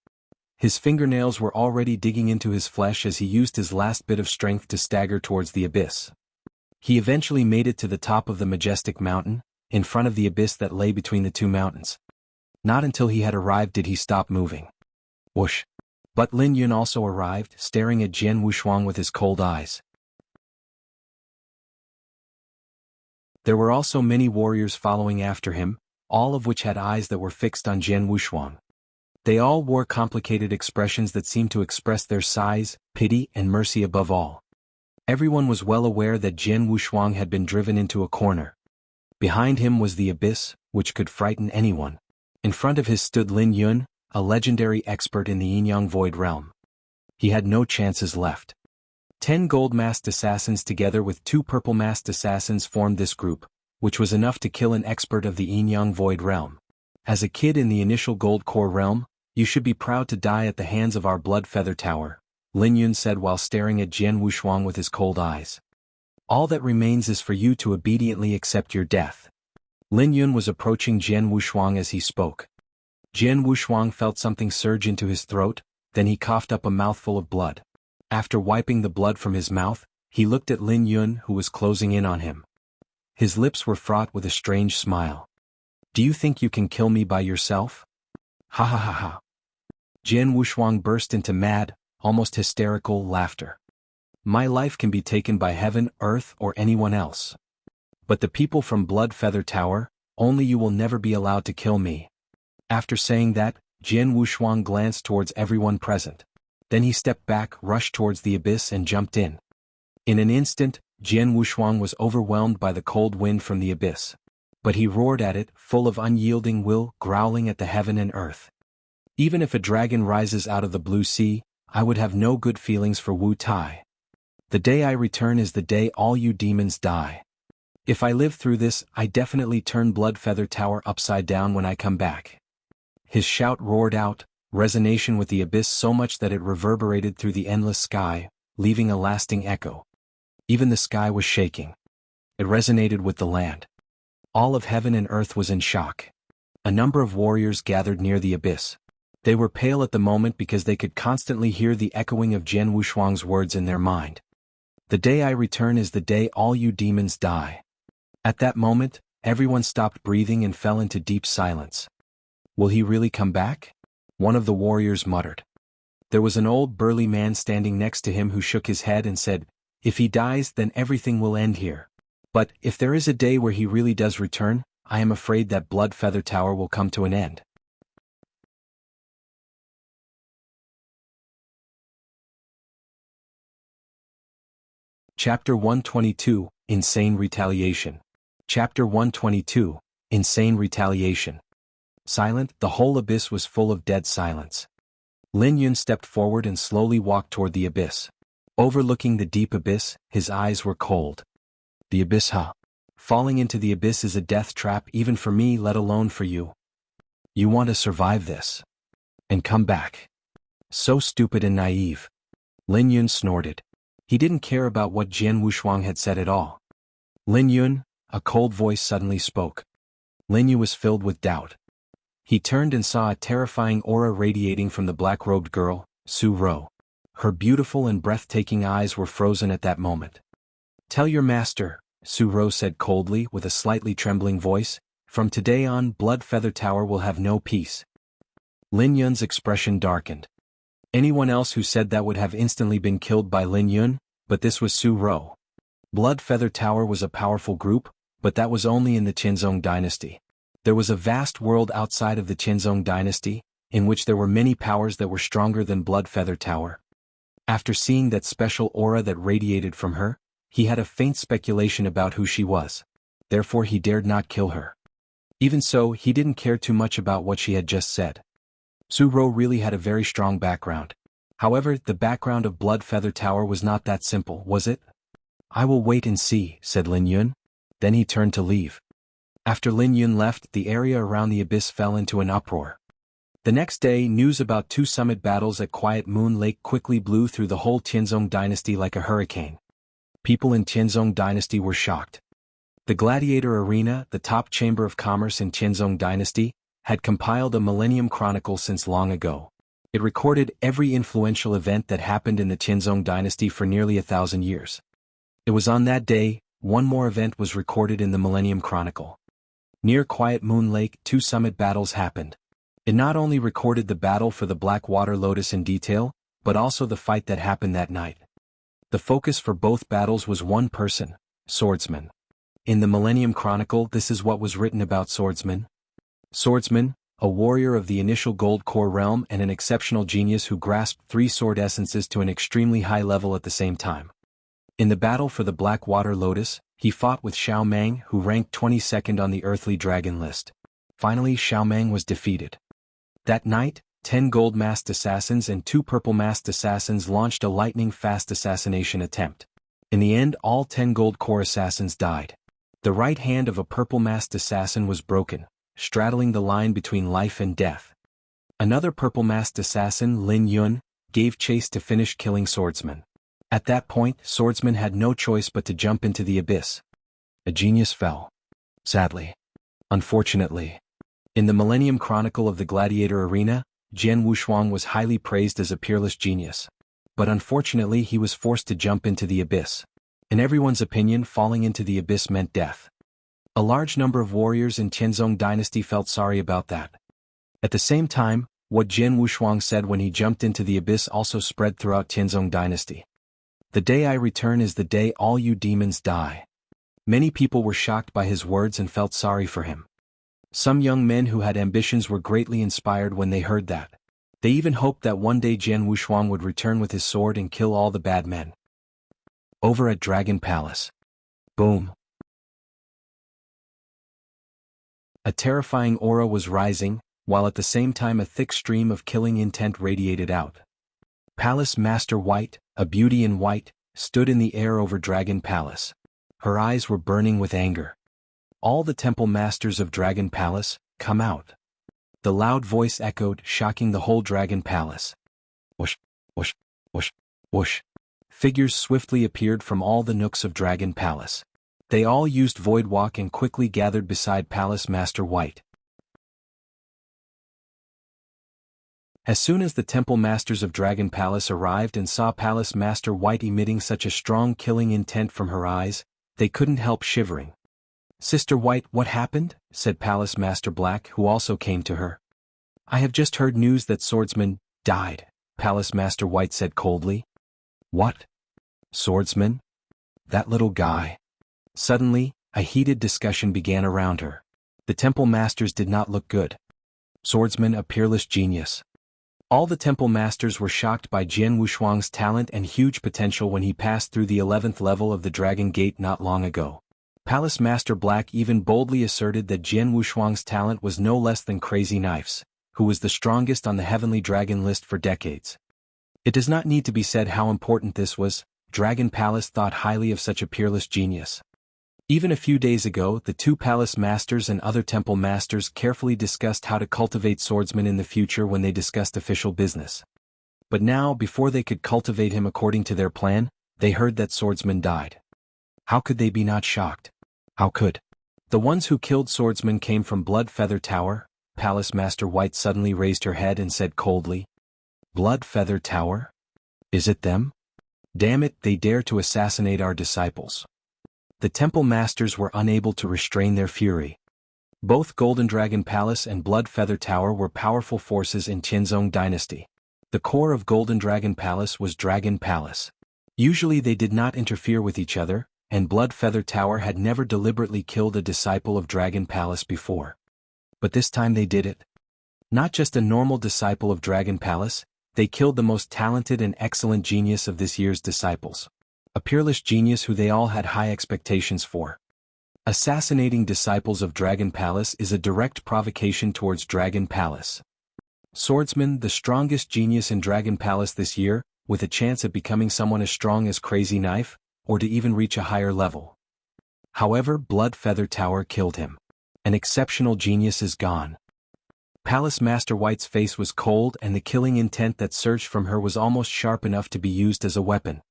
His fingernails were already digging into his flesh as he used his last bit of strength to stagger towards the abyss. He eventually made it to the top of the majestic mountain, in front of the abyss that lay between the two mountains. Not until he had arrived did he stop moving. Whoosh! But Lin Yun also arrived, staring at Jian Wushuang with his cold eyes. There were also many warriors following after him, all of which had eyes that were fixed on Jian Wushuang. They all wore complicated expressions that seemed to express their size, pity, and mercy above all. Everyone was well aware that Jian Wushuang had been driven into a corner. Behind him was the abyss, which could frighten anyone. In front of his stood Lin Yun, a legendary expert in the Yin-Yang Void Realm. He had no chances left. 10 gold-masked assassins together with 2 purple-masked assassins formed this group, which was enough to kill an expert of the Yin-Yang Void Realm. As a kid in the initial Gold Core realm, you should be proud to die at the hands of our Blood Feather Tower, Lin Yun said while staring at Jian Wushuang with his cold eyes. All that remains is for you to obediently accept your death. Lin Yun was approaching Jian Wushuang as he spoke. Jian Wushuang felt something surge into his throat, then he coughed up a mouthful of blood. After wiping the blood from his mouth, he looked at Lin Yun who was closing in on him. His lips were fraught with a strange smile. Do you think you can kill me by yourself? Ha ha ha ha. Jian Wushuang burst into mad, almost hysterical laughter. My life can be taken by heaven, earth, or anyone else. But the people from Blood Feather Tower, only you will never be allowed to kill me. After saying that, Jian Wushuang glanced towards everyone present. Then he stepped back, rushed towards the abyss and jumped in. In an instant, Jian Wushuang was overwhelmed by the cold wind from the abyss. But he roared at it, full of unyielding will, growling at the heaven and earth. Even if a dragon rises out of the blue sea, I would have no good feelings for Wu Tai. The day I return is the day all you demons die. If I live through this, I definitely turn Blood Feather Tower upside down when I come back. His shout roared out, resonation with the abyss so much that it reverberated through the endless sky, leaving a lasting echo. Even the sky was shaking. It resonated with the land. All of heaven and earth was in shock. A number of warriors gathered near the abyss. They were pale at the moment because they could constantly hear the echoing of Jian Wushuang's words in their mind. The day I return is the day all you demons die. At that moment, everyone stopped breathing and fell into deep silence. "Will he really come back?" one of the warriors muttered. There was an old burly man standing next to him who shook his head and said, "If he dies, then everything will end here. But if there is a day where he really does return, I am afraid that Blood Feather Tower will come to an end." Chapter 122, Insane Retaliation. Chapter 122, Insane Retaliation. Silent, the whole abyss was full of dead silence. Lin Yun stepped forward and slowly walked toward the abyss. Overlooking the deep abyss, his eyes were cold. "The abyss, huh? Falling into the abyss is a death trap even for me, let alone for you. You want to survive this and come back. So stupid and naive." Lin Yun snorted. He didn't care about what Jian Wushuang had said at all. "Lin Yun," a cold voice suddenly spoke. Lin Yun was filled with doubt. He turned and saw a terrifying aura radiating from the black-robed girl, Su Ro. Her beautiful and breathtaking eyes were frozen at that moment. "Tell your master," Su Ro said coldly with a slightly trembling voice, "from today on Blood Feather Tower will have no peace." Lin Yun's expression darkened. Anyone else who said that would have instantly been killed by Lin Yun, but this was Su Ro. Blood Feather Tower was a powerful group, but that was only in the Qinzong dynasty. There was a vast world outside of the Qinzong dynasty, in which there were many powers that were stronger than Blood Feather Tower. After seeing that special aura that radiated from her, he had a faint speculation about who she was. Therefore he dared not kill her. Even so, he didn't care too much about what she had just said. Su Ro really had a very strong background. However, the background of Blood Feather Tower was not that simple, was it? "I will wait and see," said Lin Yun. Then he turned to leave. After Lin Yun left, the area around the abyss fell into an uproar. The next day, news about two summit battles at Quiet Moon Lake quickly blew through the whole Qinzong dynasty like a hurricane. People in Qinzong dynasty were shocked. The Gladiator Arena, the top chamber of commerce in Qinzong dynasty, had compiled a Millennium Chronicle since long ago. It recorded every influential event that happened in the Qinzong dynasty for nearly 1,000 years. It was on that day, one more event was recorded in the Millennium Chronicle. Near Quiet Moon Lake, two summit battles happened. It not only recorded the battle for the Black Water Lotus in detail, but also the fight that happened that night. The focus for both battles was one person, Swordsman. In the Millennium Chronicle, this is what was written about Swordsman. Swordsman, a warrior of the initial Gold Core realm and an exceptional genius who grasped 3 sword essences to an extremely high level at the same time. In the battle for the Black Water Lotus, he fought with Xiao Mang, who ranked 22nd on the Earthly Dragon list. Finally, Xiao Mang was defeated. That night, 10 gold-masked assassins and 2 purple-masked assassins launched a lightning-fast assassination attempt. In the end, all 10 gold core assassins died. The right hand of a purple-masked assassin was broken, straddling the line between life and death. Another purple-masked assassin, Lin Yun, gave chase to finish killing Swordsman. At that point, Swordsman had no choice but to jump into the abyss. A genius fell. Sadly. Unfortunately. In the Millennium Chronicle of the Gladiator Arena, Jian Wushuang was highly praised as a peerless genius. But unfortunately he was forced to jump into the abyss. In everyone's opinion, falling into the abyss meant death. A large number of warriors in Qinzong dynasty felt sorry about that. At the same time, what Jian Wushuang said when he jumped into the abyss also spread throughout Qinzong dynasty. "The day I return is the day all you demons die." Many people were shocked by his words and felt sorry for him. Some young men who had ambitions were greatly inspired when they heard that. They even hoped that one day Jian Wushuang would return with his sword and kill all the bad men. Over at Dragon Palace. Boom. A terrifying aura was rising, while at the same time a thick stream of killing intent radiated out. Palace Master White, a beauty in white, stood in the air over Dragon Palace. Her eyes were burning with anger. "All the temple masters of Dragon Palace, come out." The loud voice echoed, shocking the whole Dragon Palace. Whoosh, whoosh, whoosh, whoosh. Figures swiftly appeared from all the nooks of Dragon Palace. They all used Void Walk and quickly gathered beside Palace Master White. As soon as the temple masters of Dragon Palace arrived and saw Palace Master White emitting such a strong killing intent from her eyes, they couldn't help shivering. Sister White, what happened? Said Palace Master Black, who also came to her. I have just heard news that Swordsman died, Palace Master White said coldly. What? Swordsman? That little guy. Suddenly, a heated discussion began around her. The temple masters did not look good. Swordsman, a peerless genius. All the temple masters were shocked by Jian Wushuang's talent and huge potential when he passed through the 11th level of the Dragon Gate not long ago. Palace Master Black even boldly asserted that Jian Wushuang's talent was no less than Crazy Knife's, who was the strongest on the Heavenly Dragon list for decades. It does not need to be said how important this was. Dragon Palace thought highly of such a peerless genius. Even a few days ago, the two palace masters and other temple masters carefully discussed how to cultivate swordsmen in the future when they discussed official business. But now, before they could cultivate him according to their plan, they heard that Swordsman died. How could they be not shocked? How could? The ones who killed Swordsman came from Blood Feather Tower. Palace Master White suddenly raised her head and said coldly. Blood Feather Tower? Is it them? Damn it, they dare to assassinate our disciples. The temple masters were unable to restrain their fury. Both Golden Dragon Palace and Blood Feather Tower were powerful forces in Qianzong Dynasty. The core of Golden Dragon Palace was Dragon Palace. Usually they did not interfere with each other, and Blood Feather Tower had never deliberately killed a disciple of Dragon Palace before. But this time they did it. Not just a normal disciple of Dragon Palace, they killed the most talented and excellent genius of this year's disciples. A peerless genius who they all had high expectations for. Assassinating disciples of Dragon Palace is a direct provocation towards Dragon Palace. Swordsman, the strongest genius in Dragon Palace this year, with a chance at becoming someone as strong as Crazy Knife, or to even reach a higher level. However, Blood Feather Tower killed him. An exceptional genius is gone. Palace Master White's face was cold and the killing intent that surged from her was almost sharp enough to be used as a weapon.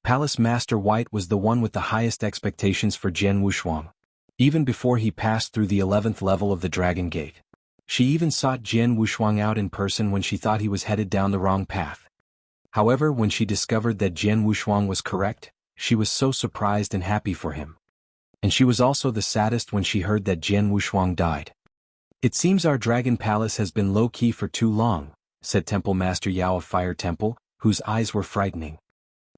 Palace Master White was the one with the highest expectations for Jian Wushuang. Even before he passed through the 11th level of the Dragon Gate. She even sought Jian Wushuang out in person when she thought he was headed down the wrong path. However, when she discovered that Jian Wushuang was correct, she was so surprised and happy for him. And she was also the saddest when she heard that Jian Wushuang died. It seems our Dragon Palace has been low-key for too long, said Temple Master Yao of Fire Temple, whose eyes were frightening.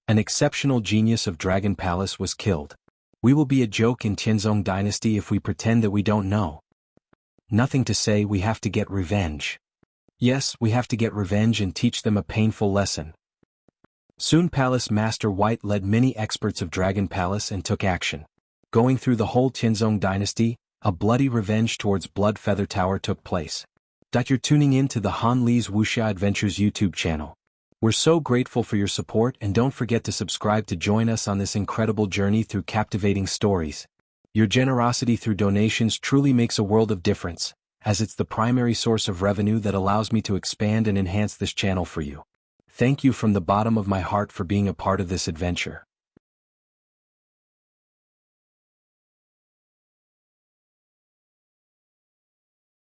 An exceptional genius of Dragon Palace was killed. We will be a joke in Qianzong Dynasty if we pretend that we don't know. Nothing to say, we have to get revenge. Yes, we have to get revenge and teach them a painful lesson. Soon Palace Master White led many experts of Dragon Palace and took action. Going through the whole Qianzong Dynasty, a bloody revenge towards Blood Feather Tower took place. You're tuning in to the Han Li's Wuxia Adventures YouTube channel. We're so grateful for your support and don't forget to subscribe to join us on this incredible journey through captivating stories. Your generosity through donations truly makes a world of difference, as it's the primary source of revenue that allows me to expand and enhance this channel for you. Thank you from the bottom of my heart for being a part of this adventure.